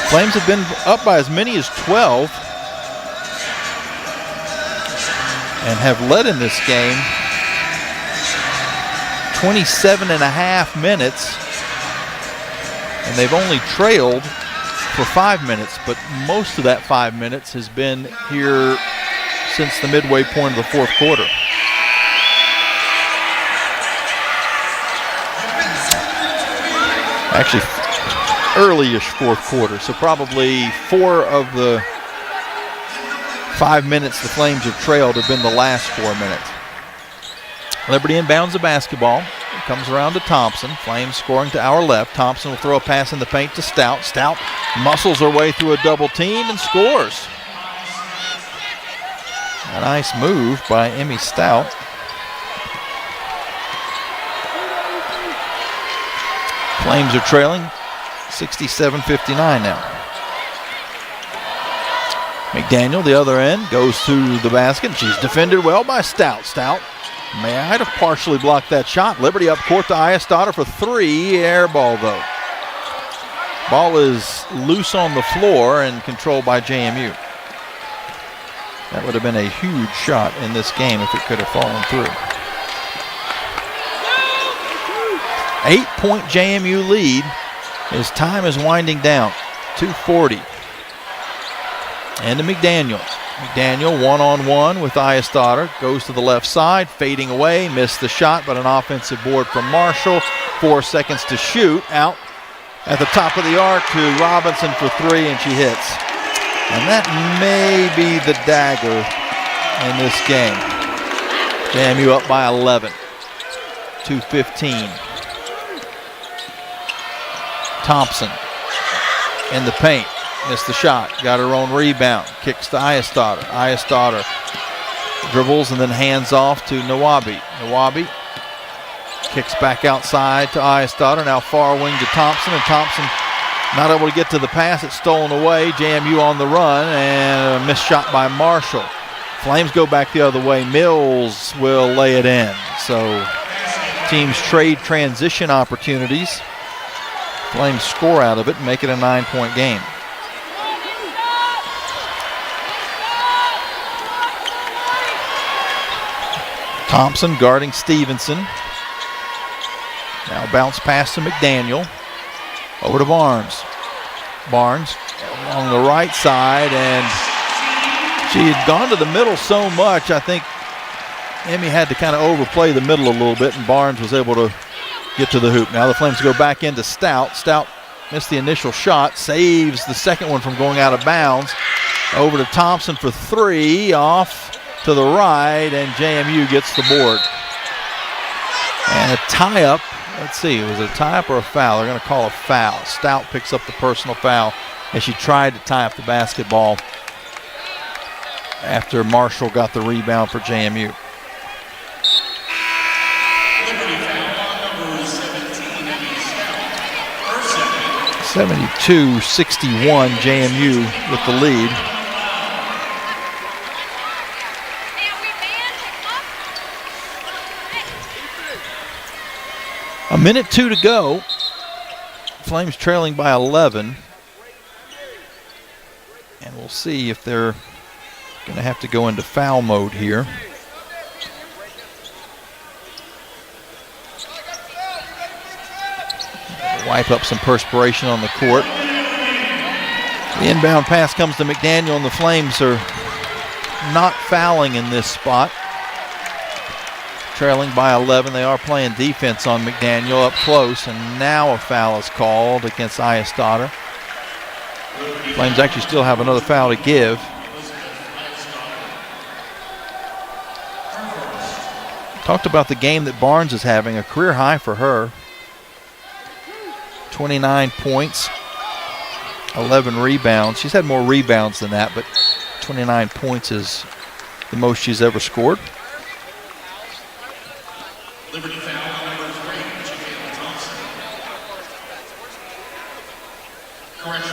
S2: Flames have been up by as many as 12 and have led in this game 27 and a half minutes, and they've only trailed for 5 minutes, but most of that 5 minutes has been here since the midway point of the fourth quarter. Actually, early-ish fourth quarter, so probably 4 of the 5 minutes the Flames have trailed have been the last 4 minutes. Liberty inbounds the basketball. It comes around to Thompson. Flames scoring to our left. Thompson will throw a pass in the paint to Stout. Stout muscles her way through a double team and scores. A nice move by Emmy Stout. Flames are trailing 67-59 now. McDaniel, the other end, goes to the basket. She's defended well by Stout. Stout might have partially blocked that shot. Liberty up court to Ayestadter for 3. Air ball, though. Ball is loose on the floor and controlled by JMU. That would have been a huge shot in this game if it could have fallen through. 8-point JMU lead as time is winding down. 2:40. And to McDaniel. McDaniel one-on-one with Ayestadter. Goes to the left side, fading away. Missed the shot, but an offensive board from Marshall. 4 seconds to shoot. Out at the top of the arc to Robinson for 3, and she hits. And that may be the dagger in this game. JMU up by 11. 2:15. Thompson in the paint. Missed the shot. Got her own rebound. Kicks to Ayestadter. Ayestadter dribbles and then hands off to Nawabi. Nawabi kicks back outside to Ayestadter. Now far wing to Thompson, and Thompson not able to get to the pass. It's stolen away. JMU on the run, and a missed shot by Marshall. Flames go back the other way. Mills will lay it in. So teams trade transition opportunities. Flames score out of it and make it a 9-point game. Thompson guarding Stevenson. Now bounce pass to McDaniel. Over to Barnes. Barnes along the right side, and she had gone to the middle so much, I think Emmy had to kind of overplay the middle a little bit, and Barnes was able to get to the hoop. Now the Flames go back into Stout. Stout missed the initial shot, saves the second one from going out of bounds. Over to Thompson for 3, off to the right, and JMU gets the board. And a tie-up. Let's see, was it a tie-up or a foul? They're going to call a foul. Stout picks up the personal foul as she tried to tie up the basketball after Marshall got the rebound for JMU. Liberty 72-61, JMU with the lead. A minute 2 to go. Flames trailing by 11. And we'll see if they're going to have to go into foul mode here. Wipe up some perspiration on the court. The inbound pass comes to McDaniel, and the Flames are not fouling in this spot. Trailing by 11. They are playing defense on McDaniel up close, and now a foul is called against Ayestada. Flames actually still have another foul to give. Talked about the game that Barnes is having, a career high for her. 29 points, 11 rebounds. She's had more rebounds than that, but 29 points is the most she's ever scored.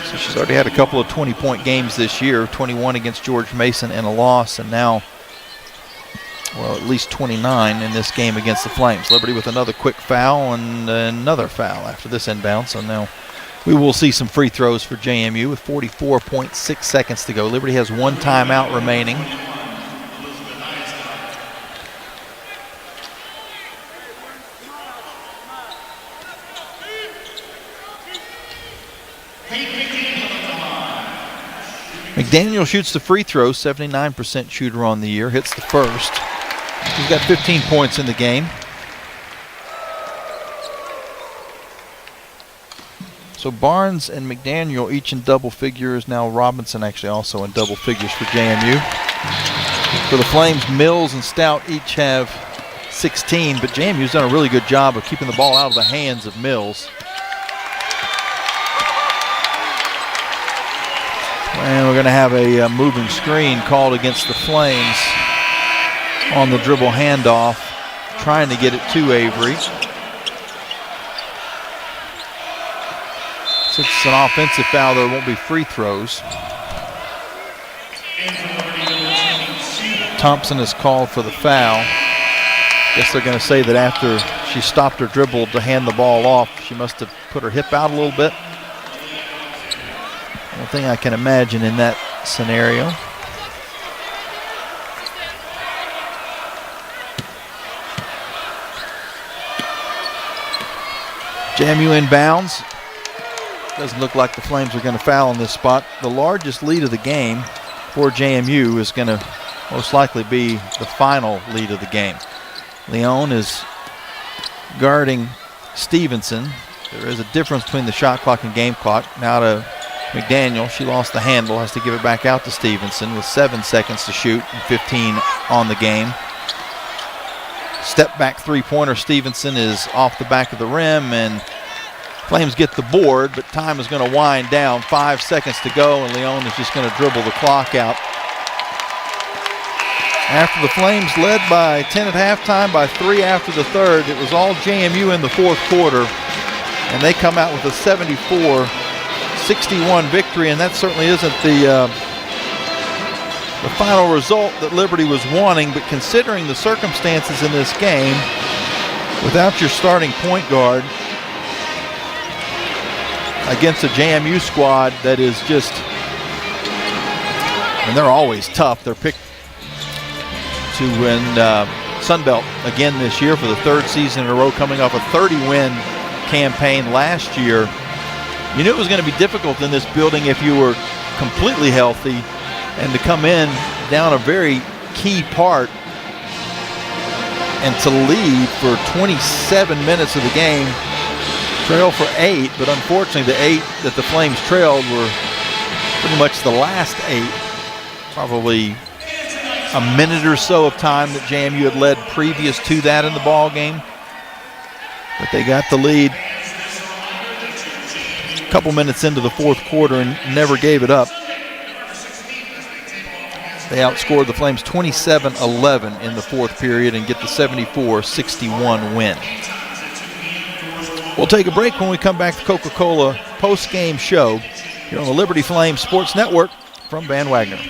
S2: So she's already had a couple of 20-point games this year, 21 against George Mason and a loss, and now, well, at least 29 in this game against the Flames. Liberty with another quick foul and another foul after this inbound, so now we will see some free throws for JMU with 44.6 seconds to go. Liberty has one timeout remaining. McDaniel shoots the free throw, 79% shooter on the year, hits the first. He's got 15 points in the game. So Barnes and McDaniel each in double figures. Now Robinson actually also in double figures for JMU. For the Flames, Mills and Stout each have 16, but JMU's done a really good job of keeping the ball out of the hands of Mills. And we're going to have a moving screen called against the Flames on the dribble handoff, trying to get it to Avery. Since it's an offensive foul, there won't be free throws. Thompson is called for the foul. Guess they're going to say that after she stopped her dribble to hand the ball off, she must have put her hip out a little bit. One thing I can imagine in that scenario. JMU inbounds. Doesn't look like the Flames are going to foul in this spot. The largest lead of the game for JMU is going to most likely be the final lead of the game. Leon is guarding Stevenson. There is a difference between the shot clock and game clock. Now to McDaniel. She lost the handle, has to give it back out to Stevenson with 7 seconds to shoot and 15 on the game. Step back three-pointer. Stevenson is off the back of the rim, and Flames get the board, but time is going to wind down. 5 seconds to go, and Leon is just going to dribble the clock out. After the Flames led by 10 at halftime, by 3 after the third, it was all JMU in the fourth quarter, and they come out with a 74-61 victory, and that certainly isn't the final result that Liberty was wanting, but considering the circumstances in this game, without your starting point guard against a JMU squad that is just, and they're always tough. They're picked to win Sunbelt again this year for the third season in a row, coming off a 30-win campaign last year. You knew it was going to be difficult in this building if you were completely healthy, and to come in down a very key part and to lead for 27 minutes of the game, trail for 8, but unfortunately the 8 that the Flames trailed were pretty much the last 8, probably a minute or so of time that JMU had led previous to that in the ball game. But they got the lead a couple minutes into the fourth quarter and never gave it up. They outscored the Flames 27-11 in the fourth period and get the 74-61 win. We'll take a break. When we come back, the Coca-Cola post-game show here on the Liberty Flames Sports Network from Van Wagner.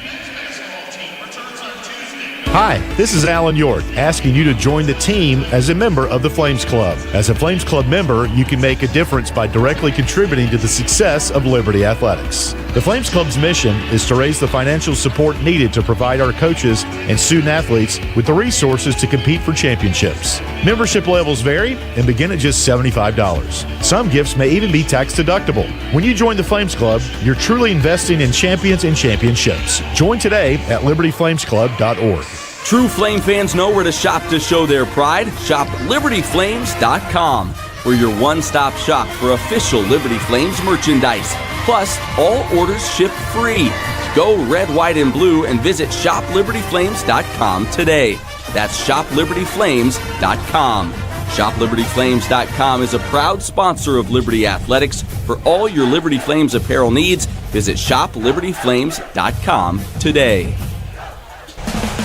S13: Hi, this is Alan York, asking you to join the team as a member of the Flames Club. As a Flames Club member, you can make a difference by directly contributing to the success of Liberty Athletics. The Flames Club's mission is to raise the financial support needed to provide our coaches and student athletes with the resources to compete for championships. Membership levels vary and begin at just $75. Some gifts may even be tax deductible. When you join the Flames Club, you're truly investing in champions and championships. Join today at libertyflamesclub.org.
S18: True Flame fans know where to shop to show their pride. Shop libertyflames.com. We're your one-stop shop for official Liberty Flames merchandise. Plus, all orders ship free. Go red, white, and blue and visit shoplibertyflames.com today. That's shoplibertyflames.com. ShopLibertyFlames.com is a proud sponsor of Liberty Athletics. For all your Liberty Flames apparel needs, visit shoplibertyflames.com today.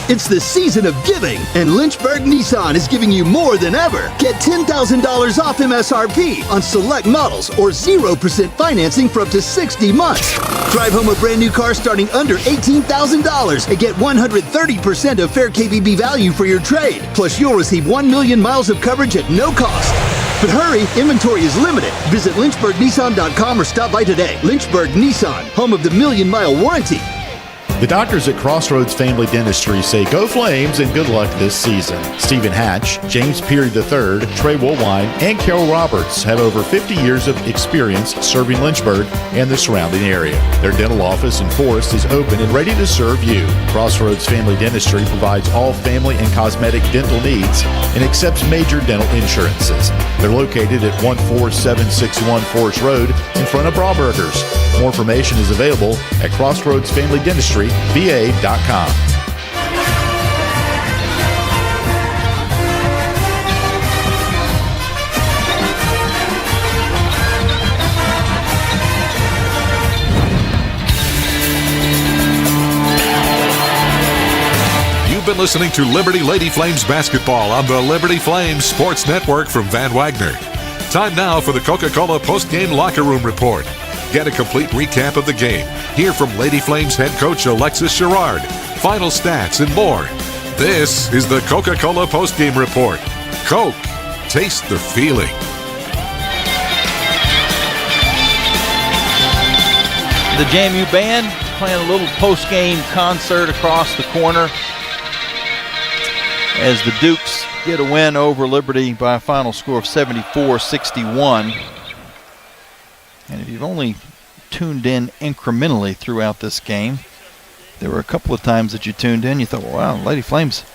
S19: It's the season of giving, and Lynchburg Nissan is giving you more than ever. Get $10,000 off MSRP on select models or 0% financing for up to 60 months. Drive home a brand new car starting under $18,000 and get 130% of fair KBB value for your trade. Plus, you'll receive 1 million miles of coverage at no cost. But hurry, inventory is limited. Visit lynchburgnissan.com or stop by today. Lynchburg Nissan, home of the 1,000,000-mile warranty.
S13: The doctors at Crossroads Family Dentistry say go Flames and good luck this season. Stephen Hatch, James Peary III, Trey Woolwine, and Carol Roberts have over 50 years of experience serving Lynchburg and the surrounding area. Their dental office in Forest is open and ready to serve you. Crossroads Family Dentistry provides all family and cosmetic dental needs and accepts major dental insurances. They're located at 14761 Forest Road in front of Brauburgers. More information is available at crossroadsfamilydentistryva.com.
S1: You've been listening to Liberty Lady Flames basketball on the Liberty Flames Sports Network from Van Wagner. Time now for the Coca-Cola post-game locker room report. Get a complete recap of the game. Hear from Lady Flames head coach Alexis Sherrard, final stats, and more. This is the Coca-Cola postgame report. Coke, taste the feeling.
S2: The JMU band playing a little post-game concert across the corner as the Dukes get a win over Liberty by a final score of 74-61. And if you've only tuned in incrementally throughout this game, there were a couple of times that you tuned in, you thought, well, wow, Lady Flames,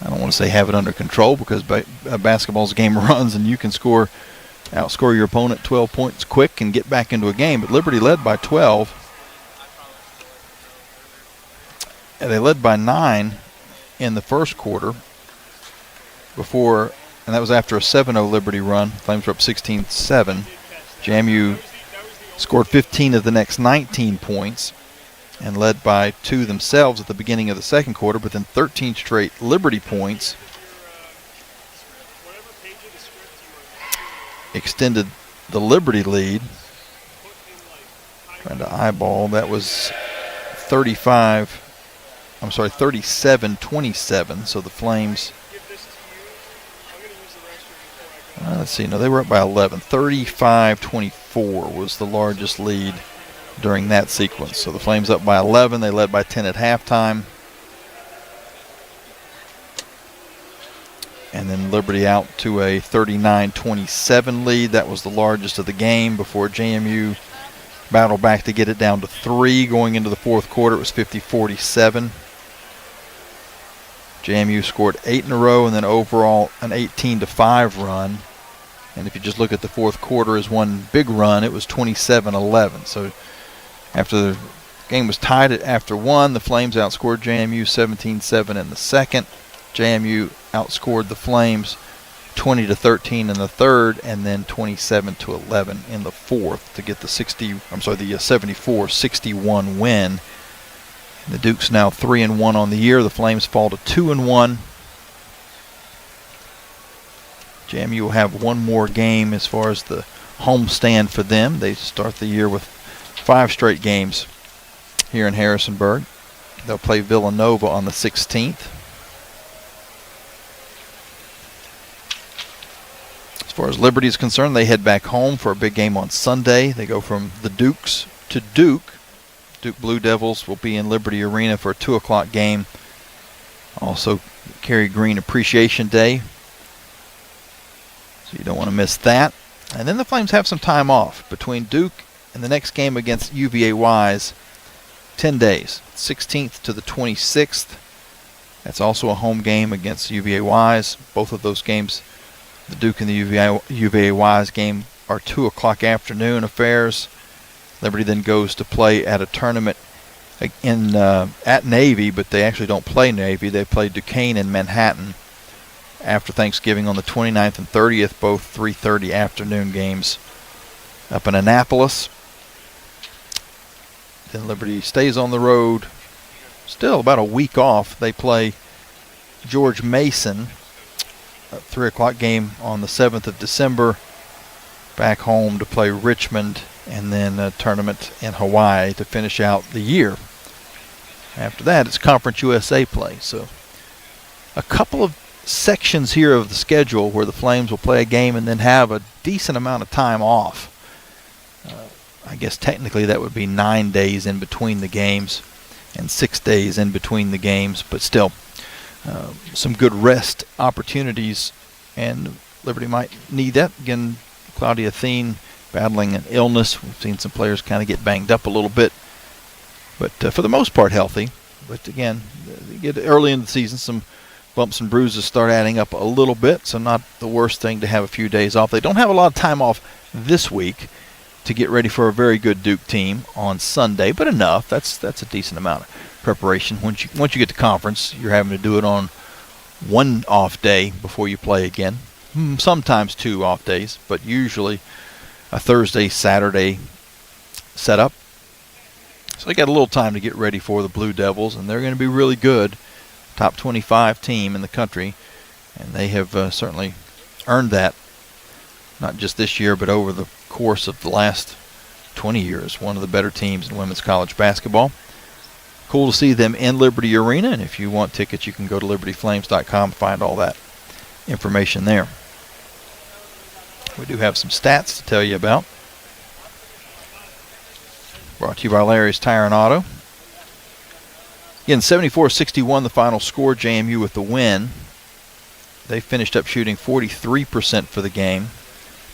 S2: I don't want to say have it under control because basketball's a game of runs and you can outscore your opponent 12 points quick and get back into a game. But Liberty led by 12. And they led by 9 in the first quarter and that was after a 7-0 Liberty run. Flames were up 16-7. JMU scored 15 of the next 19 points and led by 2 themselves at the beginning of the second quarter, but then 13 straight Liberty points extended the Liberty lead. Trying to eyeball, that was 37-27, so the Flames, let's see, no, they were up by 11. 35-24 was the largest lead during that sequence. So the Flames up by 11. They led by 10 at halftime. And then Liberty out to a 39-27 lead. That was the largest of the game before JMU battled back to get it down to 3 going into the fourth quarter. It was 50-47. JMU scored 8 in a row and then overall an 18-5 run. And if you just look at the fourth quarter as one big run, it was 27-11. So after the game was tied at after 1, the Flames outscored JMU 17-7 in the second. JMU outscored the Flames 20-13 in the third, and then 27-11 in the fourth to get the 74-61 win. The Dukes now 3-1 on the year. The Flames fall to 2-1. JMU will have one more game as far as the homestand for them. They start the year with 5 straight games here in Harrisonburg. They'll play Villanova on the 16th. far as Liberty is concerned, they head back home for a big game on Sunday. They go from the Dukes to Duke. Duke Blue Devils will be in Liberty Arena for a 2 o'clock game. Also, Kerry Green Appreciation Day, so you don't want to miss that. And then the Flames have some time off between Duke and the next game against UVA Wise. 10 days, 16th to the 26th. That's also a home game against UVA Wise. Both of those games, the Duke and the UVA Wise game, are 2 o'clock afternoon affairs. Liberty then goes to play at a tournament in at Navy, but they actually don't play Navy. They play Duquesne in Manhattan after Thanksgiving on the 29th and 30th, both 3:30 afternoon games up in Annapolis. Then Liberty stays on the road. Still about a week off. They play George Mason, a 3 o'clock game on the 7th of December. Back home to play Richmond, and then a tournament in Hawaii to finish out the year. After that, it's Conference USA play. So a couple of sections here of the schedule where the Flames will play a game and then have a decent amount of time off. I guess technically that would be 9 days in between the games and 6 days in between the games, but still some good rest opportunities, and Liberty might need that. Again, Claudia Thien battling an illness. We've seen some players kind of get banged up a little bit, but for the most part healthy. But again, you get early in the season, some bumps and bruises start adding up a little bit, so not the worst thing to have a few days off. They don't have a lot of time off this week to get ready for a very good Duke team on Sunday, but enough. That's a decent amount of preparation. Once you get to conference, you're having to do it on one off day before you play again. Sometimes 2 off days, but usually a Thursday, Saturday setup. So they got a little time to get ready for the Blue Devils, and they're going to be really good. Top 25 team in the country, and they have certainly earned that, not just this year, but over the course of the last 20 years. One of the better teams in women's college basketball. Cool to see them in Liberty Arena, and if you want tickets, you can go to libertyflames.com and find all that information there. We do have some stats to tell you about. Brought to you by Larry's Tire and Auto. Again, 74-61 the final score. JMU with the win. They finished up shooting 43% for the game.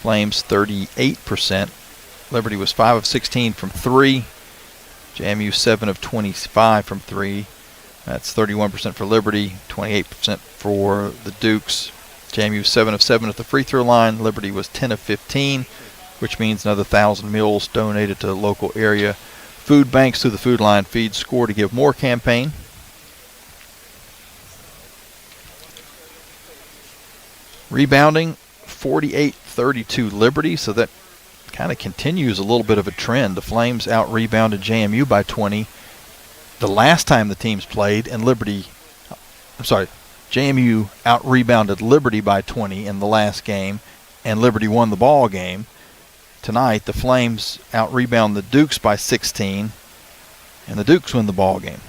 S2: Flames 38%. Liberty was 5 of 16 from 3. JMU 7 of 25 from 3. That's 31% for Liberty, 28% for the Dukes. JMU 7 of 7 at the free throw line. Liberty was 10 of 15, which means another 1,000 meals donated to local area food banks through the Food Line Feed Score to Give More campaign. Rebounding, 48-32 Liberty, so that kind of continues a little bit of a trend. The Flames out-rebounded JMU by 20 the last time the teams played, and JMU out-rebounded Liberty by 20 in the last game, and Liberty won the ball game. Tonight, the Flames out-rebound the Dukes by 16, and the Dukes win the ball game.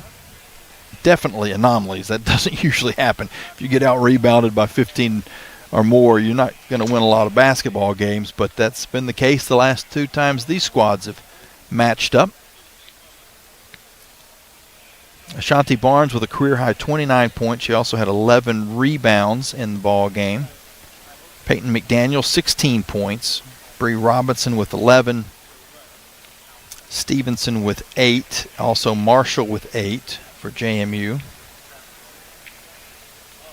S2: Definitely anomalies. That doesn't usually happen. If you get out-rebounded by 15 or more, you're not going to win a lot of basketball games, but that's been the case the last 2 times these squads have matched up. Ashanti Barnes with a career-high 29 points. She also had 11 rebounds in the ball game. Peyton McDaniel, 16 points. Bree Robinson with 11. Stevenson with 8. Also Marshall with 8 for JMU.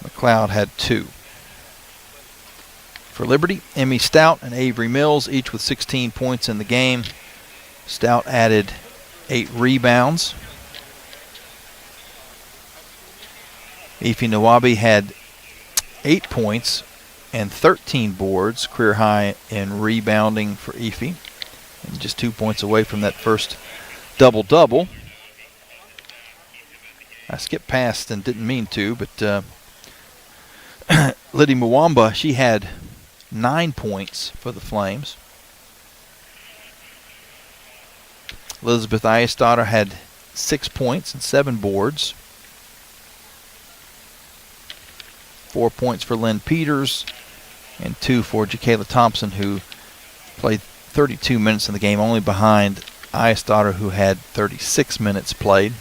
S2: McLeod had 2. For Liberty, Emmy Stout and Avery Mills, each with 16 points in the game. Stout added 8 rebounds. Ife Nawabi had 8 points and 13 boards, career high in rebounding for Ife, and just 2 points away from that first double-double. I skipped past and didn't mean to, but Liddy Mwamba, she had 9 points for the Flames. Elizabeth Ayesdaughter had 6 points and 7 boards. 4 points for Lynn Peters. and 2 for Jacayla Thompson, who played 32 minutes in the game, only behind Eyesdaughter, who had 36 minutes played.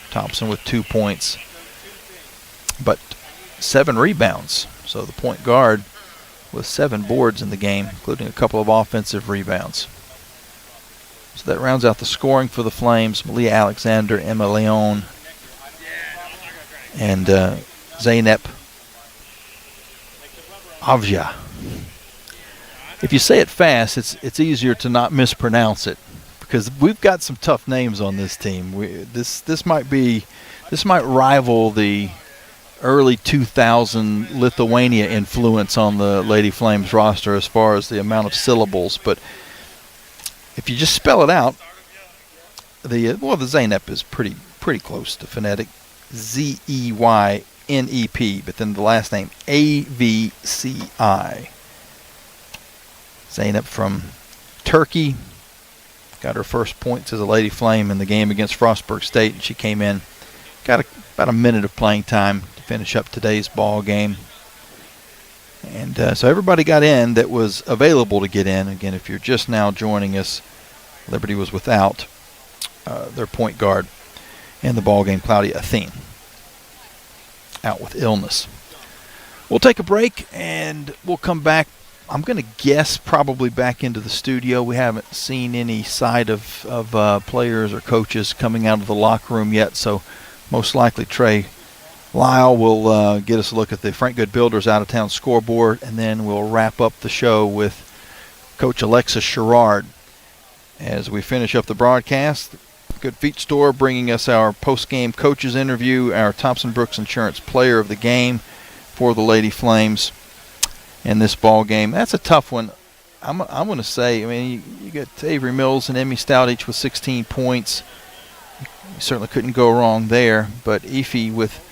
S2: Thompson with 2 points, but 7 rebounds. So the point guard with 7 boards in the game, including a couple of offensive rebounds. So that rounds out the scoring for the Flames. Malia Alexander, Emma Leon, and Zeynep Avja. If you say it fast, it's easier to not mispronounce it, because we've got some tough names on this team. This might rival the early 2000 Lithuania influence on the Lady Flames roster as far as the amount of syllables. But if you just spell it out, the Zeynep is pretty close to phonetic, Zeynep, but then the last name Avci. Zeynep from Turkey got her first points as a Lady Flame in the game against Frostburg State, and she came in, got about a minute of playing time to finish up today's ball game. And so everybody got in that was available to get in. Again, if you're just now joining us, Liberty was without their point guard in the ball game, Claudia Athene, out with illness. We'll take a break and we'll come back. I'm going to guess probably back into the studio. We haven't seen any side of players or coaches coming out of the locker room yet, so most likely Trey Lyle will get us a look at the Frank Good Builders out-of-town scoreboard, and then we'll wrap up the show with Coach Alexis Sherrard as we finish up the broadcast. Good Feet Store bringing us our post-game coaches interview, our Thompson Brooks Insurance Player of the Game for the Lady Flames in this ball game. That's a tough one. I'm going to say, I mean, you got Avery Mills and Emmy Stout each with 16 points. You certainly couldn't go wrong there, but Efi with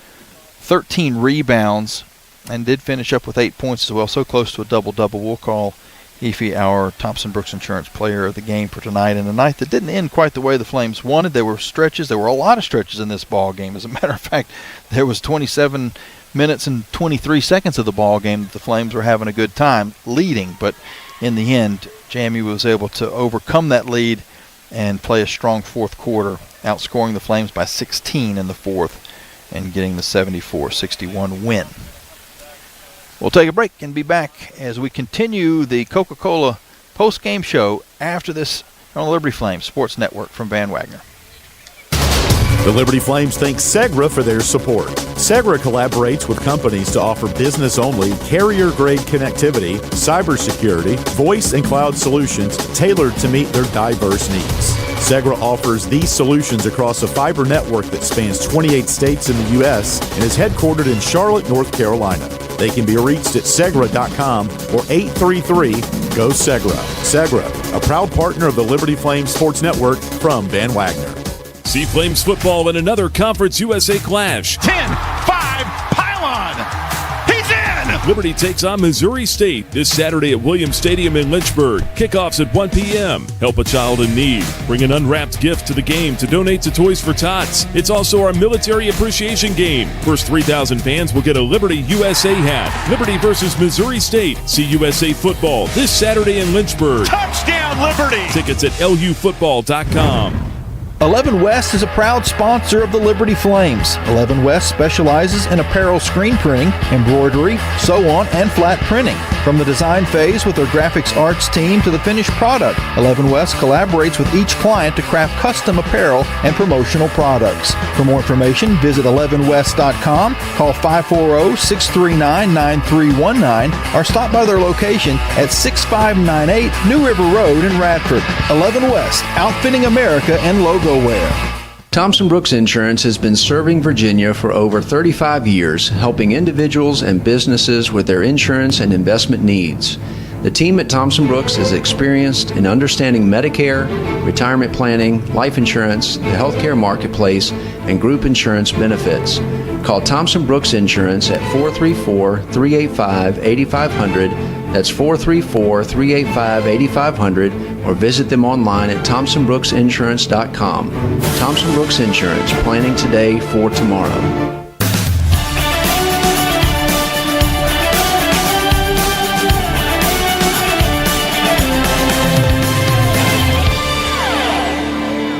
S2: 13 rebounds and did finish up with 8 points as well, so close to a double-double. We'll call Efi our Thompson Brooks Insurance Player of the Game for tonight, and a night that didn't end quite the way the Flames wanted. There were stretches. There were a lot of stretches in this ball game. As a matter of fact, there was 27 minutes and 23 seconds of the ball game that the Flames were having a good time leading, but in the end, JMU was able to overcome that lead and play a strong fourth quarter, outscoring the Flames by 16 in the fourth and getting the 74-61 win. We'll take a break and be back as we continue the Coca-Cola post-game show after this on the Liberty Flames Sports Network from Van Wagner.
S13: The Liberty Flames thank Segra for their support. Segra collaborates with companies to offer business-only, carrier-grade connectivity, cybersecurity, voice and cloud solutions tailored to meet their diverse needs. Segra offers these solutions across a fiber network that spans 28 states in the U.S. and is headquartered in Charlotte, North Carolina. They can be reached at Segra.com or 833-GO-SEGRA. Segra, a proud partner of the Liberty Flames Sports Network from Van Wagner.
S5: See Flames football in another Conference USA clash.
S23: 10-5 pylon. He's in!
S5: Liberty takes on Missouri State this Saturday at Williams Stadium in Lynchburg. Kickoffs at 1 p.m. Help a child in need. Bring an unwrapped gift to the game to donate to Toys for Tots. It's also our military appreciation game. First 3,000 fans will get a Liberty USA hat. Liberty versus Missouri State. See USA football this Saturday in Lynchburg.
S23: Touchdown, Liberty!
S5: Tickets at lufootball.com.
S6: 11 West is a proud sponsor of the Liberty Flames. 11 West specializes in apparel screen printing, embroidery, sew-on, and flat printing. From the design phase with their graphics arts team to the finished product, 11 West collaborates with each client to craft custom apparel and promotional products. For more information, visit 11west.com, call 540-639-9319, or stop by their location at 6598 New River Road in Radford. 11 West, outfitting America and logo wear.
S20: Thompson Brooks Insurance has been serving Virginia for over 35 years, helping individuals and businesses with their insurance and investment needs. The team at Thompson Brooks is experienced in understanding Medicare, retirement planning, life insurance, the healthcare marketplace, and group insurance benefits. Call Thompson Brooks Insurance at 434-385-8500. That's 434-385-8500, or visit them online at thompsonbrooksinsurance.com. Thompson Brooks Insurance, planning today for tomorrow.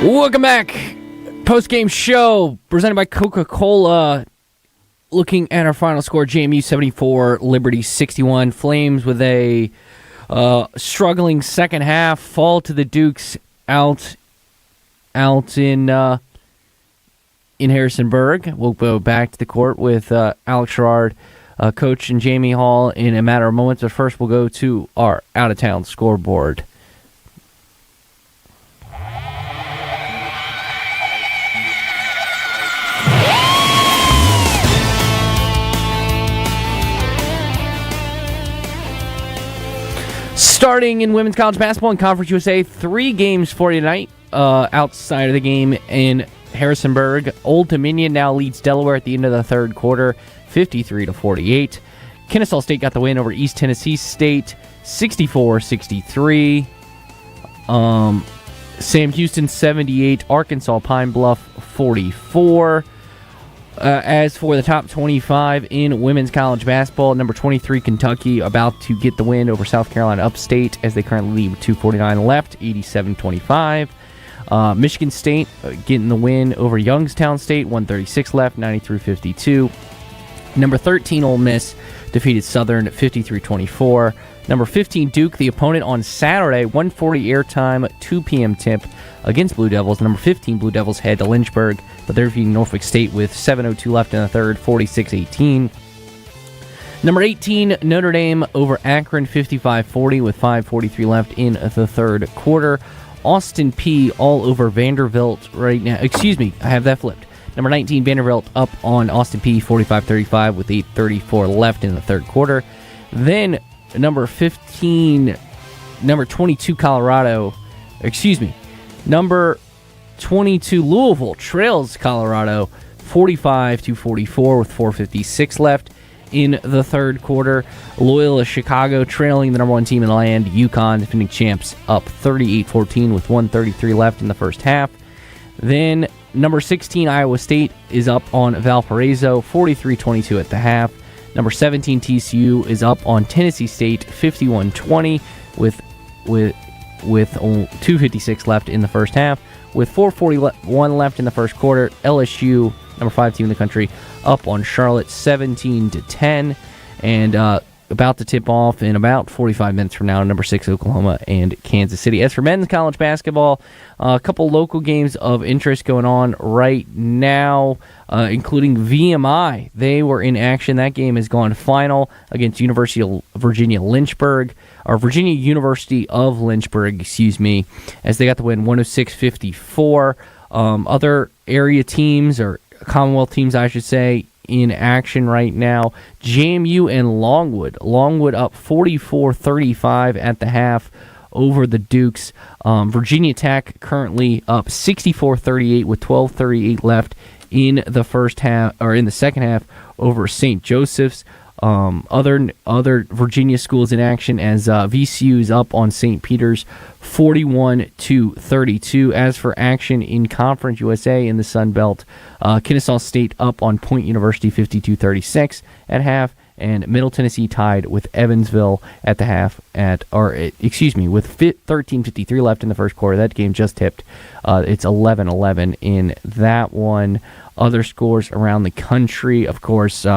S4: Welcome back. Post-game show presented by Coca-Cola. Looking at our final score, JMU 74, Liberty 61. Flames with a struggling second half fall to the Dukes out in Harrisonburg. We'll go back to the court with Alex Sherrard, coach, and Jamie Hall in a matter of moments. But first, we'll go to our out-of-town scoreboard. Starting in women's college basketball in Conference USA, 3 games for you tonight. Outside of the game in Harrisonburg, Old Dominion now leads Delaware at the end of the third quarter, 53-48. Kennesaw State got the win over East Tennessee State, 64-63. Sam Houston 78, Arkansas Pine Bluff 44. As for the top 25 in women's college basketball, number 23 Kentucky about to get the win over South Carolina Upstate as they currently lead with 2:49 left, 87-25. Michigan State getting the win over Youngstown State, 136 left, 93-52. Number 13 Ole Miss defeated Southern 53-24. Number 15 Duke, the opponent on Saturday, 1:40 airtime, 2 p.m. tip against Blue Devils. Number 15 Blue Devils head to Lynchburg, but they're defeating Norfolk State with 7:02 left in the third, 46-18. Number 18 Notre Dame over Akron, 55-40 with 5:43 left in the third quarter. Austin P all over Vanderbilt right now. Excuse me, I have that flipped. Number 19 Vanderbilt up on Austin P 45-35 with 8:34 left in the third quarter. Then number 22 Louisville trails Colorado 45-44 with 4:56 left in the third quarter. Loyola Chicago trailing the number 1 team in the land, UConn, defending champs, up 38-14 with 1:33 left in the first half. Then number 16 Iowa State is up on Valparaiso 43-22 at the half. Number 17 TCU is up on Tennessee State 51-20 with 2:56 left in the first half. With 4:41 left in the first quarter, LSU, number 5 team in the country, up on Charlotte 17-10, and about to tip off in about 45 minutes from now, number 6 Oklahoma and Kansas City. As for men's college basketball, a couple local games of interest going on right now, including VMI. They were in action. That game has gone final against University of Virginia Lynchburg, or Virginia University of Lynchburg, as they got the win 106-54. Other area teams, or Commonwealth teams, I should say, in action right now. JMU and Longwood. Longwood up 44-35 at the half over the Dukes. Virginia Tech currently up 64-38 with 12:38 left in the first half, or in the second half, over St. Joseph's. Other Virginia schools in action as VCU is up on St. Peter's 41-32. As for action in Conference USA in the Sun Belt, Kennesaw State up on Point University 52-36 at half, and Middle Tennessee tied with Evansville at the half with 13:53 left in the first quarter. That game just tipped. It's 11-11 in that one. Other scores around the country, of course,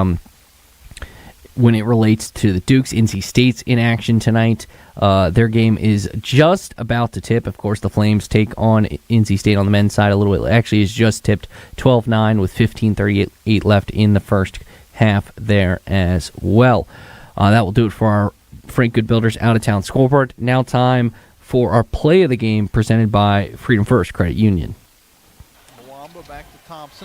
S4: when it relates to the Dukes, NC State's in action tonight. Their game is just about to tip. Of course, the Flames take on NC State on the men's side a little bit. Actually, it's just tipped 12-9 with 15:38 left in the first half there as well. That will do it for our Frank Good Builders out-of-town scoreboard. Now time for our play of the game presented by Freedom First Credit Union.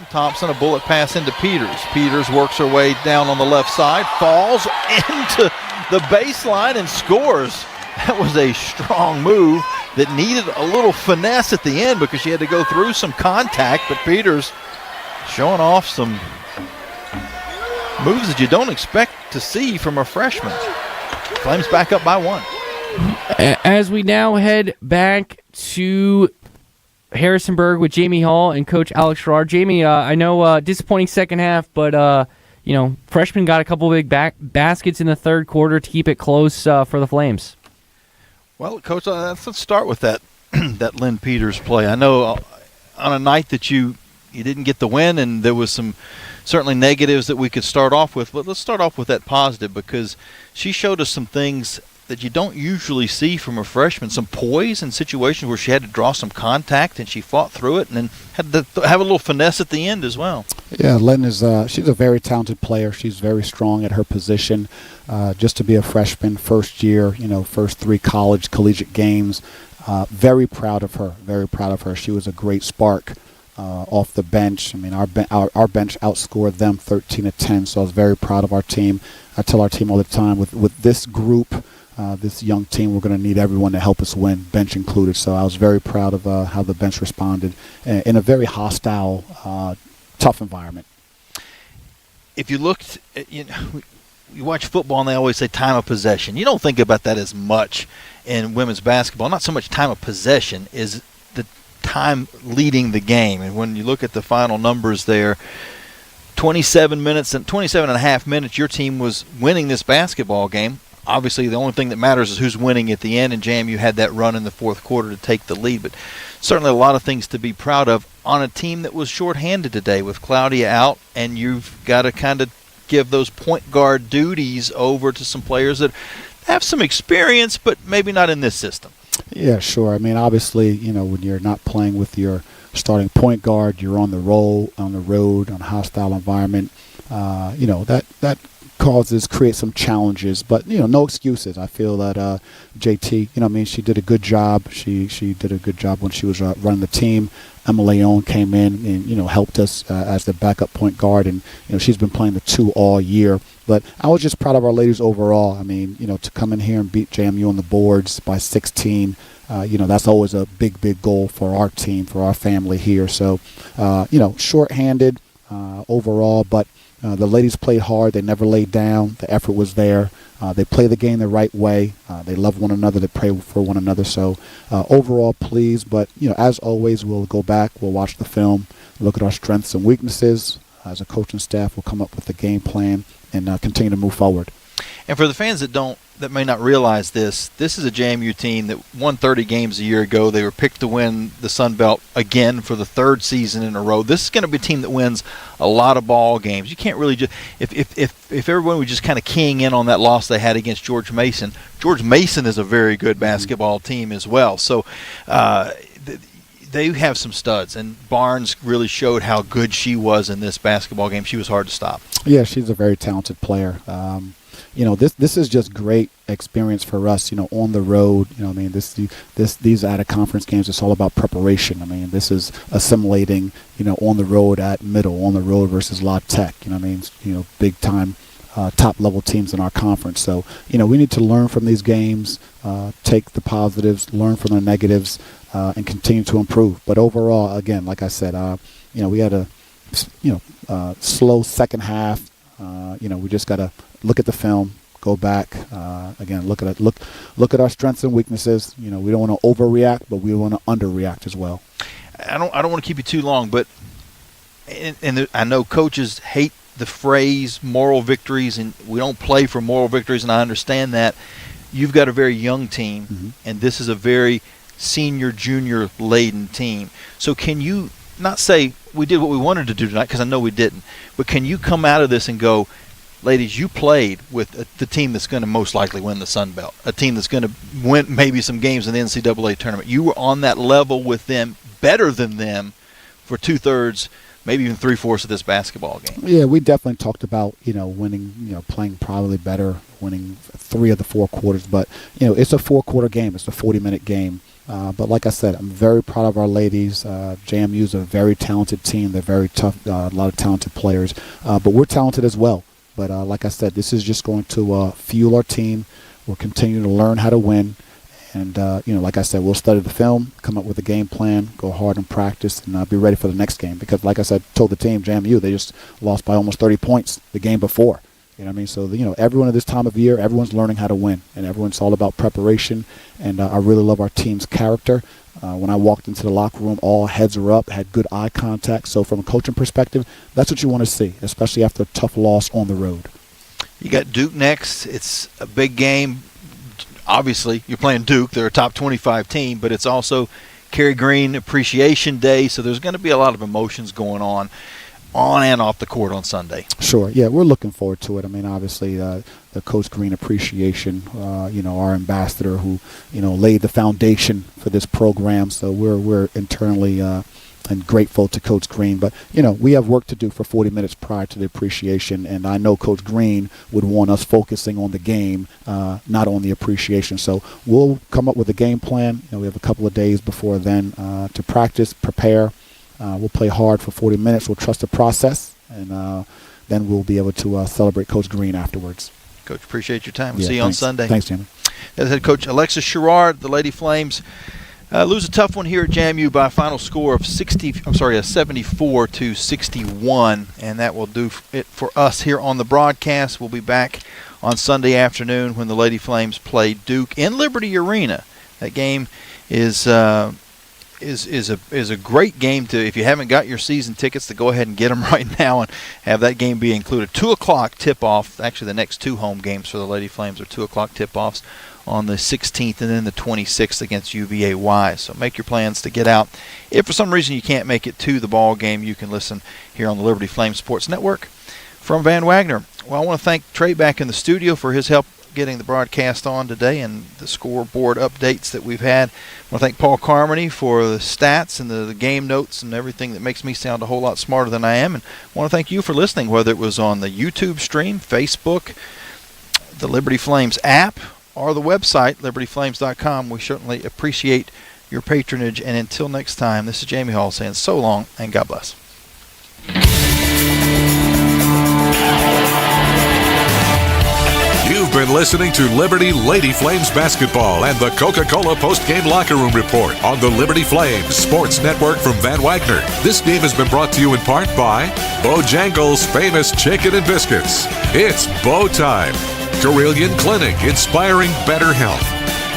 S2: Thompson, a bullet pass into Peters. Peters works her way down on the left side, falls into the baseline and scores. That was a strong move that needed a little finesse at the end because she had to go through some contact, but Peters showing off some moves that you don't expect to see from a freshman. Flames back up by 1.
S4: As we now head back to Harrisonburg with Jamie Hall and Coach Alex Sherrard. Jamie, I know disappointing second half, but freshmen got a couple big baskets in the third quarter to keep it close for the Flames.
S2: Well, Coach, let's start with that that Lynn Peters play. I know on a night that you didn't get the win, and there was some certainly negatives that we could start off with. But let's start off with that positive, because she showed us some things that you don't usually see from a freshman, some poise in situations where she had to draw some contact, and she fought through it, and then had to have a little finesse at the end as well.
S3: Yeah, Lynn is she's a very talented player. She's very strong at her position. Just to be a freshman, first year, first 3 collegiate games, very proud of her, very proud of her. She was a great spark off the bench. I mean, our bench outscored them 13-10, so I was very proud of our team. I tell our team all the time, with this group, this young team, we're going to need everyone to help us win, bench included. So I was very proud of how the bench responded in a very hostile, tough environment.
S2: If you looked, you watch football and they always say time of possession. You don't think about that as much in women's basketball. Not so much time of possession is the time leading the game. And when you look at the final numbers there, 27 minutes and 27 and a half minutes, your team was winning this basketball game. Obviously, the only thing that matters is who's winning at the end, and JMU had that run in the fourth quarter to take the lead. But certainly a lot of things to be proud of on a team that was shorthanded today with Claudia out, and you've got to kind of give those point guard duties over to some players that have some experience, but maybe not in this system.
S3: Yeah, sure. I mean, obviously, when you're not playing with your starting point guard, you're on the road, on a hostile environment. That create some challenges, but no excuses. I feel that JT, she did a good job. She did a good job when she was running the team. Emma Leon came in and helped us as the backup point guard, and she's been playing the 2 all year. But I was just proud of our ladies overall. I mean, to come in here and beat JMU on the boards by 16. That's always a big goal for our team, for our family here. So, shorthanded overall, but the ladies played hard. They never laid down. The effort was there. They play the game the right way. They love one another. They pray for one another. So overall, pleased. But, as always, we'll go back. We'll watch the film, look at our strengths and weaknesses. As a coaching staff, we'll come up with a game plan and continue to move forward.
S2: And for the fans that may not realize this is a JMU team that won 30 games a year ago. They were picked to win the Sun Belt again for the 3rd season in a row. This is going to be a team that wins a lot of ball games. You can't really just if everyone was just kind of keying in on that loss they had against George Mason. George Mason is a very good basketball team as well. So they have some studs, and Barnes really showed how good she was in this basketball game. She was hard to stop.
S3: Yeah, she's a very talented player. This is just great experience for us, on the road. These out-of-conference games, it's all about preparation. I mean, this is assimilating, on the road at Middle, on the road versus La Tech, big-time top-level teams in our conference. So, we need to learn from these games, take the positives, learn from the negatives, and continue to improve. But overall, again, like I said, we had a, slow second half. We just got to look at the film, go back, again, look at our strengths and weaknesses. We don't want to overreact, but we want to underreact as well.
S2: I don't want to keep you too long, but and I know coaches hate the phrase moral victories, and we don't play for moral victories, and I understand that. You've got a very young team, and this is a very senior, junior laden team. So can you not say we did what we wanted to do tonight, because I know we didn't, but can you come out of this and go, ladies, you played with the team that's going to most likely win the Sun Belt, a team that's going to win maybe some games in the NCAA tournament. You were on that level with them, better than them, for 2/3, maybe even 3/4 of this basketball game.
S3: Yeah, we definitely talked about, winning, playing probably better, winning 3 of the 4 quarters. But, it's a 4-quarter game. It's a 40-minute game. But like I said, I'm very proud of our ladies. JMU is a very talented team. They're very tough, a lot of talented players. But we're talented as well. But like I said, this is just going to fuel our team. We'll continue to learn how to win. And, like I said, we'll study the film, come up with a game plan, go hard in practice, and be ready for the next game. Because, like I said, told the team, JMU, they just lost by almost 30 points the game before. You know what I mean? So, everyone at this time of year, everyone's learning how to win. And everyone's all about preparation. And I really love our team's character. When I walked into the locker room, all heads were up, had good eye contact. So from a coaching perspective, that's what you want to see, especially after a tough loss on the road.
S2: You got Duke next. It's a big game. Obviously, you're playing Duke. They're a top 25 team, but it's also Kerry Green Appreciation Day, so there's going to be a lot of emotions going on and off the court on Sunday.
S3: Sure, yeah, we're looking forward to it. I mean, obviously, the Coach Green Appreciation, our ambassador who, laid the foundation for this program. So we're internally and grateful to Coach Green. But, we have work to do for 40 minutes prior to the appreciation, and I know Coach Green would want us focusing on the game, not on the appreciation. So we'll come up with a game plan. We have a couple of days before then to practice, prepare. We'll play hard for 40 minutes. We'll trust the process, and then we'll be able to celebrate Coach Green afterwards.
S2: Coach, appreciate your time. We'll see you on Sunday.
S3: Thanks, Jimmy.
S2: That's head coach Alexis Sherrard. The Lady Flames lose a tough one here at JMU by a final score of 74-61, and that will do it for us here on the broadcast. We'll be back on Sunday afternoon when the Lady Flames play Duke in Liberty Arena. That game is a great game to, if you haven't got your season tickets, to go ahead and get them right now and have that game be included. 2 o'clock tip-off. Actually, the next 2 home games for the Lady Flames are 2 o'clock tip-offs on the 16th and then the 26th against UVA-Y. So make your plans to get out. If for some reason you can't make it to the ball game, you can listen here on the Liberty Flames Sports Network from Van Wagner. Well, I want to thank Trey back in the studio for his help getting the broadcast on today and the scoreboard updates that we've had. I want to thank Paul Carmody for the stats and the game notes and everything that makes me sound a whole lot smarter than I am. And I want to thank you for listening, whether it was on the YouTube stream, Facebook, the Liberty Flames app, or the website, libertyflames.com. We certainly appreciate your patronage. And until next time, this is Jamie Hall saying so long and God bless.
S1: You've been listening to Liberty Lady Flames basketball and the Coca-Cola post-game locker room report on the Liberty Flames Sports Network from Van Wagner. This game has been brought to you in part by Bojangles' famous chicken and biscuits. It's Bo Time. Carillion Clinic, inspiring better health.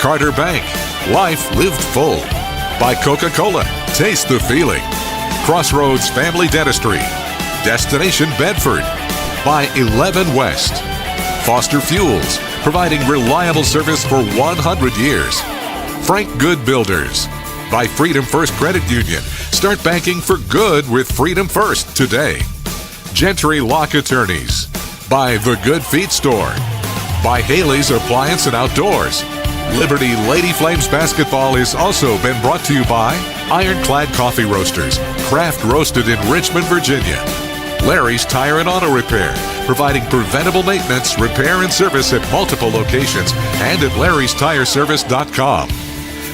S1: Carter Bank, life lived full. By Coca-Cola, taste the feeling. Crossroads Family Dentistry. Destination Bedford. By 11 West. Foster Fuels, providing reliable service for 100 years. Frank Good Builders. By Freedom First Credit Union. Start banking for good with Freedom First today. Gentry Lock Attorneys. By The Good Feet Store. By Haley's Appliance and Outdoors. Liberty Lady Flames basketball has also been brought to you by Ironclad Coffee Roasters, craft roasted in Richmond, Virginia. Larry's Tire and Auto Repair, providing preventable maintenance, repair, and service at multiple locations and at larrystireservice.com.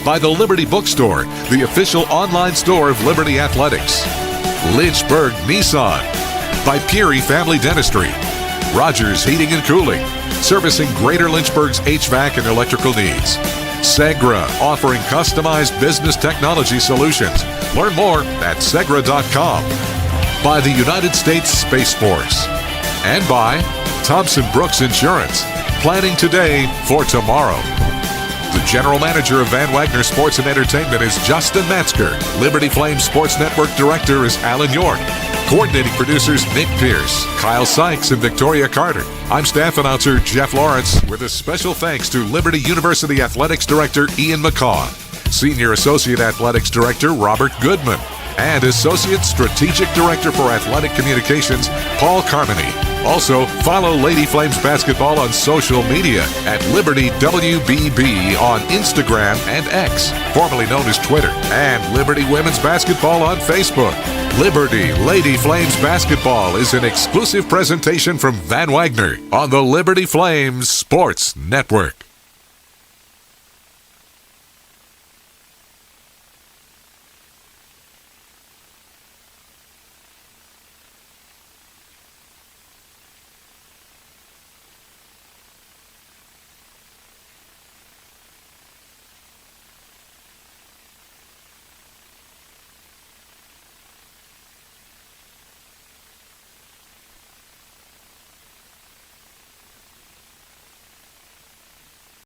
S1: By the Liberty Bookstore, the official online store of Liberty Athletics. Lynchburg Nissan. By Peary Family Dentistry. Rogers Heating and Cooling, servicing Greater Lynchburg's HVAC and electrical needs. Segra, offering customized business technology solutions. Learn more at segra.com. By the United States Space Force. And by Thompson Brooks Insurance, planning today for tomorrow. The general manager of Van Wagner Sports and Entertainment is Justin Metzger. Liberty Flames Sports Network director is Alan York. Coordinating producers Nick Pierce, Kyle Sykes, and Victoria Carter. I'm staff announcer Jeff Lawrence with a special thanks to Liberty University Athletics Director Ian McCaw, Senior Associate Athletics Director Robert Goodman, and Associate Strategic Director for Athletic Communications Paul Carmody. Also, follow Lady Flames basketball on social media at Liberty WBB on Instagram and X, formerly known as Twitter, and Liberty Women's Basketball on Facebook. Liberty Lady Flames basketball is an exclusive presentation from Van Wagner on the Liberty Flames Sports Network.